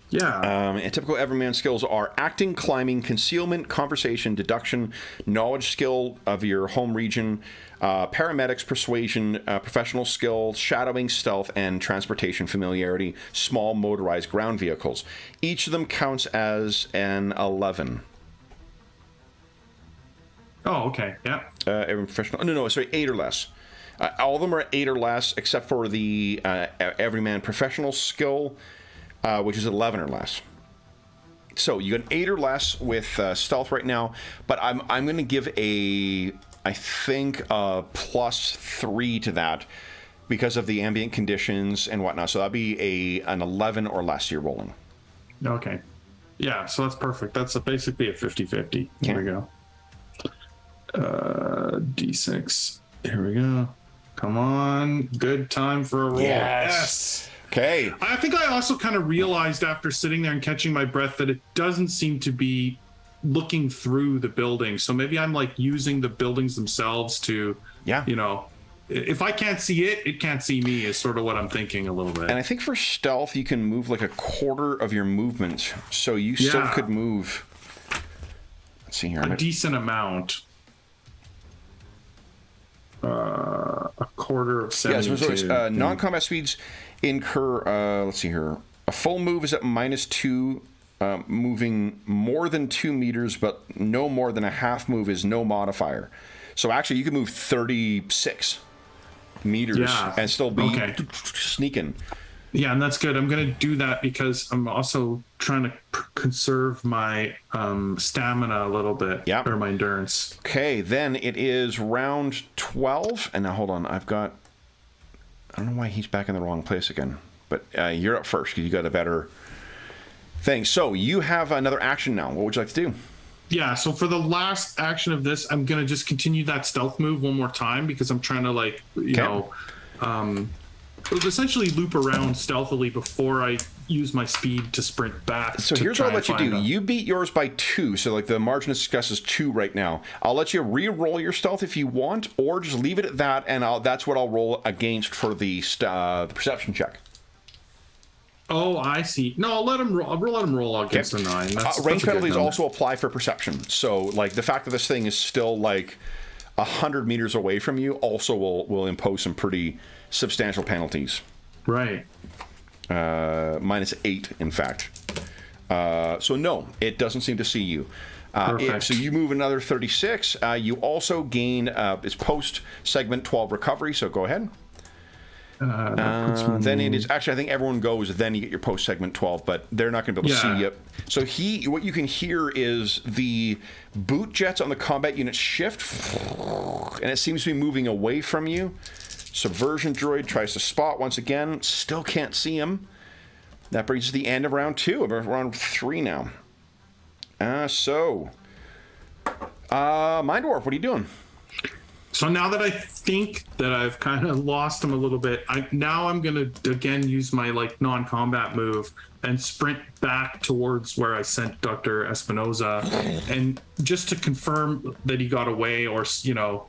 Yeah. And typical everyman skills are acting, climbing, concealment, conversation, deduction, knowledge skill of your home region, paramedics, persuasion, professional skill, shadowing, stealth, and transportation familiarity, small motorized ground vehicles. Each of them counts as an 11. Oh, okay. Yeah. Every professional. No, sorry, 8 or less. All of them are 8 or less, except for the everyman professional skill, which is 11 or less. So you got 8 or less with stealth right now, but I'm going to give I think a +3 to that because of the ambient conditions and whatnot. So that'd be an 11 or less you're rolling. Okay. Yeah, so that's perfect. That's basically a 50-50. Here we go. D6. Here we go. Come on. Good time for a roll. Yes. Okay. I think I also kind of realized after sitting there and catching my breath that it doesn't seem to be looking through the building. So maybe I'm like using the buildings themselves to, you know, if I can't see it, it can't see me is sort of what I'm thinking a little bit. And I think for stealth, you can move like a quarter of your movement. So you still could move. Let's see here. A decent amount. A quarter of 72. Yes, so non-combat speeds incur, let's see here. A full move is at -2, moving more than 2 meters, but no more than a half move is no modifier. So actually, you can move 36 meters and still be sneaking. Yeah, and that's good. I'm going to do that because I'm also trying to conserve my stamina a little bit, or my endurance. Okay, then it is round 12. And now, hold on. I don't know why he's back in the wrong place again. But you're up first because you got a better thing. So you have another action now. What would you like to do? Yeah, so for the last action of this, I'm going to just continue that stealth move one more time because I'm trying to, like, you know, essentially loop around stealthily before I use my speed to sprint back. So here's what I'll let you do. You beat yours by 2, so like the margin of success is 2 right now. I'll let you re-roll your stealth if you want, or just leave it at that, and that's what I'll roll against for the perception check. Oh, I see. No, I'll let him roll. I'll let him roll against a 9. Range penalties also apply for perception. So, like, the fact that this thing is still like 100 meters away from you also will impose some pretty substantial penalties. Right. -8, in fact. So no, it doesn't seem to see you. So you move another 36. You also gain its post-segment 12 recovery, so go ahead. Then it is actually, I think everyone goes, then you get your post segment 12, but they're not going to be able to see you. So what you can hear is the boot jets on the combat unit shift, and it seems to be moving away from you. Subversion droid tries to spot once again, still can't see him. That brings us to the end of round 2, of round 3 now. Mind Warp, what are you doing? So now that I think that I've kind of lost him a little bit, I'm going to again use my like non-combat move and sprint back towards where I sent Dr. Espinoza, and just to confirm that he got away, or you know,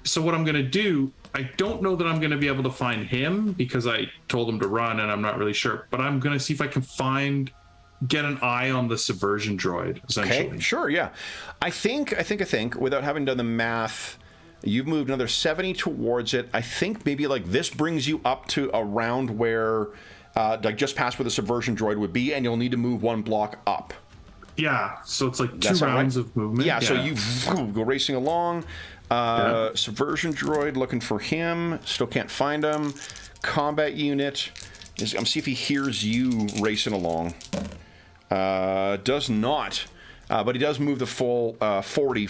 so what I'm going to do, I don't know that I'm going to be able to find him because I told him to run and I'm not really sure, but I'm going to see if I can get an eye on the subversion droid, essentially. Okay, sure, yeah. I think, without having done the math, you've moved another 70 towards it. I think maybe like this brings you up to around where, like just past where the subversion droid would be, and you'll need to move 1 block up. Yeah, so it's like 2 rounds of movement. Yeah, so you go racing along. Subversion droid, looking for him. Still can't find him. Combat unit. I'm see if he hears you racing along. Does not. But he does move the full 40.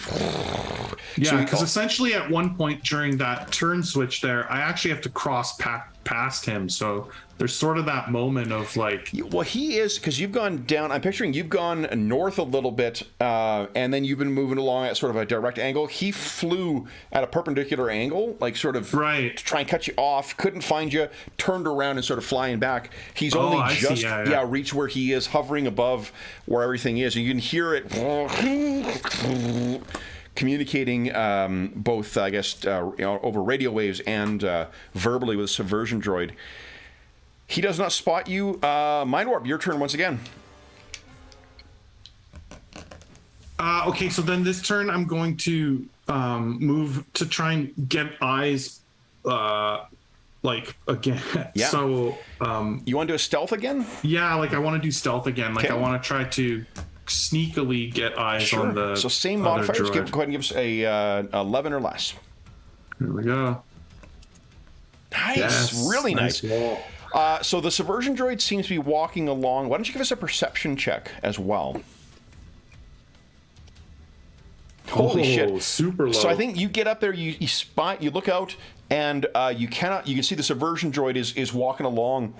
Yeah, because essentially at one point during that turn switch there, I actually have to cross past him. So there's sort of that moment of like... Well, he is, because you've gone down, I'm picturing you've gone north a little bit, and then you've been moving along at sort of a direct angle. He flew at a perpendicular angle, like sort of to try and cut you off, couldn't find you, turned around and started flying back. He's only just reached where he is, hovering above where everything is. And you can hear it communicating both, I guess, over radio waves and verbally with a subversion droid. He does not spot you. Mind Warp, your turn once again. Okay, so then this turn I'm going to move to try and get eyes, like, again. Yeah. So... you want to do a stealth again? Yeah, like I want to do stealth again. Like I want to try to sneakily get eyes on the So same modifiers. Go ahead and give us a 11 or less. Here we go. Nice. Yes, really nice. So the subversion droid seems to be walking along. Why don't you give us a perception check as well? Holy shit. Super low. So I think you get up there, you spot, you look out, and you can see the subversion droid is walking along,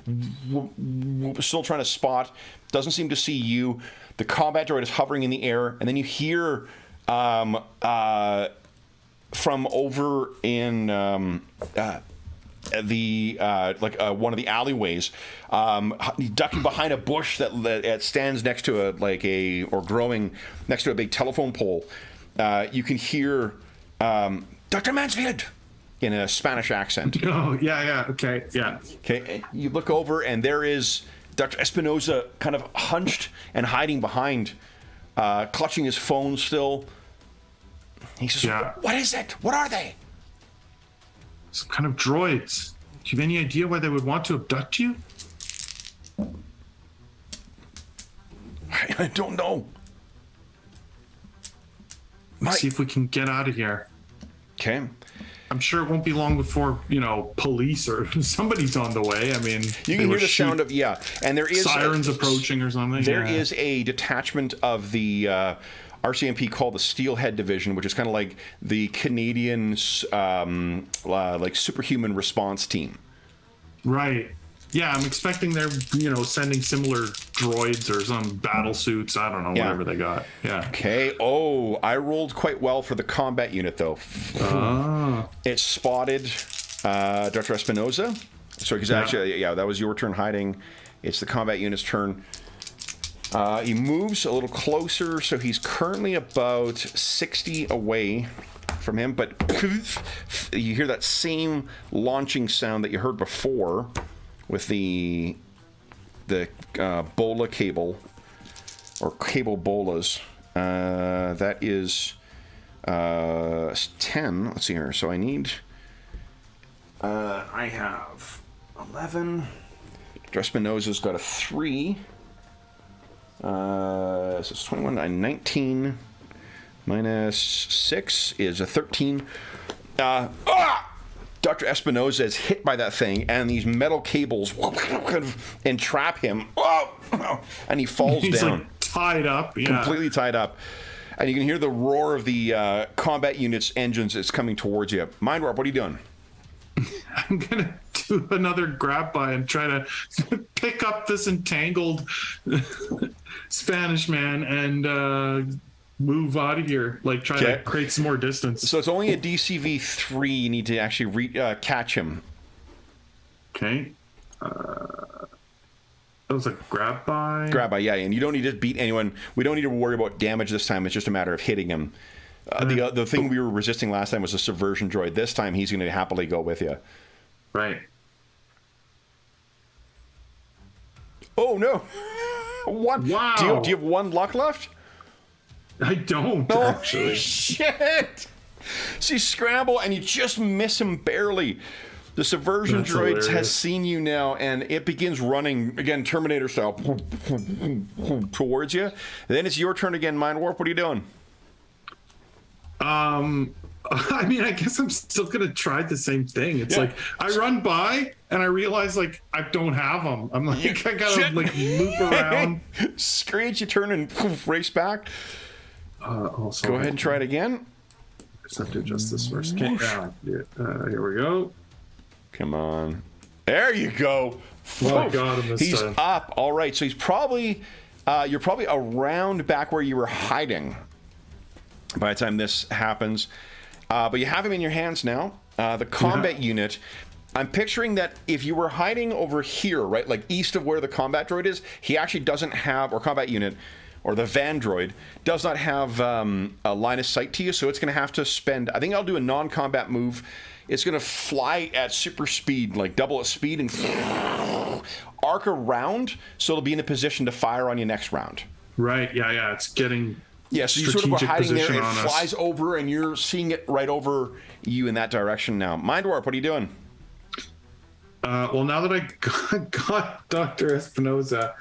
still trying to spot, doesn't seem to see you. The combat droid is hovering in the air, and then you hear from over in one of the alleyways, ducking behind a bush that stands next to growing next to a big telephone pole. You can hear Dr. Mansfield in a Spanish accent. Oh, yeah, okay, yeah. Okay, and you look over, and there is Dr. Espinosa kind of hunched and hiding behind, clutching his phone still. He says, What is it? What are they? Some kind of droids. Do you have any idea why they would want to abduct you? I don't know. See if we can get out of here. Okay. I'm sure it won't be long before, police or somebody's on the way. I mean, you can hear the sound of, and there is sirens approaching or something. There is a detachment of the RCMP called the Steelhead Division, which is kind of like the Canadian superhuman response team. Right. Yeah, I'm expecting they're, sending similar droids or some battle suits. I don't know, whatever they got. Yeah. Okay. Oh, I rolled quite well for the combat unit, though. It spotted Dr. Espinosa. So, because actually, that was your turn hiding. It's the combat unit's turn. He moves a little closer, so he's currently about 60 away from him. But you hear that same launching sound that you heard before with the bola cable, or cable bolas. That is 10. Let's see here. So I need... I have 11. Espinosa's got a 3. So it's 21 and 19 minus 6 is a 13. Dr. Espinosa is hit by that thing, and these metal cables entrap him, and he falls He's down. Like tied up, completely tied up. And you can hear the roar of the combat unit's engines that's coming towards you. Mind Warp, what are you doing? I'm gonna do another grab by and try to pick up this entangled Spanish man and move out of here. Like try to create some more distance. So it's only a DCV 3. You need to actually catch him. Okay. That was a grab by. Grab by, yeah. And you don't need to beat anyone. We don't need to worry about damage this time. It's just a matter of hitting him. The thing we were resisting last time was a subversion droid. This time he's going to happily go with you. Right. Oh no! One. Wow. Do you have 1 luck left? I don't actually. Shit! So you scramble and you just miss him barely. The subversion droid has seen you now, and it begins running again, Terminator style, towards you. And then it's your turn again, Mind Warp. What are you doing? I mean, I guess I'm still gonna try the same thing. It's Yeah. like I run by and I realize like I don't have them. I'm like, I gotta Shit. like loop around. Screech, you turn and poof, race back. Also, Go ahead and try it again. Just have to adjust this first. Okay, here we go. Come on. There you go. Oh, I got him this He's time. up. All right. So he's probably, you're probably around back where you were hiding by the time this happens. But you have him in your hands now. The combat unit. I'm picturing that if you were hiding over here, right, like east of where the combat droid is, he actually doesn't have, or combat unit, or the van droid, does not have a line of sight to you, so it's going to have to spend, I think I'll do a non-combat move. It's going to fly at super speed, like double its speed, and arc around, so it'll be in a position to fire on you next round. Right. Yeah. It's getting. Yeah, so you sort of were hiding there, position it on us. flies over, and you're seeing it right over you in that direction now. Mind Warp, what are you doing? Well, now that I got Dr. Espinoza,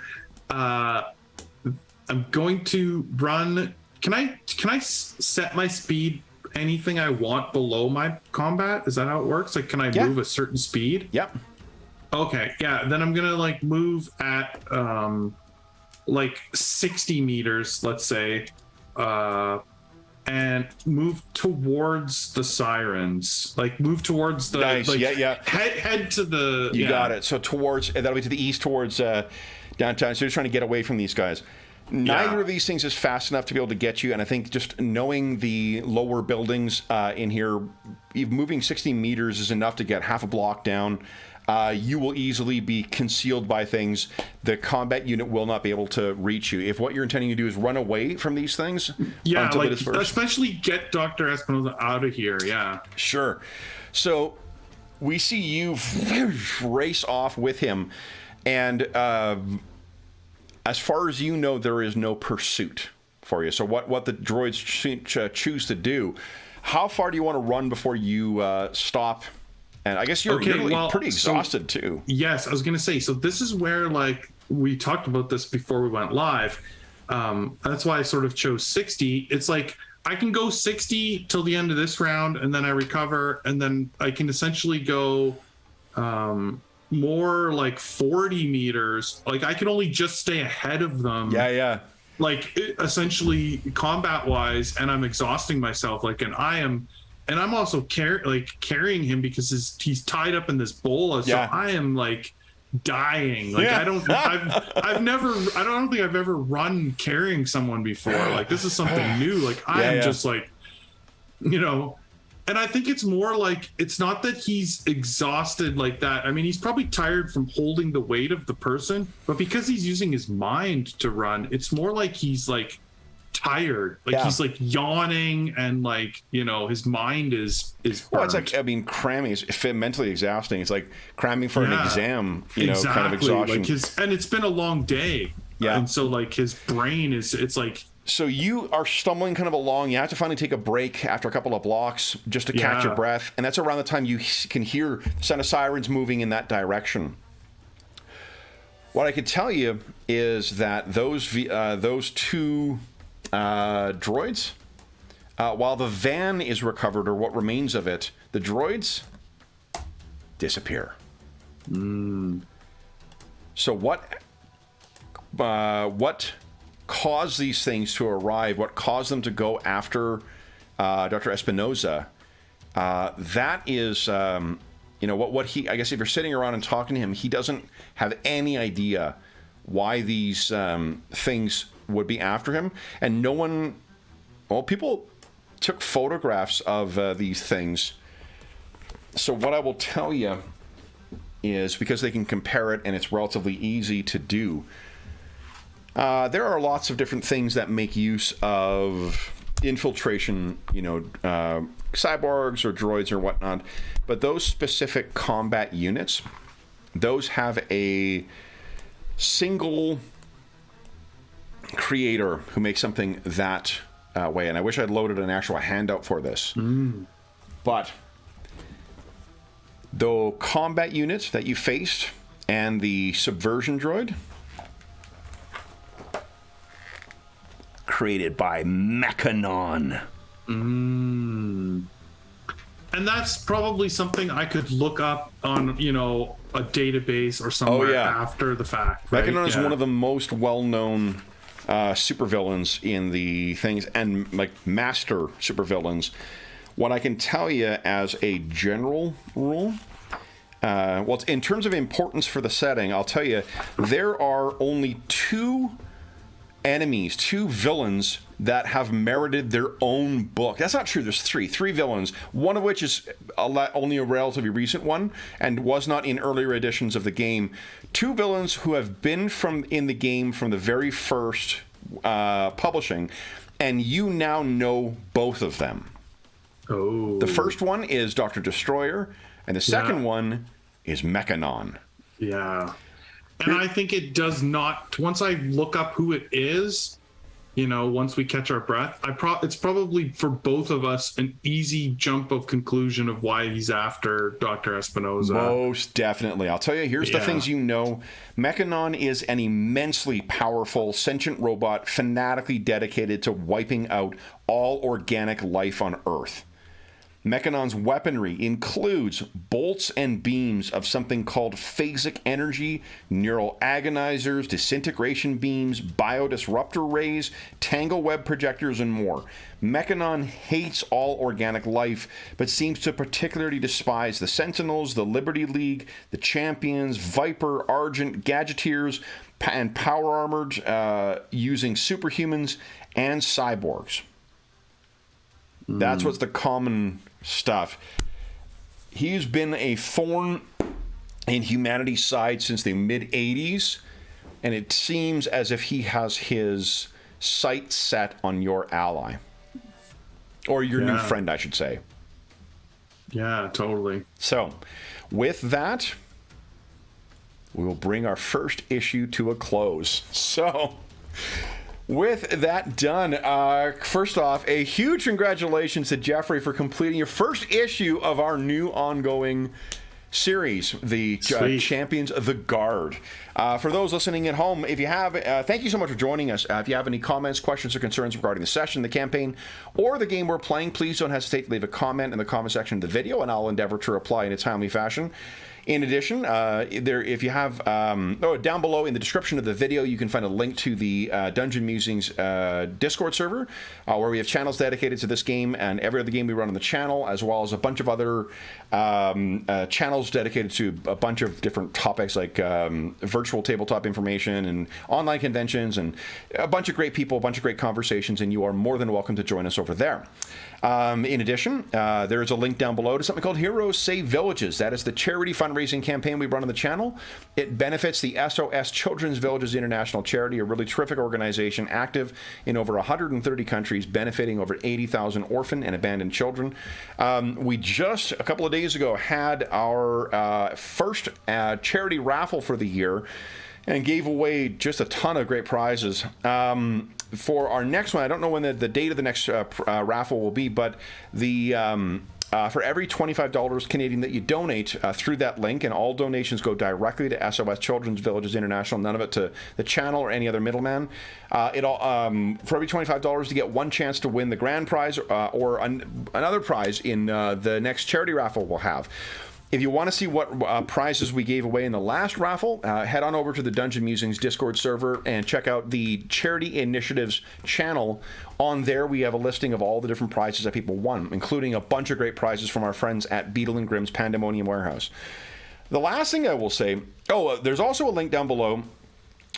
I'm going to run. Can I set my speed anything I want below my combat? Is that how it works? Like, can I move a certain speed? Yep. Okay, yeah. Then I'm gonna like move at like 60 meters, let's say, and move towards the sirens. Like move towards the Nice. like, Yeah. Head to the. You got it. So towards, that'll be to the east towards downtown. So you're trying to get away from these guys. Neither of these things is fast enough to be able to get you, and I think just knowing the lower buildings in here, even moving 60 meters is enough to get half a block down. You will easily be concealed by things. The combat unit will not be able to reach you. If what you're intending to do is run away from these things, until like it is first. especially get Dr. Espinoza out of here. Yeah. Sure. So we see you race off with him, and as far as you know, there is no pursuit for you. So what the droids choose to do, how far do you want to run before you stop? And I guess you're pretty exhausted too. Yes, I was going to say, so this is where, like, we talked about this before we went live. That's why I sort of chose 60. It's like, I can go 60 till the end of this round, and then I recover, and then I can essentially go more like 40 meters. Like, I can only just stay ahead of them. Yeah. Like, essentially, combat-wise, and I'm exhausting myself. Like, and I'm also carrying him because he's tied up in this bola. So I am like dying. Like I don't think I've ever run carrying someone before. Like this is something new. Like I am just like, and I think it's more like, it's not that he's exhausted like that. I mean, he's probably tired from holding the weight of the person, but because he's using his mind to run, it's more like he's like tired, like he's like yawning, and like his mind is well, it's like, I mean, cramming is mentally exhausting. It's like cramming for an exam, kind of exhaustion. Like and it's been a long day, and so like his brain it's like. So you are stumbling kind of along. You have to finally take a break after a couple of blocks just to catch your breath, and that's around the time you can hear the sound of sirens moving in that direction. What I could tell you is that those two droids, while the van is recovered, or what remains of it, the droids disappear. So what caused these things to arrive? What caused them to go after Dr. Espinoza? That is, what he, I guess if you're sitting around and talking to him, he doesn't have any idea why these things would be after him. And no one, people took photographs of these things. So what I will tell you is, because they can compare it and it's relatively easy to do, there are lots of different things that make use of infiltration, cyborgs or droids or whatnot. But those specific combat units, those have a single creator who makes something that way. And I wish I'd loaded an actual handout for this. But the combat units that you faced and the subversion droid, created by MacLeod. And that's probably something I could look up on, you know, a database or somewhere after the fact. Right? Mechanon is one of the most well-known supervillains in the things, and like master supervillains. What I can tell you as a general rule, well, in terms of importance for the setting, I'll tell you, there are only two villains that have merited their own book. That's not true. There's three villains, one of which is only a relatively recent one and was not in earlier editions of the game. Two villains who have been in the game from the very first publishing, and you now know both of them. Oh. The first one is Dr. Destroyer, and the second one is Mechanon. Yeah. And I think it does not, once I look up who it is, you know, once we catch our breath, it's probably for both of us an easy jump of conclusion of why he's after Dr. Espinosa. Most definitely. I'll tell you, here's the things you know. Mechanon is an immensely powerful sentient robot fanatically dedicated to wiping out all organic life on Earth. Mechanon's weaponry includes bolts and beams of something called phasic energy, neural agonizers, disintegration beams, biodisruptor rays, tangle web projectors, and more. Mechanon hates all organic life, but seems to particularly despise the Sentinels, the Liberty League, the Champions, Viper, Argent, Gadgeteers, and power-armored using superhumans and cyborgs. That's what's the common stuff. He's been a thorn in humanity's side since the mid-'80s, and it seems as if he has his sights set on your ally. Or your new friend, I should say. Yeah, totally. So, with that, we will bring our first issue to a close. So, with that done, first off, a huge congratulations to Jeffrey for completing your first issue of our new ongoing series, the Champions of the Guard. For those listening at home, if you have, thank you so much for joining us. If you have any comments, questions, or concerns regarding the session, the campaign, or the game we're playing, please don't hesitate to leave a comment in the comment section of the video, and I'll endeavor to reply in a timely fashion. In addition, if you have, down below in the description of the video, you can find a link to the Dungeon Musings Discord server, where we have channels dedicated to this game and every other game we run on the channel, as well as a bunch of other channels dedicated to a bunch of different topics like virtual tabletop information and online conventions, and a bunch of great people, a bunch of great conversations, and you are more than welcome to join us over there. In addition, there is a link down below to something called Heroes Save Villages. That is the charity fundraising campaign we run on the channel. It benefits the SOS Children's Villages International Charity, a really terrific organization active in over 130 countries, benefiting over 80,000 orphan and abandoned children. We just, a couple of days ago, had our first charity raffle for the year and gave away just a ton of great prizes. For our next one, I don't know when the date of the next raffle will be, but the for every $25 Canadian that you donate through that link, and all donations go directly to SOS Children's Villages International, none of it to the channel or any other middleman. For every $25, you get one chance to win the grand prize or another prize in the next charity raffle we'll have. If you want to see what prizes we gave away in the last raffle, head on over to the Dungeon Musings Discord server and check out the Charity Initiatives channel. On there, we have a listing of all the different prizes that people won, including a bunch of great prizes from our friends at Beetle and Grimm's Pandemonium Warehouse. The last thing I will say, there's also a link down below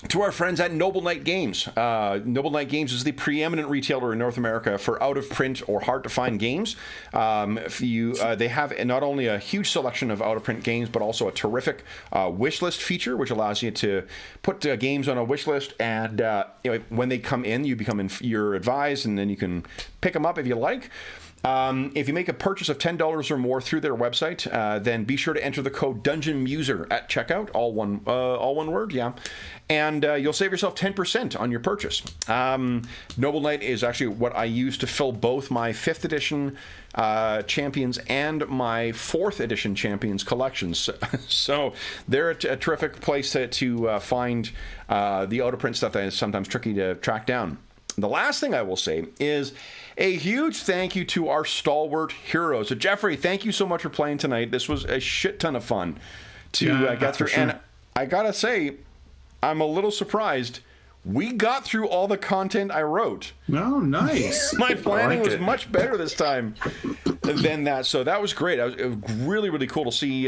to our friends at Noble Knight Games. Noble Knight Games is the preeminent retailer in North America for out-of-print or hard-to-find games. They have not only a huge selection of out-of-print games, but also a terrific wish list feature, which allows you to put games on a wish list, and when they come in, you're advised, and then you can pick them up if you like. If you make a purchase of $10 or more through their website, then be sure to enter the code DungeonMuser at checkout, all one word, and you'll save yourself 10% on your purchase. Noble Knight is actually what I use to fill both my 5th edition Champions and my 4th edition Champions collections. So they're a terrific place to find the out-of-print stuff that is sometimes tricky to track down. The last thing I will say is a huge thank you to our stalwart heroes. So Jeffrey, thank you so much for playing tonight. This was a shit ton of fun to get through. Sure. And I gotta say, I'm a little surprised. We got through all the content I wrote. Oh, nice. My planning was it. much better this time than that. So that was great. It was really, really cool to see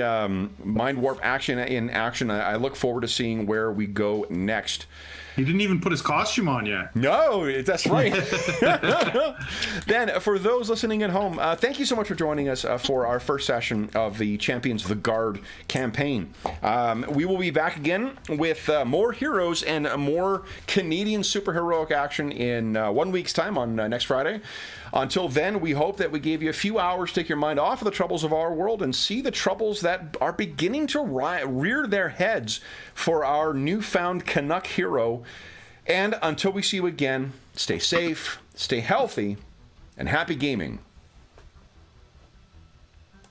Mind Warp action in action. I look forward to seeing where we go next. He didn't even put his costume on yet. No, that's right. Then, for those listening at home, thank you so much for joining us for our first session of the Champions of the Guard campaign. We will be back again with more heroes and more Canadian superheroic action in 1 week's time on next Friday. Until then, we hope that we gave you a few hours to take your mind off of the troubles of our world and see the troubles that are beginning to rear their heads for our newfound Canuck hero. And until we see you again, stay safe, stay healthy, and happy gaming.